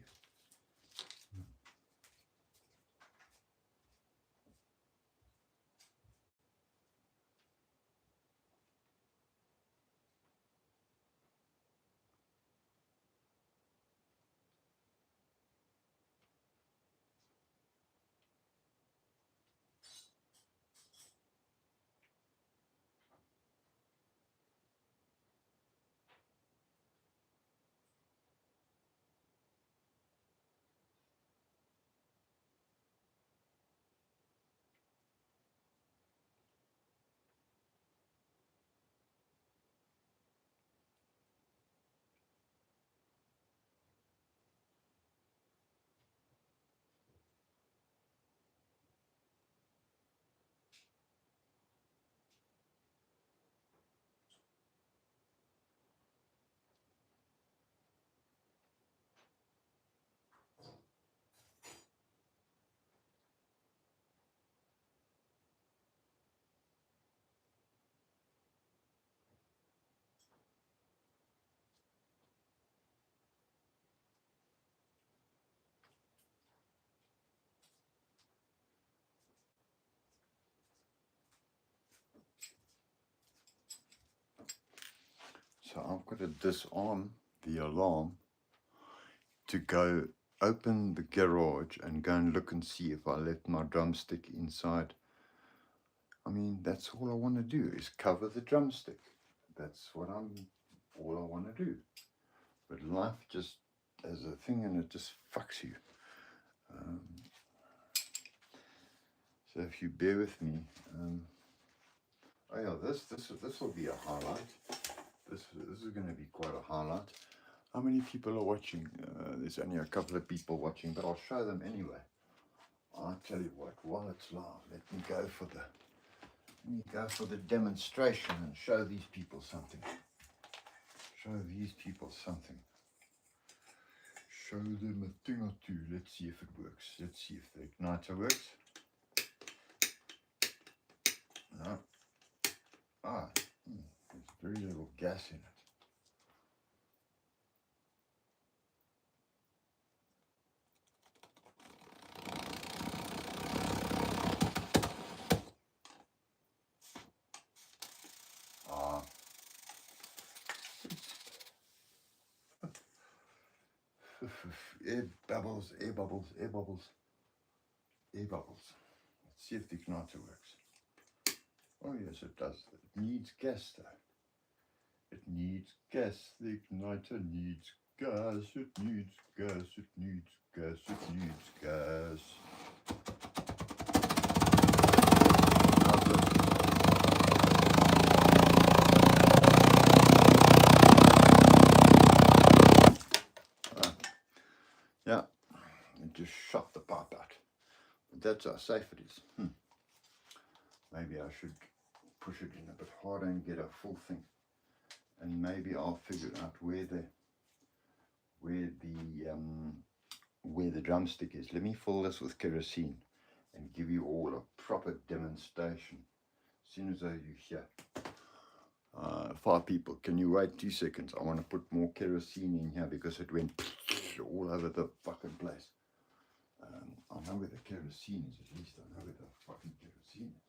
So I've got to disarm the alarm to go open the garage and go and look and see if I left my drumstick inside. I mean, that's all I want to do is cover the drumstick. That's all I want to do. But life just has a thing and it just fucks you. So if you bear with me, oh yeah, this will be a highlight. This is going to be quite a highlight. How many people are watching? There's only a couple of people watching, but I'll show them anyway. I'll tell you what, while it's live, let me go for the demonstration and show these people something. Show these people something. Show them a thing or two. Let's see if it works. Let's see if the igniter works. No. There's very little gas in it. Air bubbles, air bubbles, air bubbles, air bubbles. Let's see if the igniter works. Oh yes, it does. It needs gas though. It needs gas. The igniter needs gas. It needs gas. It needs gas. It needs gas. Yeah, it just shot the pipe out. But that's how safe it is. Maybe I should push it in a bit harder and get a full thing. And maybe I'll figure out where the drumstick is. Let me fill this with kerosene and give you all a proper demonstration. As soon as you hear 5 people, can you wait 2 seconds? I want to put more kerosene in here because it went all over the fucking place. I know where the kerosene is, at least I know where the fucking kerosene is.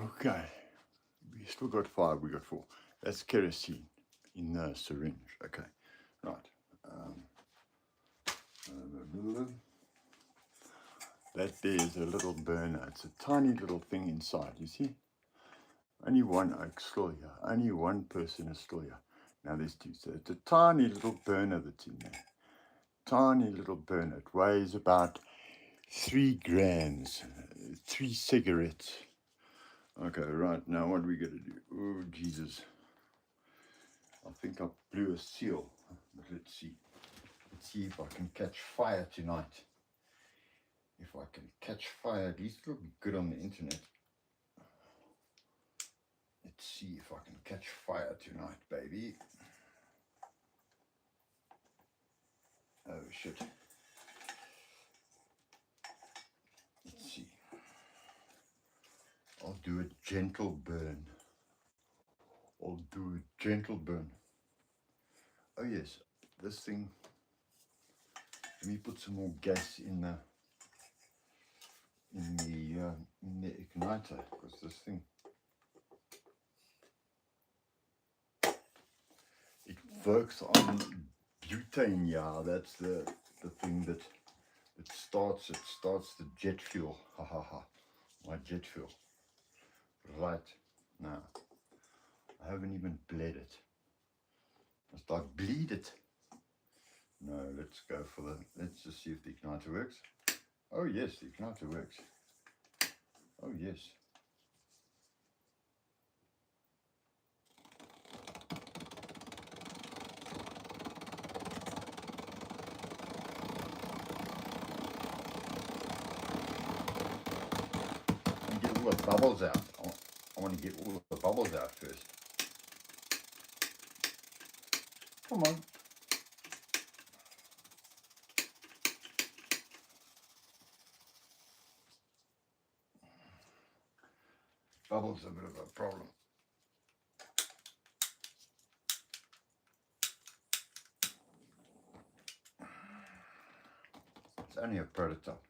Okay, we still got 5, we got 4. That's kerosene in the syringe. Okay, right. That there is a little burner. It's a tiny little thing inside, you see? Only one oak still here. Only one person is still here. Now there's 2. So it's a tiny little burner that's in there. Tiny little burner. It weighs about 3 grams. 3 cigarettes. Okay, right. Now what are we going to do? Oh, Jesus. I think I blew a seal. But let's see. Let's see if I can catch fire tonight. If I can catch fire, at least it'll be good on the internet. Let's see if I can catch fire tonight, baby. Oh, shit. Let's see. I'll do a gentle burn. I'll do a gentle burn. Oh, yes. This thing. Let me put some more gas in the igniter, because this thing, it works on butane. Yeah, that's the thing that starts the jet fuel. Ha ha ha, my jet fuel. Right, now I haven't even bled it. Must I bleed it? No, let's go for let's just see if the igniter works. Oh yes, the igniter works. Oh yes. And get all the bubbles out. I want to get all the bubbles out first. Come on. Bubbles are a bit of a problem. It's only a prototype.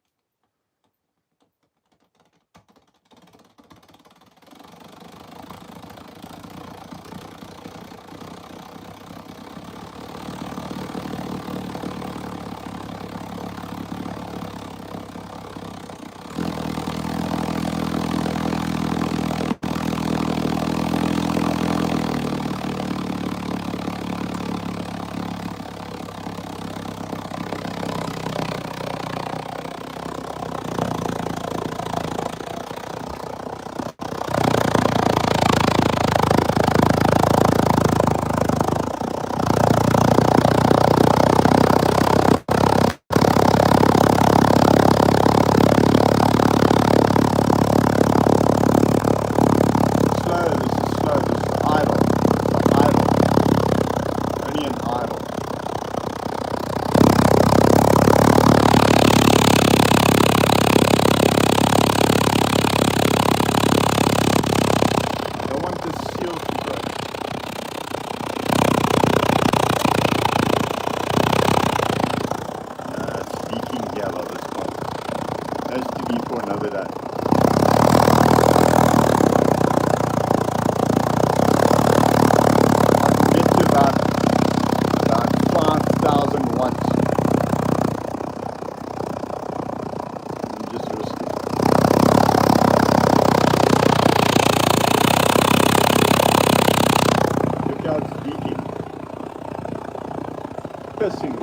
Pissing.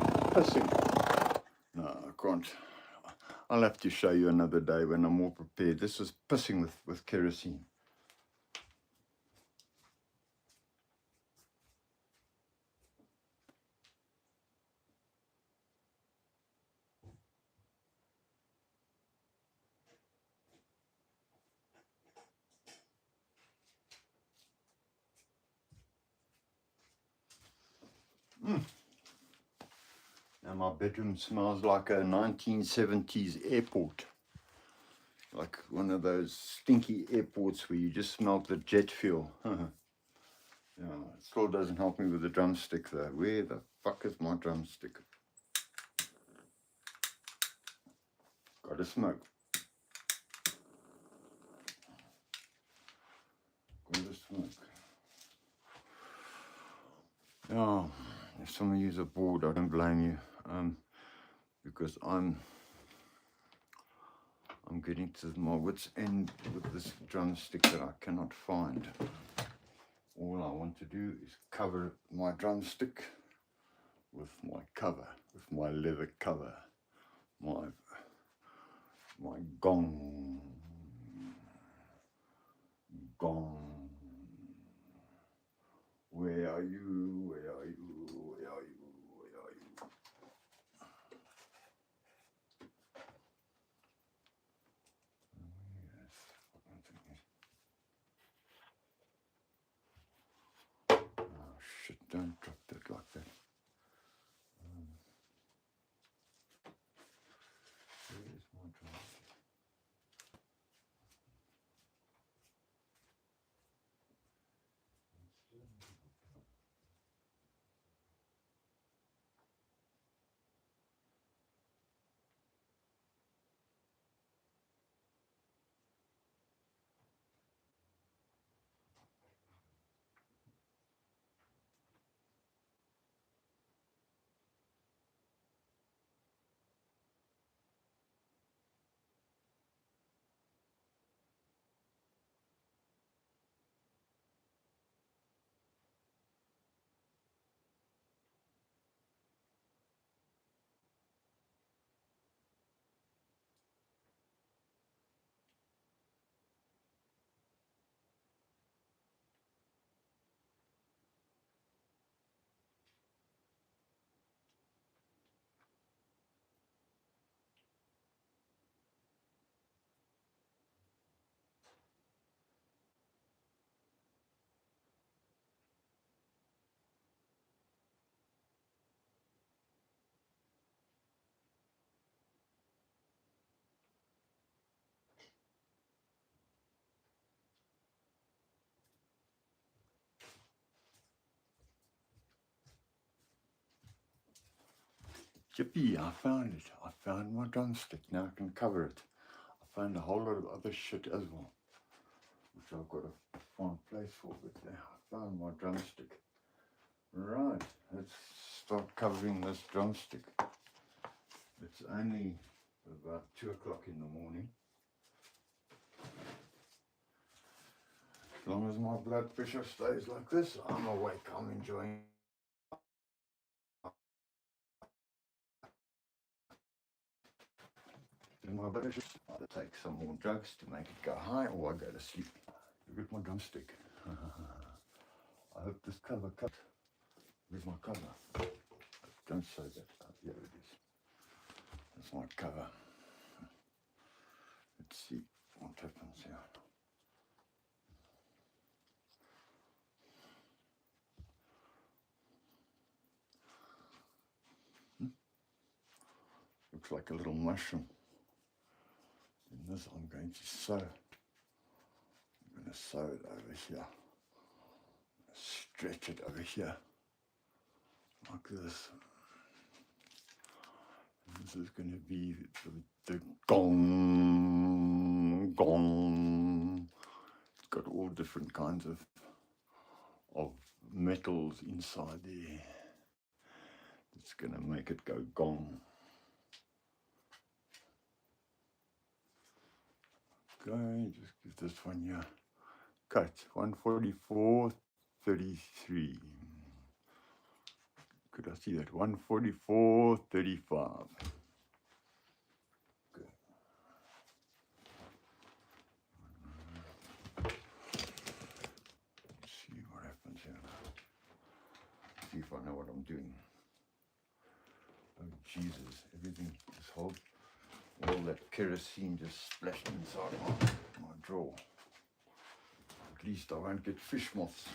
No, I can't. I'll have to show you another day when I'm more prepared. This is pissing with kerosene. And my bedroom smells like a 1970s airport. Like one of those stinky airports where you just smell the jet fuel. Yeah, it still doesn't help me with the drumstick though. Where the fuck is my drumstick? Gotta smoke. Gotta smoke. Yeah, if some of you are bored, I don't blame you. Because I'm getting to my wit's end with this drumstick that I cannot find. All I want to do is cover my drumstick with my cover, with my leather cover, my gong. Where are you? Where are you? Where are you? Where are you? Oh shit, don't drop that like that. Where's my drumstick? Yippee, I found it. I found my drumstick. Now I can cover it. I found a whole lot of other shit as well, which I've got to find a place for. But now I found my drumstick. Right, let's start covering this drumstick. It's only about 2 o'clock in the morning. As long as my blood pressure stays like this, I'm awake, I'm enjoying. My blood pressure, either take some more drugs to make it go high, or I go to sleep. Look at my drumstick. I hope this cover cut. Where's my cover? Don't say that. Here it is. That's my cover. Let's see what happens here. Looks like a little mushroom. In this I'm going to sew. I'm going to sew it over here. Stretch it over here. Like this. And this is going to be the gong, gong. It's got all different kinds of metals inside there. It's going to make it go gong. Okay, just give this one here. Cut 144.33. Could I see that? 144.35. Good. Let's see what happens here. See if I know what I'm doing. Oh Jesus, everything, all that kerosene just splashed inside my drawer. At least I won't get fish moths.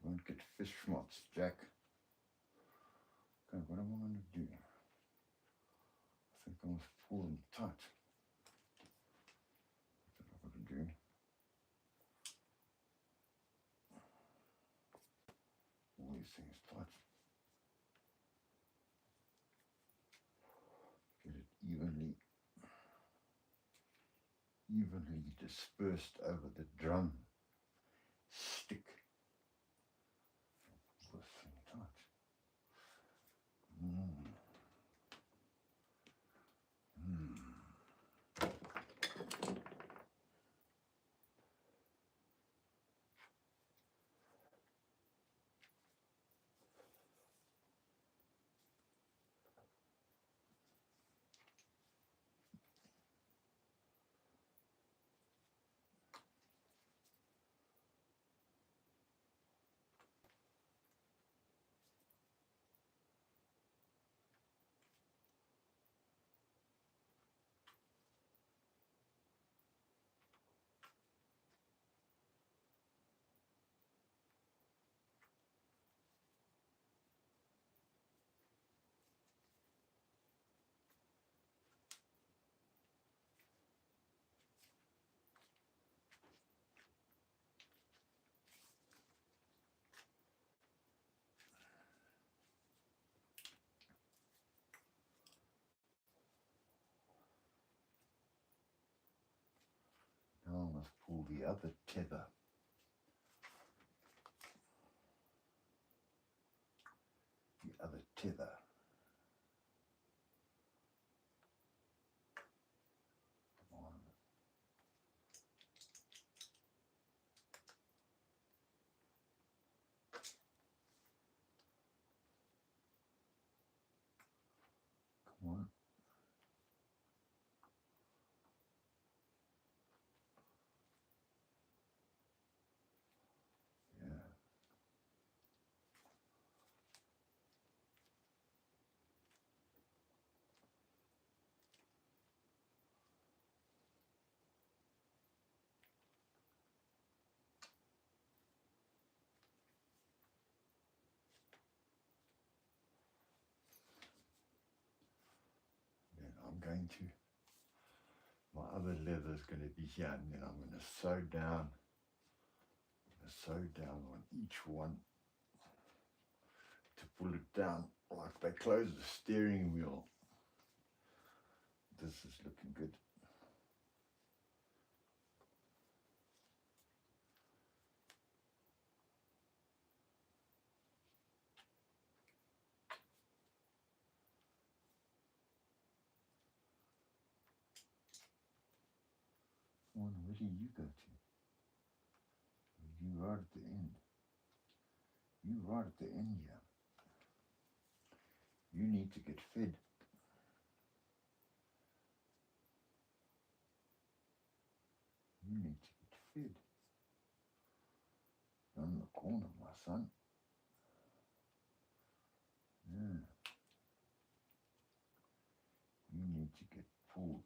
Won't get fish moths, Jack. Okay, what am I going to do? I think I must pull them tight. That's what I'm going to do. All these things tight. Get it evenly dispersed over the drum stick. Pull this thing tight. Now I must pull the other tether. The other tether. Come on. Come on. Yeah. Then I'm going to, my other leather is going to be here, and then I'm going to sew down on each one to pull it down like they close the steering wheel. This is looking good. Come on, where do you go to? You right at the end. You right at the end here. You need to get fed. You need to get fed. Down the corner, my son. Yeah. You need to get pulled.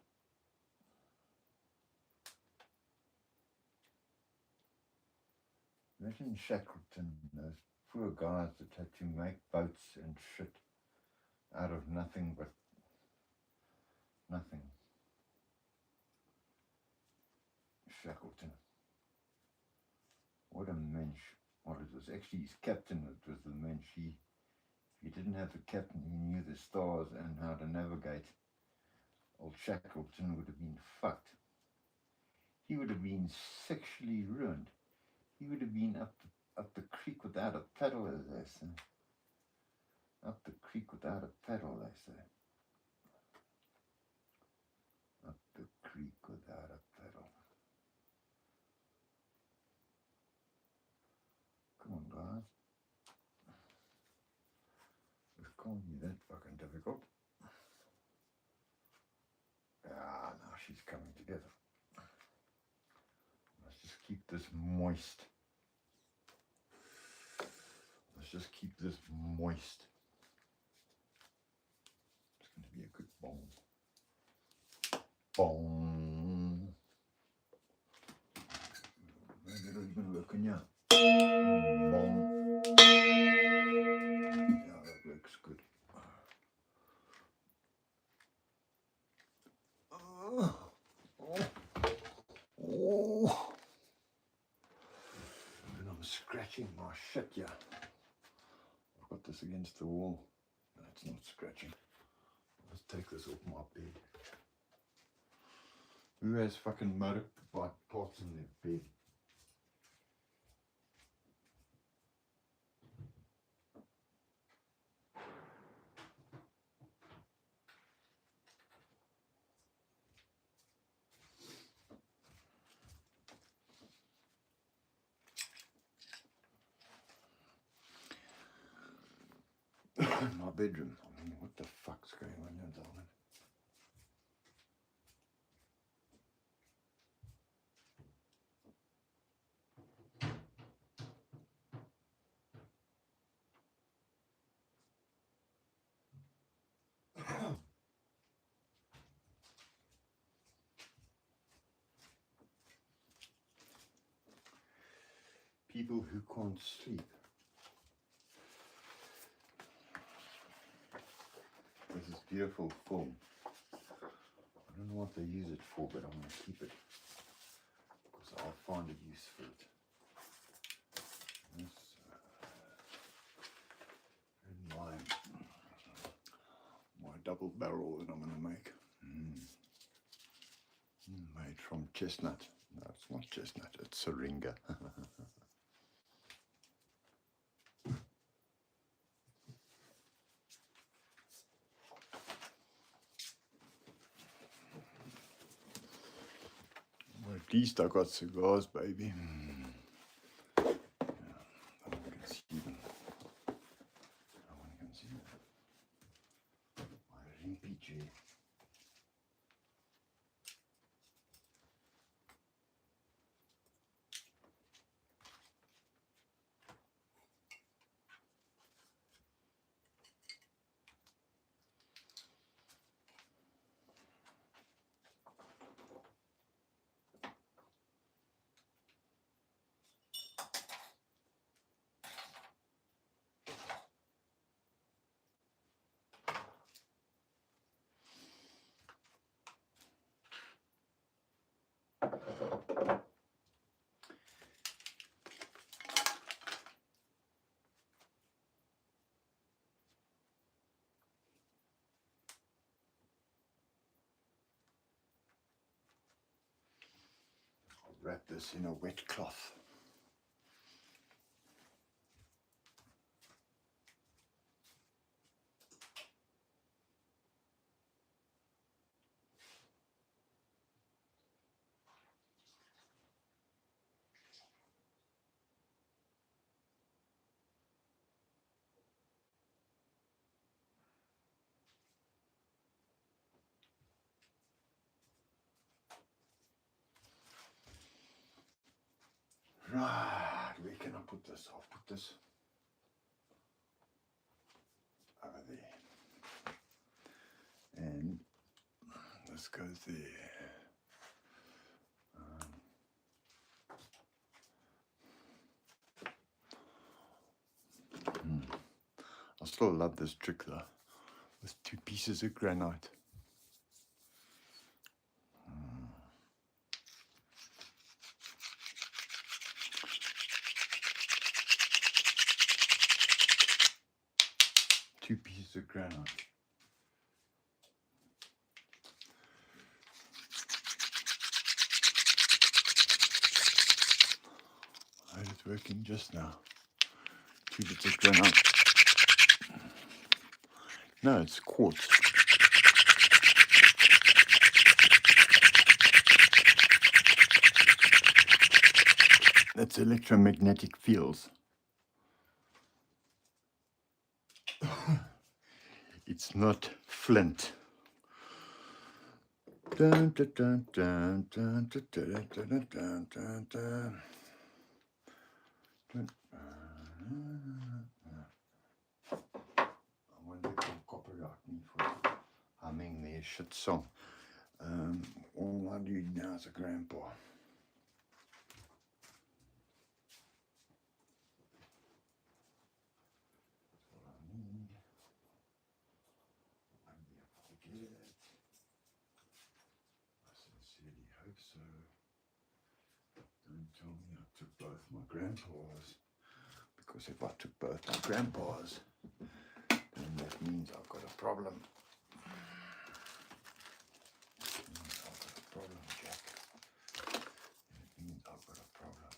Imagine Shackleton, those poor guys that had to make boats and shit out of nothing but nothing. Shackleton. What a mensch. Well, it was actually his captain that was the mensch. If he didn't have a captain, he knew the stars and how to navigate. Old Shackleton would have been fucked. He would have been sexually ruined. He would have been up the creek without a paddle, as they say. Up the creek without a paddle, they say. Up the creek without a paddle. Come on, guys. Can't be that fucking difficult. Ah, now she's coming together. Let's just keep this moist. Let's just keep this moist. It's going to be a good bong. Bong. Maybe it'll even work in here. Bong. Yeah, that works good. Oh. And I'm scratching my shit here. I've got this against the wall. No, it's not scratching. Let's take this off my bed. Who has fucking motorbike parts in their bed? My bedroom. I mean, what the fuck's going on here, darling? People who can't sleep. This is beautiful film. I don't know what they use it for, but I'm going to keep it because I'll find a use for it. This and my double barrel that I'm going to make. Made from chestnut. No, it's not chestnut, it's syringa. Well, at least I got cigars, baby. Yeah, no one can see them. No one can see them. My RPG. Wrap this in a wet cloth. Right, where can I put this? I'll put this over there. And this goes there. I still love this trick though, with 2 pieces of granite. Two pieces of granite. I had it working just now. 2 bits of granite. No, it's quartz. That's electromagnetic fields. It's not flint. Dun, dun, dun, dun, dun, dun, dun, dun, dun, dun, dun. I wonder if they'll copyright me for humming their shit song. All I need now is a grandpa. That's what I need. Maybe if I get it. I sincerely hope so. Don't tell me I took both my grandpas. Because if I took both my grandpas, then that means I've got a problem. I've got a problem, Jack. It means I've got a problem.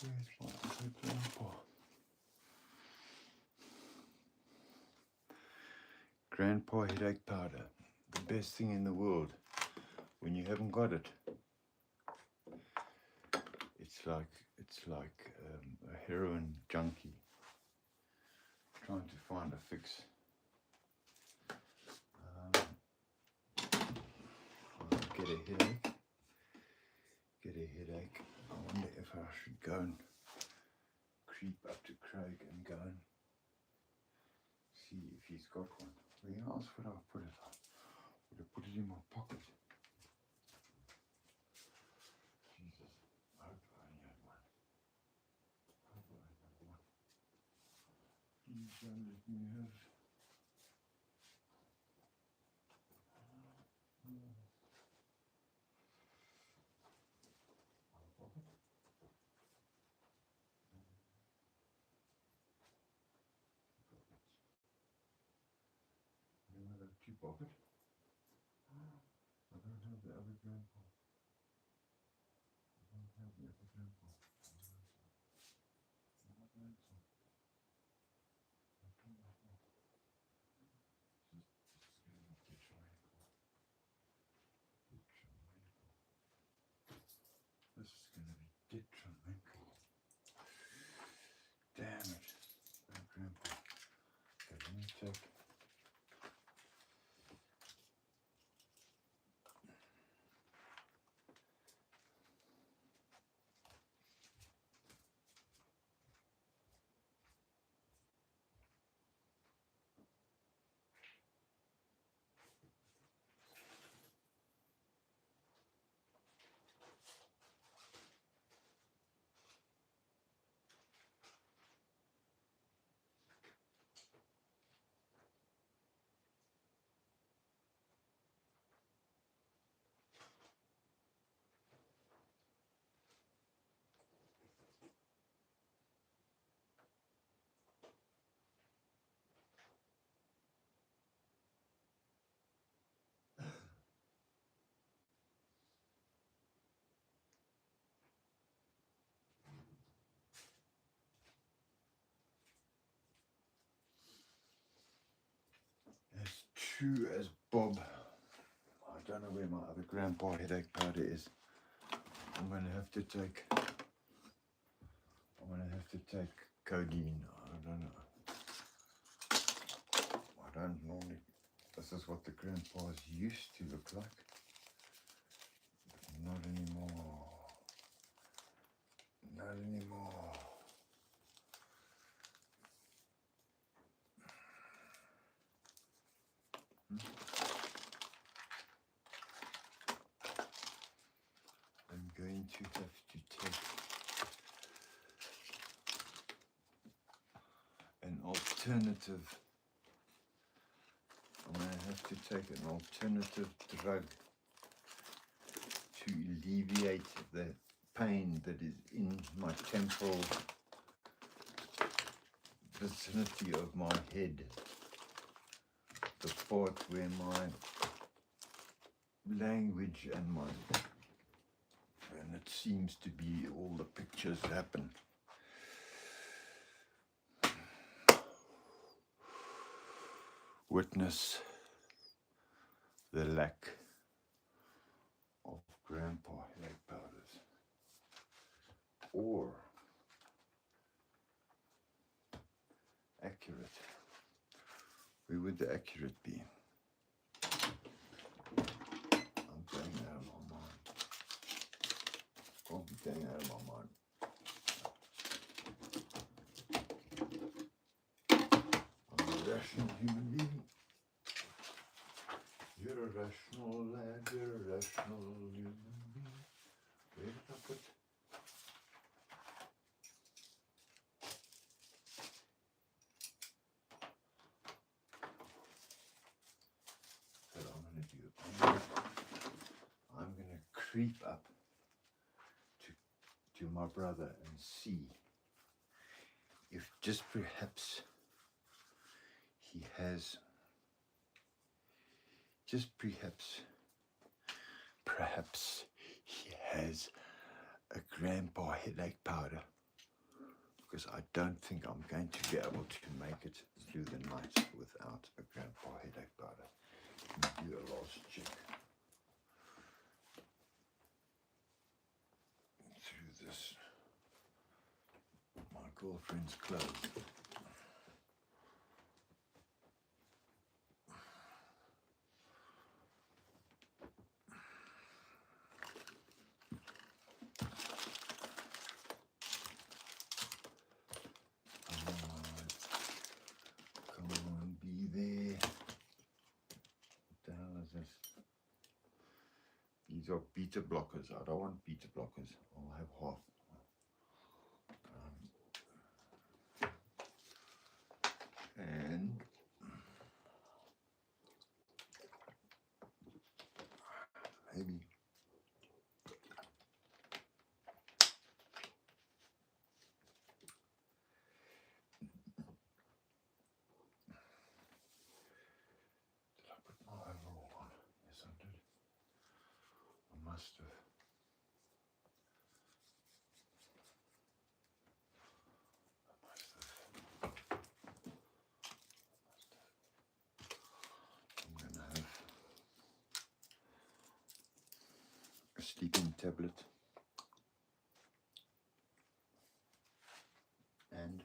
Where's my other grandpa? Grandpa headache powder, the best thing in the world. When you haven't got it, it's like a heroin junkie trying to find a fix. Get a headache. I wonder if I should go and creep up to Craig and go and see if he's got one. Where else would I put it? Would I put it in my pocket? Jesus, I hope I only had one. I hope I only had one. Please don't let me have it. Two pocket. I don't have the other grandpa. I don't have the other grandpa. My grandson. I don't know. This is going to be detrimental. This is going to be detrimental. Damn it. My grandpa. Okay, let me take. As true as Bob. I don't know where my other grandpa headache powder is. I'm going to have to take codeine. I don't know. I don't normally. This is what the grandpas used to look like. Not anymore. Not anymore. I'm going to have to take an alternative. I'm going to have to take an alternative drug to alleviate the pain that is in my temporal vicinity of my head, the part where my language and it seems to be all the pictures happen. witness the lack of grandpa headache powders, or accurate. Where would the accurate be? I'm going out of my mind. I'm going out of my mind. I'm a rational human being. You're a rational lad, you're a rational human being. Where did I put? So I'm going to do, I'm going to creep up to my brother and see if just perhaps he has, perhaps he has a grandpa headache powder, because I don't think I'm going to be able to make it through the night without a grandpa headache powder. Let me do a last check through this, my girlfriend's clothes. Come on, be there. What the hell is this? These are beta blockers. I don't want beta blockers. I'll have half. And maybe did I put my overall on? Yes, I did. I must have. I'm going to have a sleeping tablet and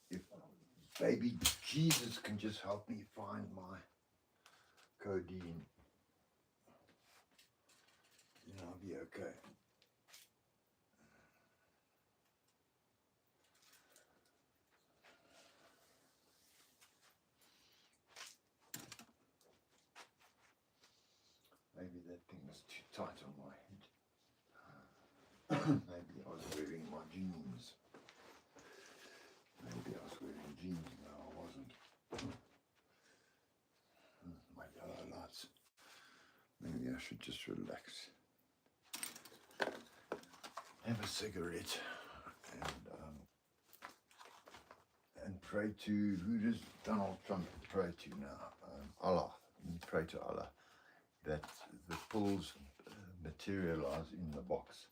if baby Jesus can just help me find my codeine, then I'll be okay. Maybe that thing was too tight on my head. Maybe I was wearing my jeans. Maybe I was wearing jeans. No, I wasn't. My yellow lights. Maybe I should just relax. Have a cigarette and pray to, who does Donald Trump pray to now? Allah. Pray to Allah that the pills materialize in the box.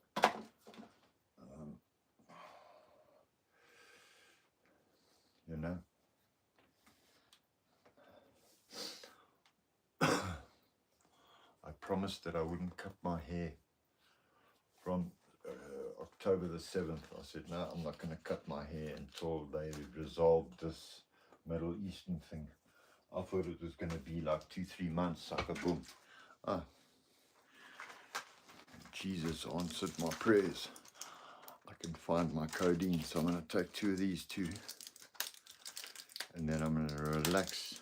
You know? I promised that I wouldn't cut my hair from October the 7th. I said, no, I'm not going to cut my hair until they resolved this Middle Eastern thing. I thought it was going to be like 2-3 months, sucker, boom. Ah. Jesus answered my prayers. I can find my codeine, so I'm going to take 2 of these too. And then I'm going to relax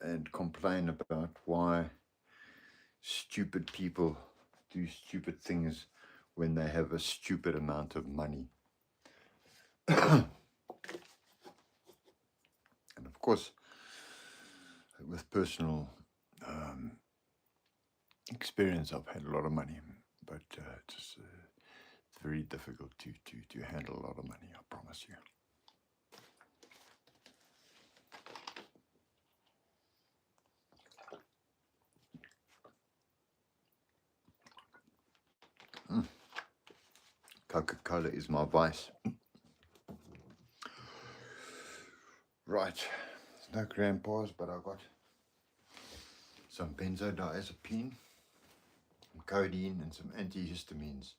and complain about why stupid people do stupid things when they have a stupid amount of money. And of course, with personal experience, I've had a lot of money, but it's very difficult to handle a lot of money, I promise you. Coca-Cola is my vice. Right, there's no grandpas, but I got some benzodiazepine, some codeine, and some antihistamines.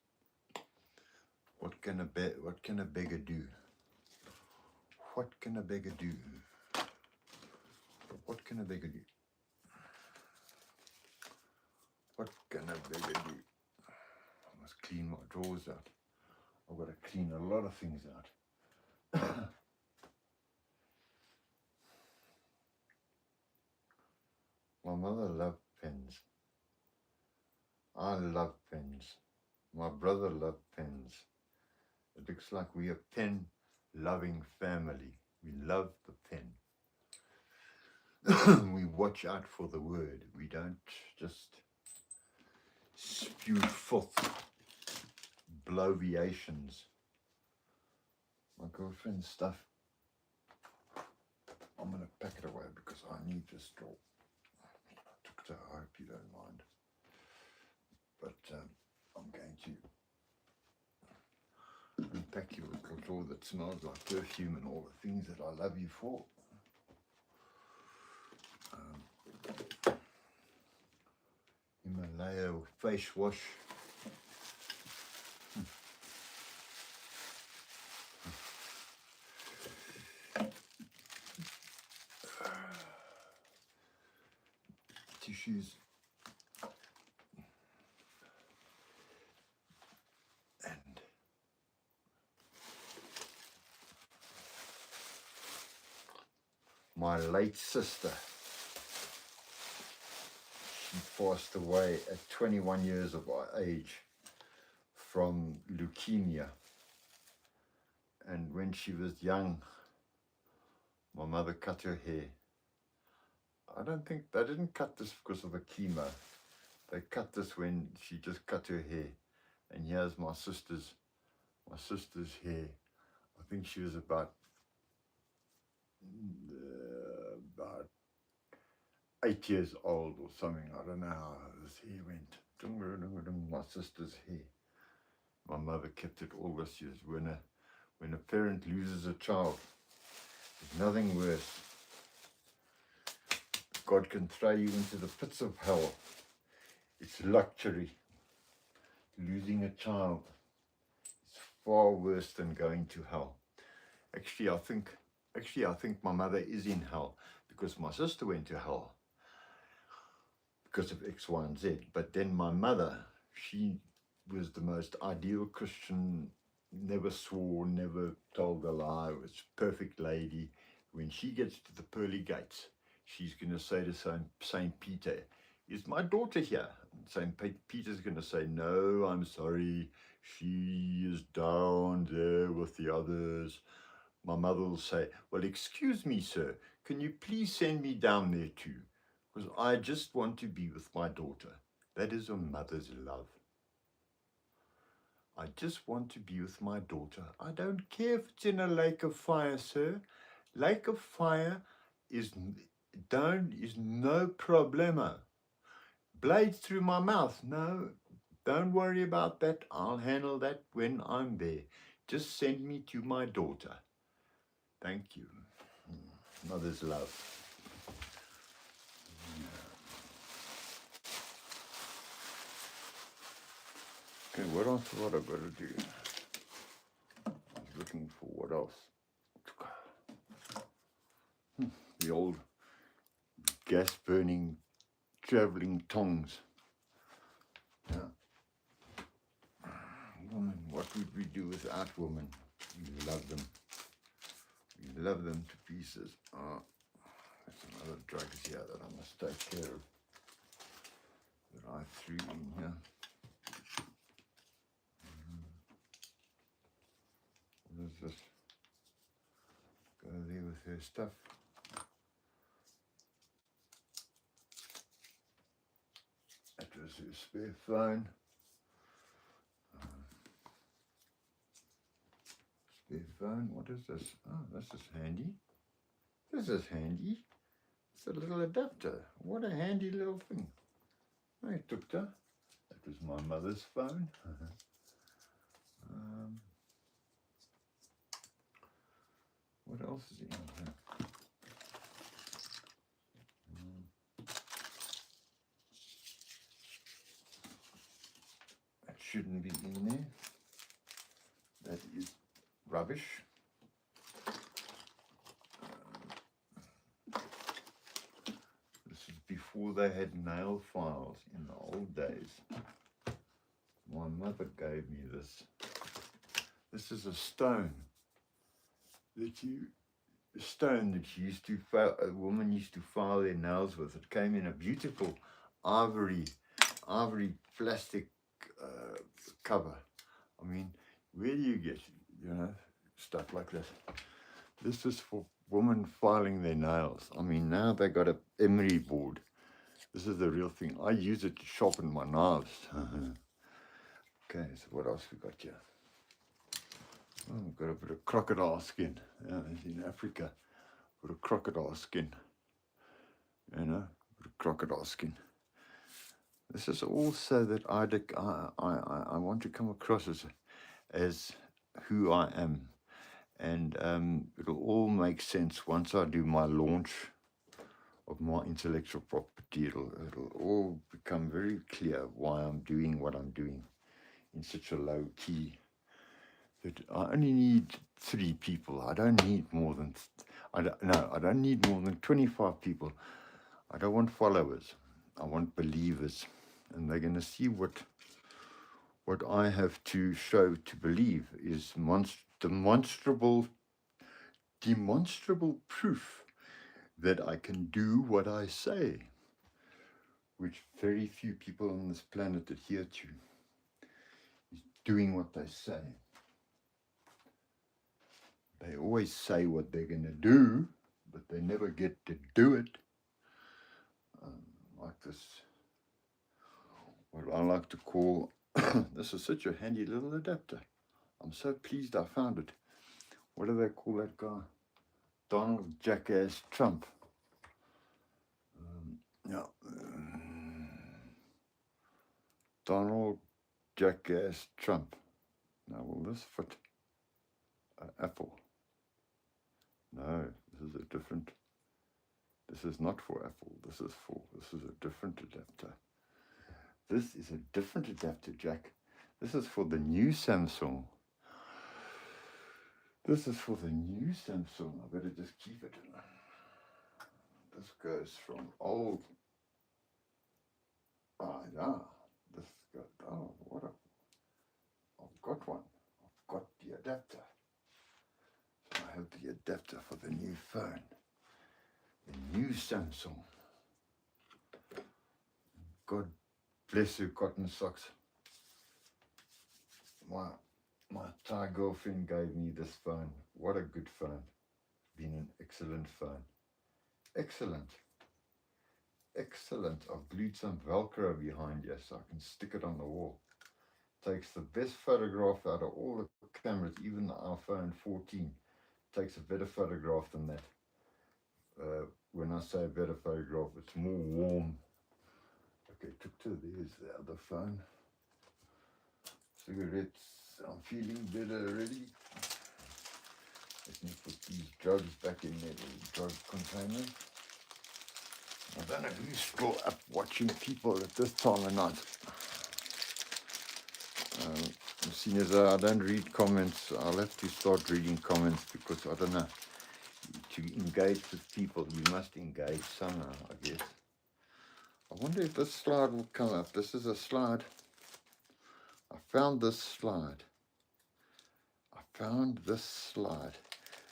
What can a beggar do? What can a beggar do? What can a beggar do? What can a beggar do? I must clean my drawers out. I've got to clean a lot of things out. My mother loved pens. I love pens. My brother loved pens. It looks like we're a pen-loving family. We love the pen. We watch out for the word. We don't just spew forth bloviations. My girlfriend's stuff, I'm going to pack it away because I need this drawer. I hope you don't mind. But I'm going to unpack your little drawer that smells like perfume and all the things that I love you for. Himalaya face wash. Tissues. And my late sister, she passed away at 21 years of age from leukemia. And when she was young, my mother cut her hair. I don't think, they didn't cut this because of a chemo. They cut this when she just cut her hair. And here's my sister's hair. I think she was about 8 years old or something. I don't know how this hair went. My sister's hair. My mother kept it all those years. When a parent loses a child, there's nothing worse. God can throw you into the pits of hell. It's luxury. Losing a child is far worse than going to hell. Actually, I think my mother is in hell because my sister went to hell because of X, Y, and Z. But then my mother, she was the most ideal Christian, never swore, never told a lie, was a perfect lady. When she gets to the pearly gates, she's going to say to St. Peter, is my daughter here? St. Peter's going to say, no, I'm sorry, she is down there with the others. My mother will say, well, excuse me, sir, can you please send me down there too? Because I just want to be with my daughter. That is a mother's love. I just want to be with my daughter. I don't care if it's in a lake of fire, sir. Lake of fire is no problema. Blades through my mouth, no, don't worry about that. I'll handle that when I'm there. Just send me to my daughter. Thank you. Mother's love. Okay, what else what I've got to do? I was looking for what else. The old gas-burning traveling tongs. Yeah. Woman, what would we do without women? We love them. We love them to pieces. Oh, there's some other drugs here that I must take care of. That I threw in here. What is this? Go there with her stuff. That was her spare phone. Spare phone, what is this? Oh, this is handy. This is handy. It's a little adapter. What a handy little thing. I took that. That was my mother's phone. What else is in here? shouldn't be in there. That is rubbish. This is before they had nail files in the old days. My mother gave me this. This is a stone that a woman used to file their nails with. It came in a beautiful ivory plastic cover. I mean, where do you get, stuff like this? This is for women filing their nails. I mean, now they got a emery board. This is the real thing. I use it to sharpen my knives. Okay, so what else we got here? Oh, we've got a bit of crocodile skin. It's in Africa. Got a crocodile skin. Bit of crocodile skin. This is all so that I want to come across as who I am. And it'll all make sense once I do my launch of my intellectual property. It'll all become very clear why I'm doing what I'm doing in such a low key. That I only need 3 people. I don't need more than I don't need more than 25 people. I don't want followers. I want believers, and they're going to see what I have to show to believe is demonstrable proof that I can do what I say, which very few people on this planet adhere to. Is doing what they say. They always say what they're going to do, but they never get to do it. Like this, what I like to call, this is such a handy little adapter. I'm so pleased I found it. What do they call that guy? Donald Jackass Trump. Donald Jackass Trump. Now, will this fit an Apple? No, this is a different. This is not for Apple. This is a different adapter. This is a different adapter, Jack. This is for the new Samsung. This is for the new Samsung. I better just keep it. This goes from old. Yeah. This got. Oh, what a. I've got one. I've got the adapter. So I have the adapter for the new phone. The new Samsung. God bless her cotton socks. My Thai girlfriend gave me this phone. What a good phone. Been an excellent phone. Excellent. Excellent. I've glued some Velcro behind here so I can stick it on the wall. Takes the best photograph out of all the cameras, even the iPhone 14. Takes a better photograph than that. When I say a better photograph, it's more warm. Okay, there's the other phone. Cigarettes. I'm feeling better already. Let me put these drugs back in their drug container. I don't know who's still up watching people at this time of night. As soon as I don't read comments, I'll have to start reading comments because I don't know. To engage with people, you must engage somehow, I guess. I wonder if this slide will come up. This is a slide. I found this slide.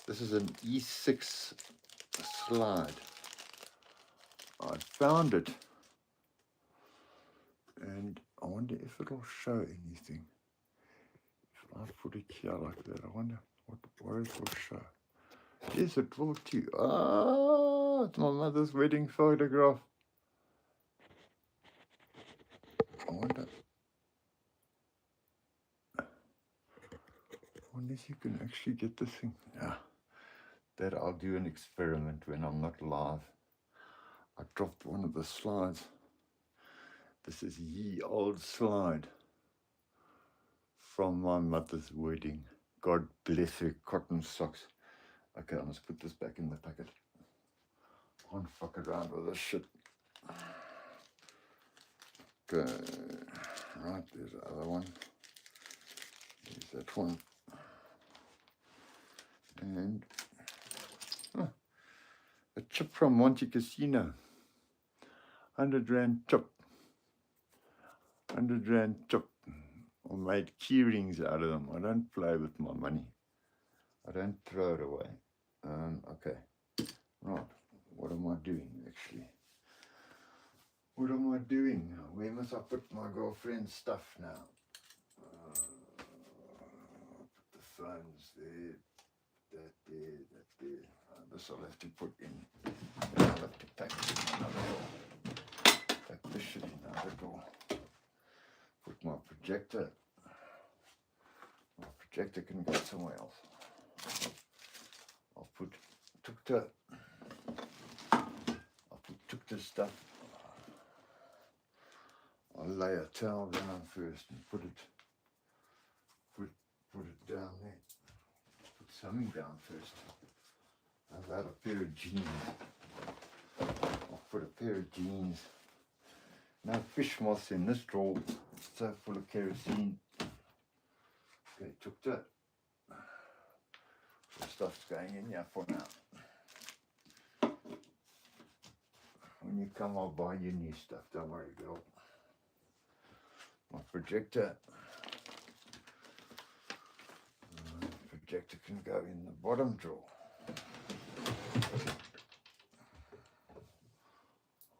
This is an E6 slide. I found it. And I wonder if it'll show anything. If I put it here like that, I wonder what it will show. Yes, it will too. Ah, it's my mother's wedding photograph. I wonder if you can actually get this thing. Yeah, that I'll do an experiment when I'm not live. I dropped one of the slides. This is ye old slide from my mother's wedding. God bless her cotton socks. Okay, I must put this back in the packet. I can't fuck around with this shit. Okay, right, there's the other one. There's that one. And a chip from Monte Casino. 100 Rand chip. 100 Rand chip. I made key rings out of them. I don't play with my money. I don't throw it away. Okay. Right. What am I doing actually? What am I doing now? Where must I put my girlfriend's stuff now? Put the phones there. That there. That there. This I'll have to put in. I'll have to pack it in another drawer. Pack this shit in another drawer. Put my projector. My projector can go somewhere else. I'll put took the stuff. I'll lay a towel down first and put it down there. Put something down first. I've got a pair of jeans. I'll put a pair of jeans. No fish moths in this drawer. So full of kerosene. Okay, took that. The stuff's going in here for now. When you come, I'll buy you new stuff. Don't worry, girl. My projector. Projector can go in the bottom drawer. I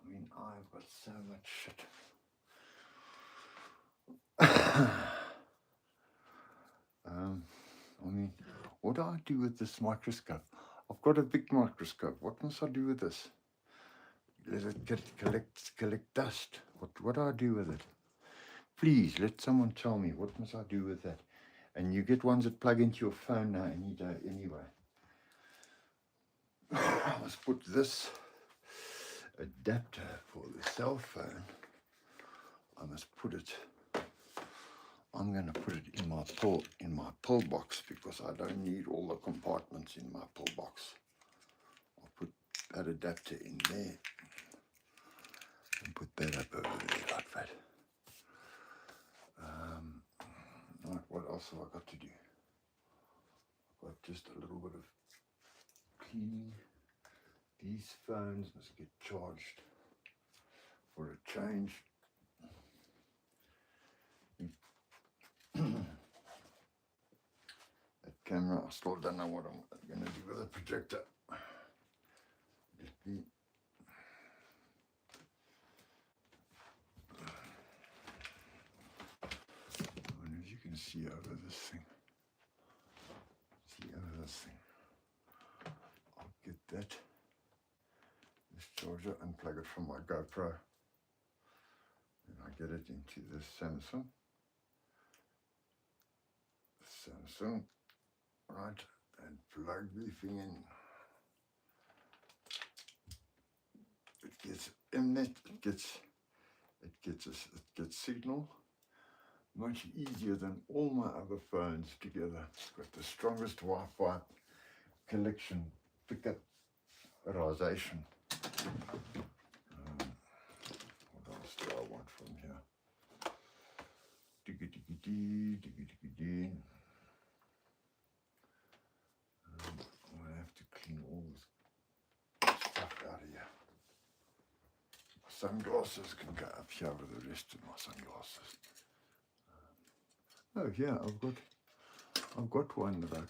mean, I've got so much shit. I mean, what do I do with this microscope? I've got a big microscope. What must I do with this? Let it collect dust. What do I do with it? Please, let someone tell me. What must I do with that? And you get ones that plug into your phone now any day, anyway. I must put this adapter for the cell phone. I must put it. I'm going to put it in my pill box because I don't need all the compartments in my pill box. I'll put that adapter in there and put that up over there like that. Right, what else have I got to do? I've got just a little bit of cleaning. These phones must get charged for a change. That camera, I still don't know what I'm going to do with the projector. And as you can see over this thing, I'll get this charger, unplug it from my GoPro, and I get it into this Samsung, right, and plug the thing in. It gets Mnet, it gets signal. Much easier than all my other phones together. It's got the strongest Wi-Fi collection pickup-ization. What else do I want from here? Diggy-diggy-dee. I'm going to have to clean all this stuff out of here. My sunglasses can go up here with the rest of my sunglasses. Oh yeah, I've got one that I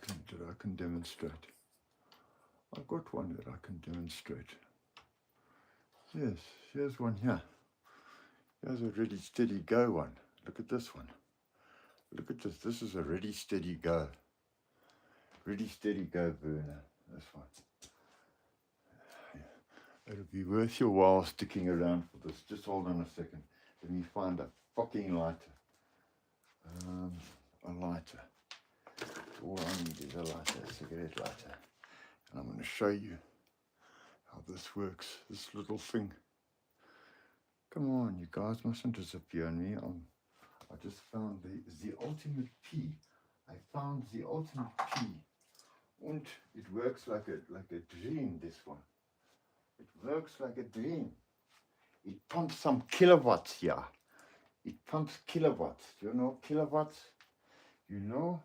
can demonstrate. I've got one that I can demonstrate. Yes, here's one here. Here's a ready, steady, go one. Look at this one. Look at this. This is a ready, steady, go. Ready, steady, go burner. This one. Yeah. It'll be worth your while sticking around for this. Just hold on a second. Let me find a fucking lighter. A lighter. All I need is a lighter, a cigarette lighter. And I'm going to show you how this works, this little thing. Come on, you guys mustn't disappear on me. I just found the ultimate P. I found the ultimate P. And it works like a dream, this one. It works like a dream. It pumps some kilowatts here. It pumps kilowatts. Do you know kilowatts? you know,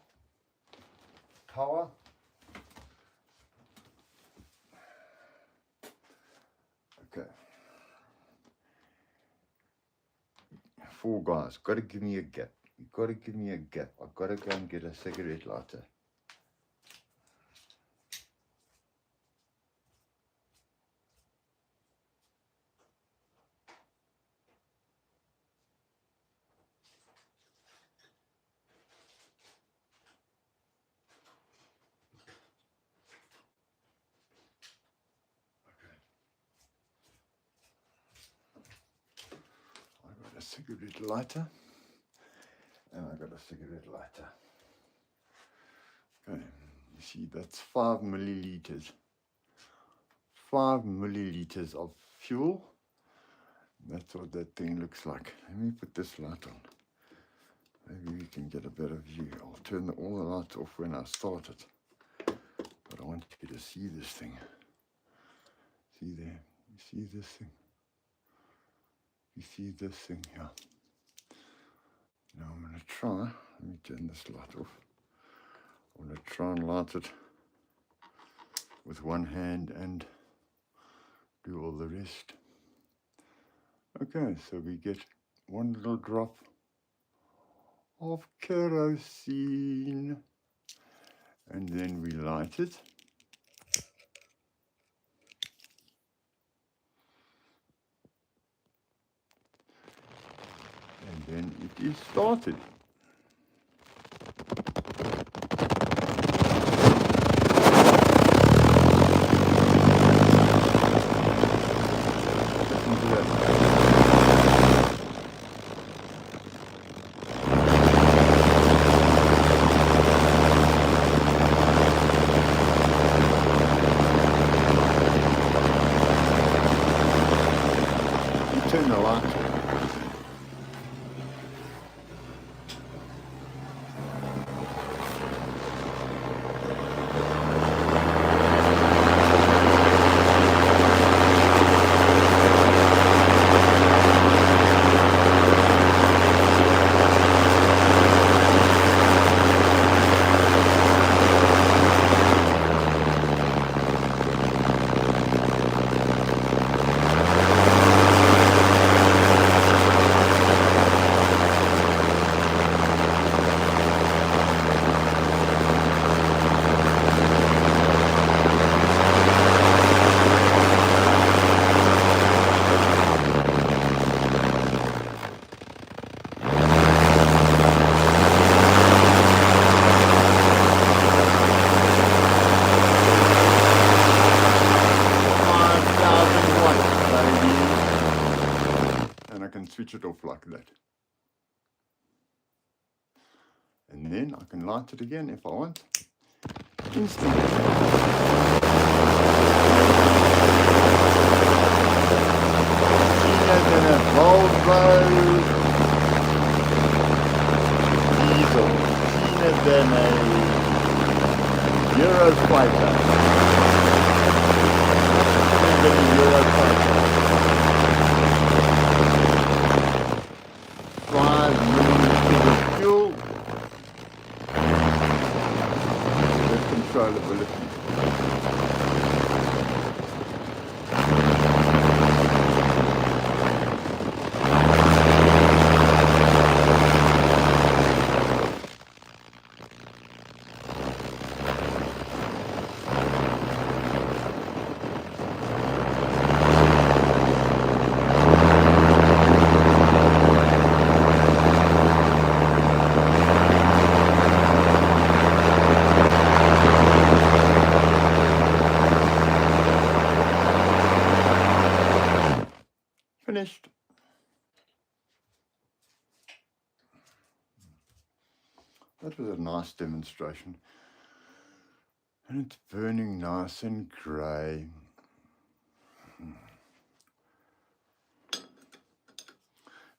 power. Okay. 4 guys, got to give me a gap. You've got to give me a gap. I've got to go and get a cigarette lighter. A cigarette lighter, and I got a cigarette lighter. Okay, you see that's 5 milliliters. 5 milliliters of fuel. That's what that thing looks like. Let me put this light on. Maybe we can get a better view. I'll turn all the lights off when I start it. But I want you to see this thing. See there? You see this thing? You see this thing here? Now I'm going to try, let me turn this light off. I'm going to try and light it with one hand and do all the rest. Okay, so we get one little drop of kerosene and then we light it. And then it is started. Turn the light on. Switch it off like that. And then I can light it again if I want. Instantly. Cleaner than a Volvo diesel. Cleaner than a Eurofighter. Cleaner than a Eurofighter. 5 milliliters of fuel with controllability. Finished. That was a nice demonstration. And it's burning nice and grey.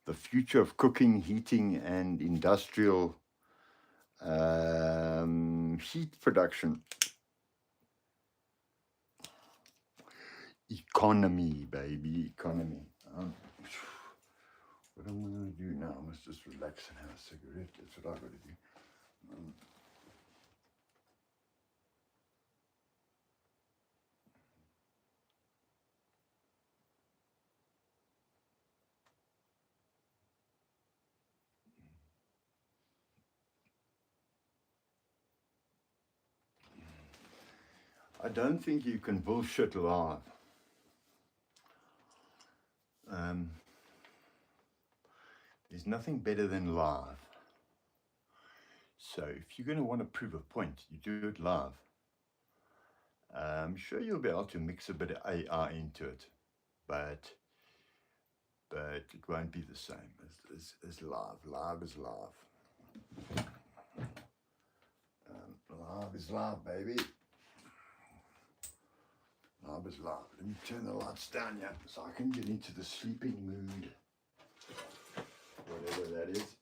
The future of cooking, heating and industrial heat production. Economy, baby, economy. What am I going to do now? I must just relax and have a cigarette. That's what I've got to do. I don't think you can bullshit live. There's nothing better than live. So if you're going to want to prove a point, you do it live. I'm sure you'll be able to mix a bit of AI into it, but it won't be the same as live. Live is live. Live is live, baby. Live is live. Let me turn the lights down here so I can get into the sleeping mood. Whatever that is.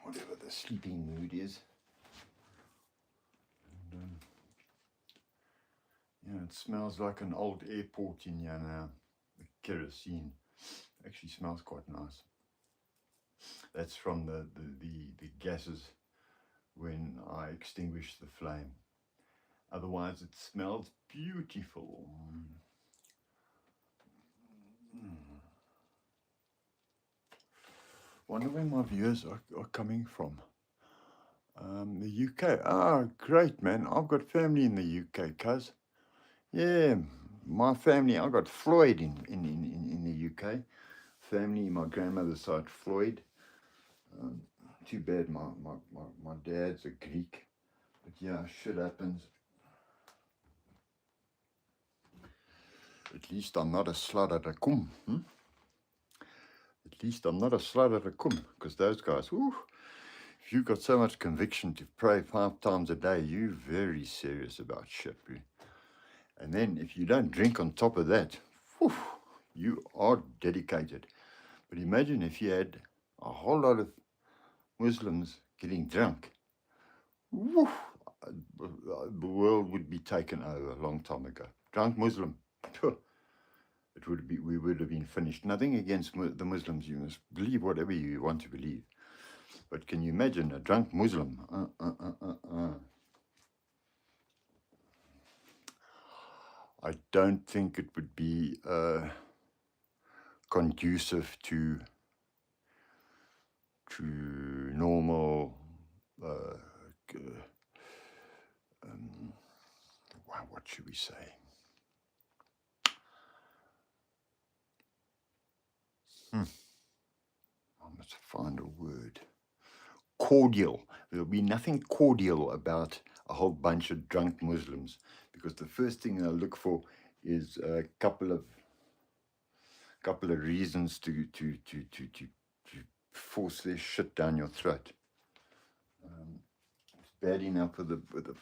Whatever the sleeping mood is. And, yeah, it smells like an old airport in here now. The kerosene actually smells quite nice. That's from the gases when I extinguish the flame. Otherwise, it smells beautiful. Wonder where my viewers are coming from. The UK. Ah, great, man. I've got family in the UK, cuz. Yeah, my family, I got Floyd in the UK. Family, my grandmother's side, Floyd. Too bad my dad's a Greek. But yeah, shit happens. At least I'm not a slut at a cum. At least I'm not a slut at a cum. Because those guys, whew, if you've got so much conviction to pray 5 times a day, you're very serious about shit, bro. And then if you don't drink on top of that, whew, you are dedicated. But imagine if you had a whole lot of Muslims getting drunk. Whew, the world would be taken over a long time ago. Drunk Muslim. It would be, we would have been finished. Nothing against the Muslims. You must believe whatever you want to believe. But can you imagine a drunk Muslim? I don't think it would be conducive to normal, what should we say? I must find a word. Cordial. There'll be nothing cordial about a whole bunch of drunk Muslims, because the first thing they'll look for is a couple of reasons to force their shit down your throat. It's bad enough with the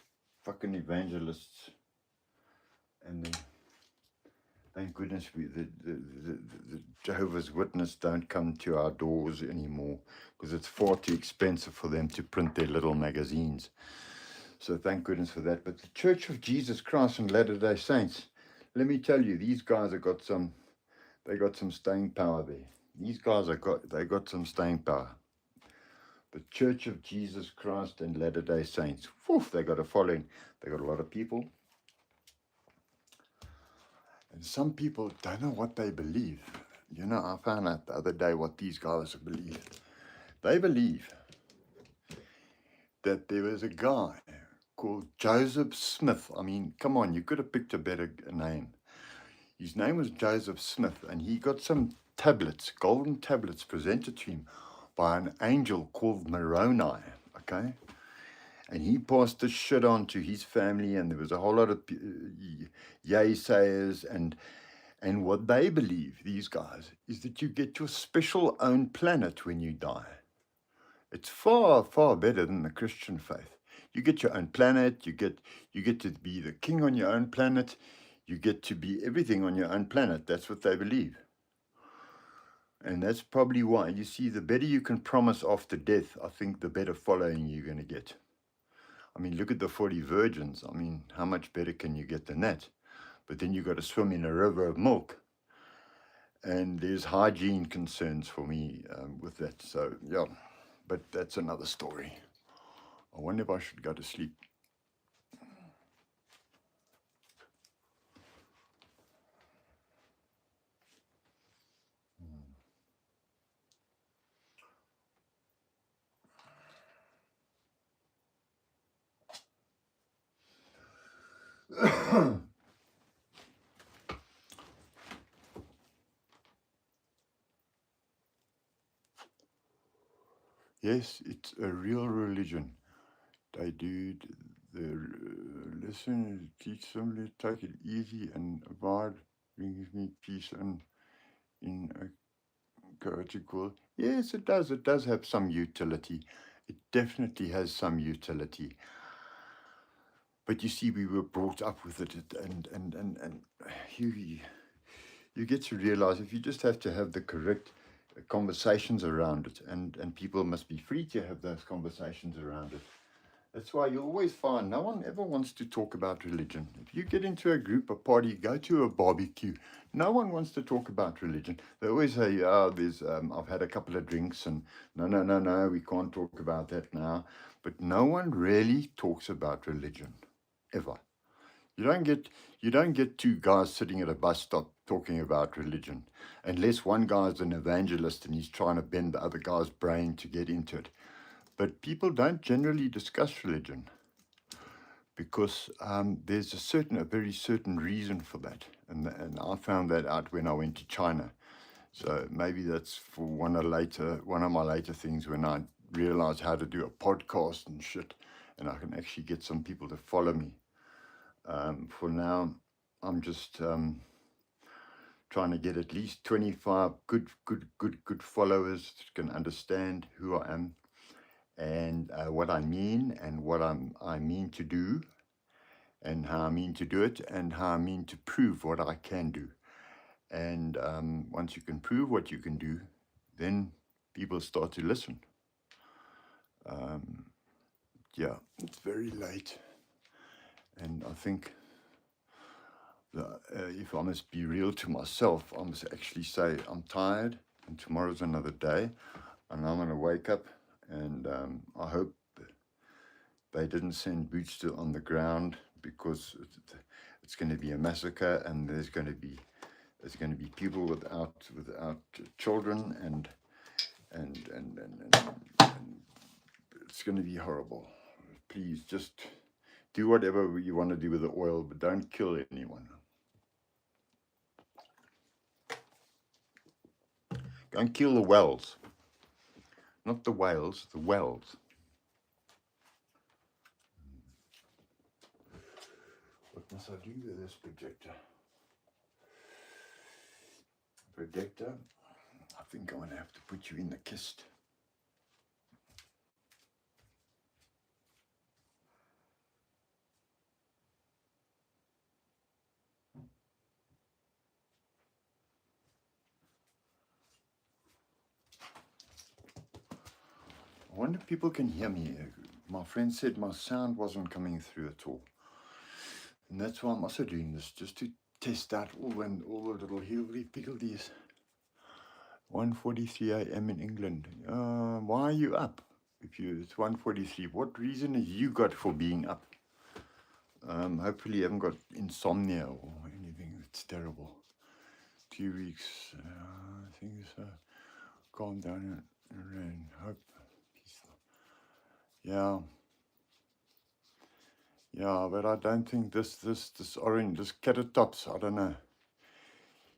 fucking evangelists, and thank goodness the Jehovah's Witness don't come to our doors anymore, because it's far too expensive for them to print their little magazines. So thank goodness for that. But the Church of Jesus Christ and Latter-day Saints, let me tell you, these guys have got some, they got some staying power there. These guys they got some staying power. The Church of Jesus Christ and Latter-day Saints, whew, they got a following. They got a lot of people. And some people don't know what they believe. You know, I found out the other day what these guys believe. They believe that there was a guy called Joseph Smith. I mean, come on, you could have picked a better name. His name was Joseph Smith, and he got some tablets, golden tablets, presented to him by an angel called Moroni, okay? And he passed this shit on to his family, and there was a whole lot of yay-sayers, and what they believe, these guys, is that you get your special own planet when you die. It's far, far better than the Christian faith. You get your own planet, you get to be the king on your own planet, you get to be everything on your own planet. That's what they believe. And that's probably why, you see, the better you can promise after death, I think the better following you're going to get. I mean, look at the 40 virgins. I mean, how much better can you get than that? But then you've got to swim in a river of milk. And there's hygiene concerns for me with that. So, yeah, but that's another story. I wonder if I should go to sleep. Yes, it's a real religion. They do listen, teach them, take it easy and abide, brings me peace and in a chaotic world. Yes, it does. It does have some utility. It definitely has some utility. But you see, we were brought up with it, and you get to realize if you just have to have the correct conversations around it, and people must be free to have those conversations around it. That's why you always find no one ever wants to talk about religion. If you get into a group, a party, go to a barbecue, no one wants to talk about religion. They always say, I've had a couple of drinks, and no, we can't talk about that now. But no one really talks about religion, ever. You don't get two guys sitting at a bus stop talking about religion, unless one guy's an evangelist and he's trying to bend the other guy's brain to get into it. But people don't generally discuss religion because there's a very certain reason for that, and I found that out when I went to China. So maybe that's for one of my later things when I realized how to do a podcast and shit, and I can actually get some people to follow me. For now, I'm just trying to get at least 25 good followers that can understand who I am and what I mean and what I mean to do and how I mean to do it and how I mean to prove what I can do. And once you can prove what you can do, then people start to listen. Yeah, it's very late. And I think if I must be real to myself, I must actually say I'm tired and tomorrow's another day and I'm going to wake up and I hope they didn't send boots on the ground because it's going to be a massacre and there's going to be people without children and it's going to be horrible. Please just do whatever you want to do with the oil, but don't kill anyone. Go and kill the wells. Not the whales, the wells. What must I do with this projector? Projector, I think I'm going to have to put you in the kist. I wonder if people can hear me. My friend said my sound wasn't coming through at all. And that's why I'm also doing this, just to test out all the little higgledy-piggledies. 1:43 a.m. in England. Why are you up? It's 1:43. What reason have you got for being up? Hopefully you haven't got insomnia or anything that's terrible. 2 weeks. Things calm down and rain. Hope. Yeah. Yeah, but I don't think this orange, this Catatops, I don't know.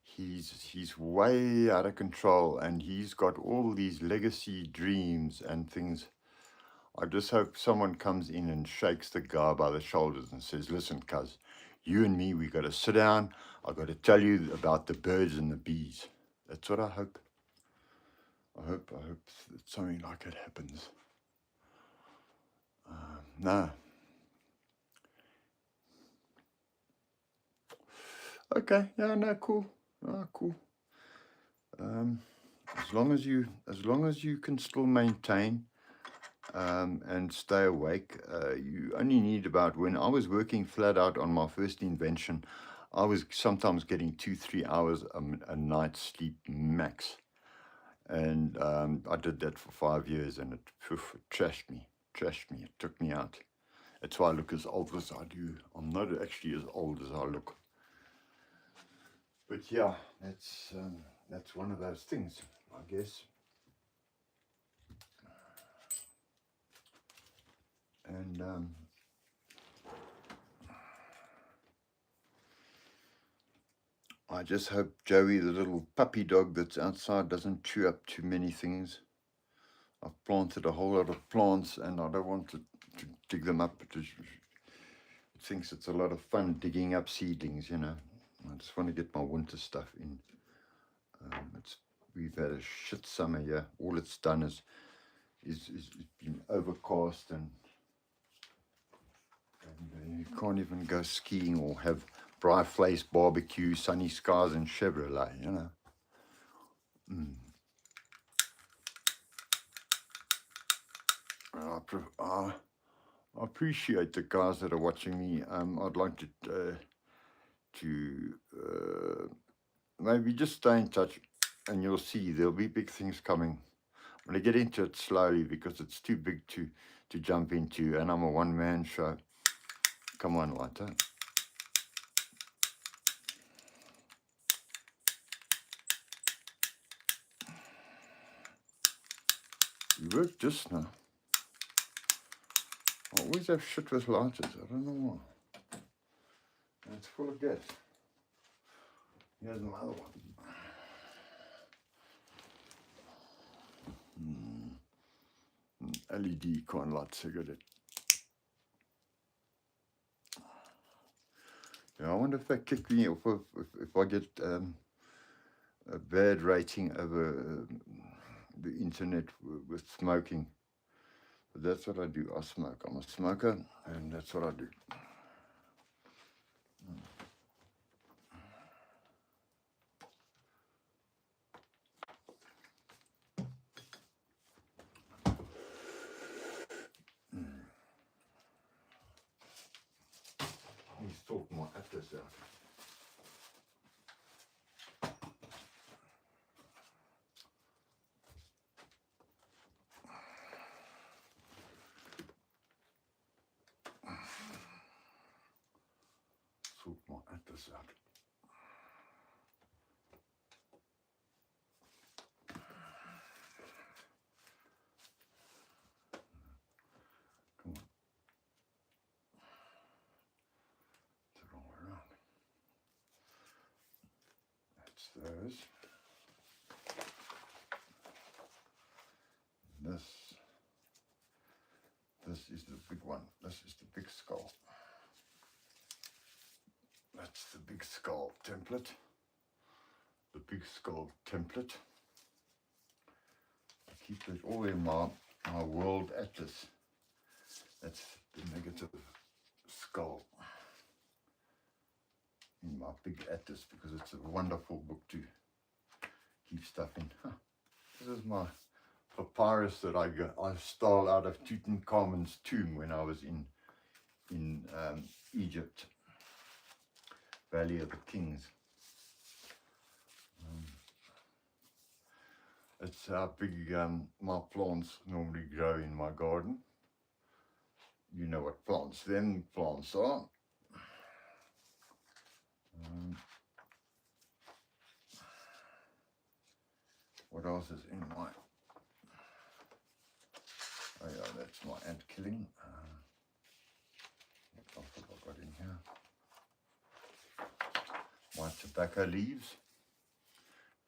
He's way out of control and he's got all these legacy dreams and things. I just hope someone comes in and shakes the guy by the shoulders and says, listen, cuz, you and me, we got to sit down. I got to tell you about the birds and the bees. That's what I hope. I hope that something like it happens. No. Okay, yeah, no, cool. Cool. As long as you can still maintain and stay awake, you only need about, when I was working flat out on my first invention, I was sometimes getting 2-3 hours a night sleep max. And I did that for 5 years and it trashed me. trashed me. It took me out. That's why I look as old as I do. I'm not actually as old as I look. But yeah, that's one of those things, I guess. And I just hope Joey, the little puppy dog that's outside, doesn't chew up too many things. I've planted a whole lot of plants and I don't want to dig them up. It thinks it's a lot of fun digging up seedlings, you know. I just want to get my winter stuff in. We've had a shit summer here. All it's done is been overcast and you can't even go skiing or have Bri-Place barbecue, sunny skies and Chevrolet, you know. I appreciate the guys that are watching me. I'd like to maybe just stay in touch and you'll see there'll be big things coming. I'm going to get into it slowly because it's too big to jump into, and I'm a one-man show. Come on, lighter. You work just now. I always have shit with lighters. I don't know why. And it's full of gas. Here's another one. LED coin light cigarette. Yeah, I wonder if they kick me off if I get a bad rating over the internet with smoking. But that's what I do. I smoke. I'm a smoker, and that's what I do. He's talking my atlas out. Sort my atlas out. Come on. It's the wrong way around. That's those. This is the big one. This is the big skull. That's the big skull template. The big skull template. I keep it all in my world atlas. That's the negative skull in my big atlas because it's a wonderful book to keep stuff in. This is my papyrus that I stole out of Tutankhamun's tomb when I was in Egypt, Valley of the Kings. It's how big my plants normally grow in my garden. You know what plants are. What else is in my... Oh yeah, that's my ant killing. What else have I got in here? My tobacco leaves.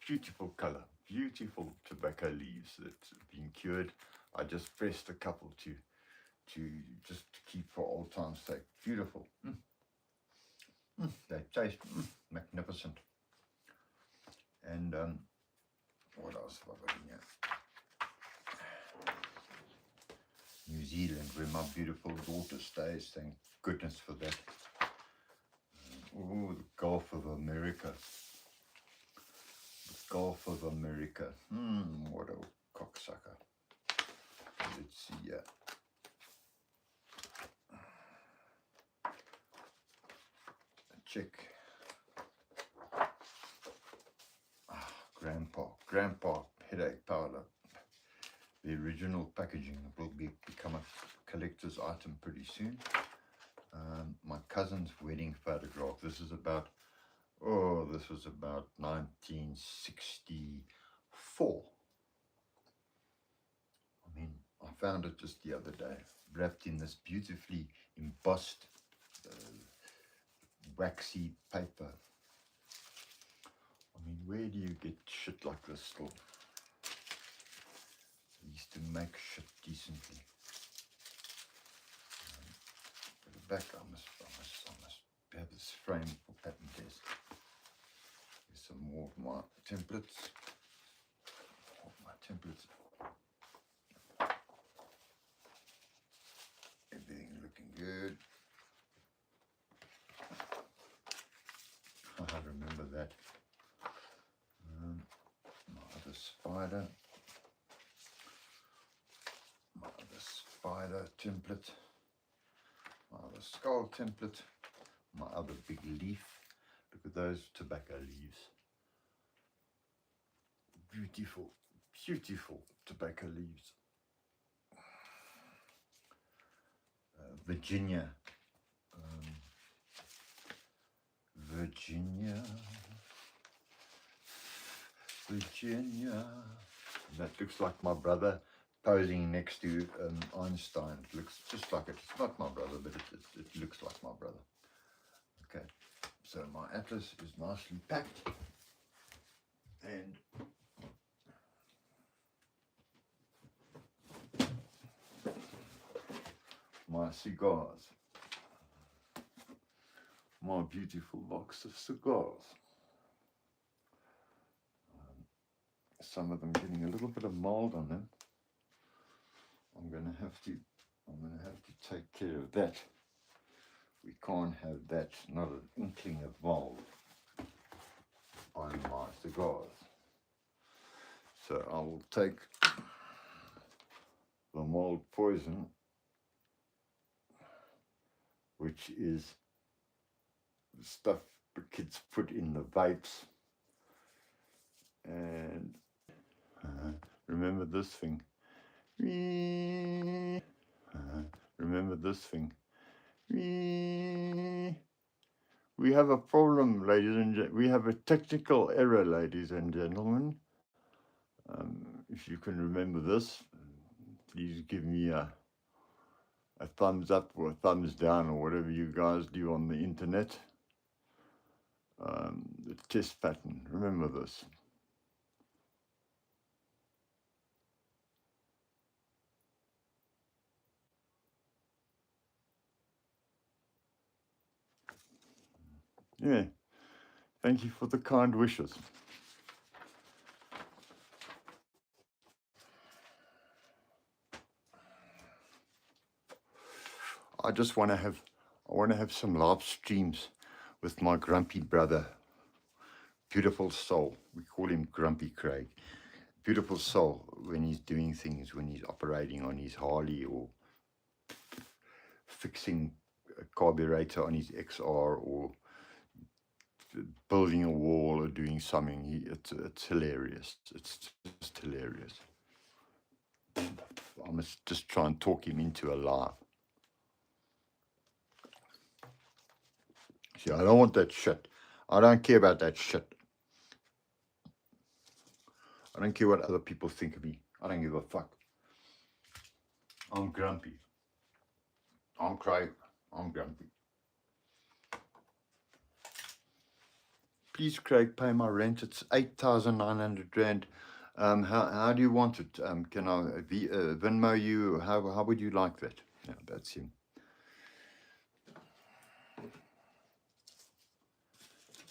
Beautiful colour. Beautiful tobacco leaves that's been cured. I just pressed a couple to just keep for old time's sake. Beautiful. They taste magnificent. And what else have I got in here? New Zealand, where my beautiful daughter stays. Thank goodness for that. Oh, the Gulf of America. The Gulf of America. What a cocksucker. Let's see here. Check. Grandpa headache powder. the original packaging. It will become a collector's item pretty soon. My cousin's wedding photograph. This was about 1964. I mean, I found it just the other day, wrapped in this beautifully embossed waxy paper. I mean, where do you get shit like this still? I used to make shit decently. At the back, I must have this frame for pattern test. Here's some more of my templates. Everything looking good. I remember that. My other spider. My other spider template. My other skull template. My other big leaf. Look at those tobacco leaves. Beautiful, beautiful tobacco leaves. Virginia. Virginia. That looks like my brother posing next to Einstein. It looks just like it. It's not my brother, but it looks like my brother. Okay, so my atlas is nicely packed. And my cigars. My beautiful box of cigars. Some of them getting a little bit of mold on them. I'm gonna have to take care of that. We can't have that, not an inkling of mold on my cigars. So I will take the mold poison, which is the stuff the kids put in the vapes. And remember this thing. Remember this thing. We have a problem, ladies and gentlemen. We have a technical error, ladies and gentlemen. If you can remember this, please give me a thumbs up or a thumbs down or whatever you guys do on the internet. The test pattern, remember this. Yeah, thank you for the kind wishes. I want to have some live streams with my grumpy brother. Beautiful soul. We call him Grumpy Craig. Beautiful soul when he's doing things, when he's operating on his Harley or fixing a carburetor on his XR or building a wall or doing something. It's hilarious. It's just hilarious. I must just try and talk him into a laugh. See, I don't want that shit. I don't care about that shit. I don't care what other people think of me. I don't give a fuck. I'm grumpy. I'm Craig. I'm grumpy. Please, Craig, pay my rent. It's 8,900 Rand. How do you want it? Can I Venmo you? How would you like that? Yeah, that's him.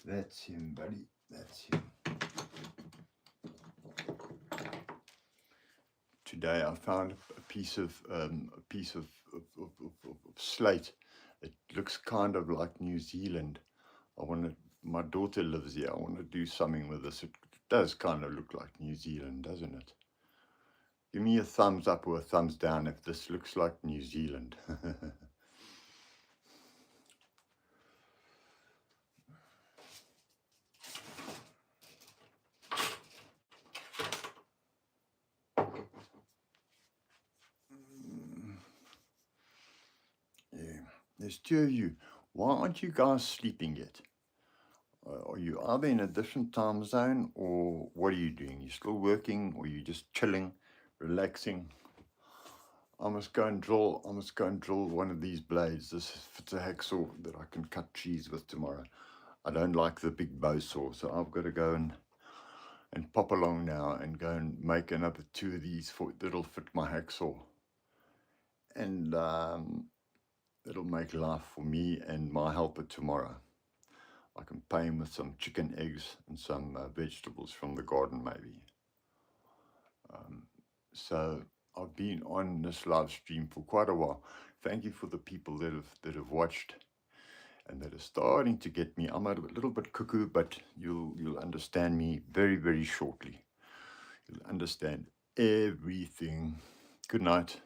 That's him, buddy. That's him. Today I found a piece of slate. It looks kind of like New Zealand. My daughter lives here. I want to do something with this. It does kind of look like New Zealand, doesn't it? Give me a thumbs up or a thumbs down if this looks like New Zealand. there's two of you. Why aren't you guys sleeping yet? Are you either in a different time zone, or what are you doing? You still working, or you just chilling, relaxing? I must go and drill one of these blades. It's a hacksaw that I can cut trees with tomorrow. I don't like the big bow saw, so I've got to go and pop along now and go and make another 2 of these that'll fit my hacksaw. And it'll make life for me and my helper tomorrow. I can pay him with some chicken eggs and some vegetables from the garden, maybe. So I've been on this live stream for quite a while. Thank you for the people that have watched and that are starting to get me. I'm a little bit cuckoo, but you'll understand me very, very shortly. You'll understand everything. Good night.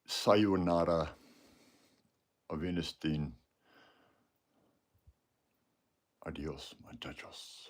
Sayonara. Auf Wiedersehen. Adios, muchachos.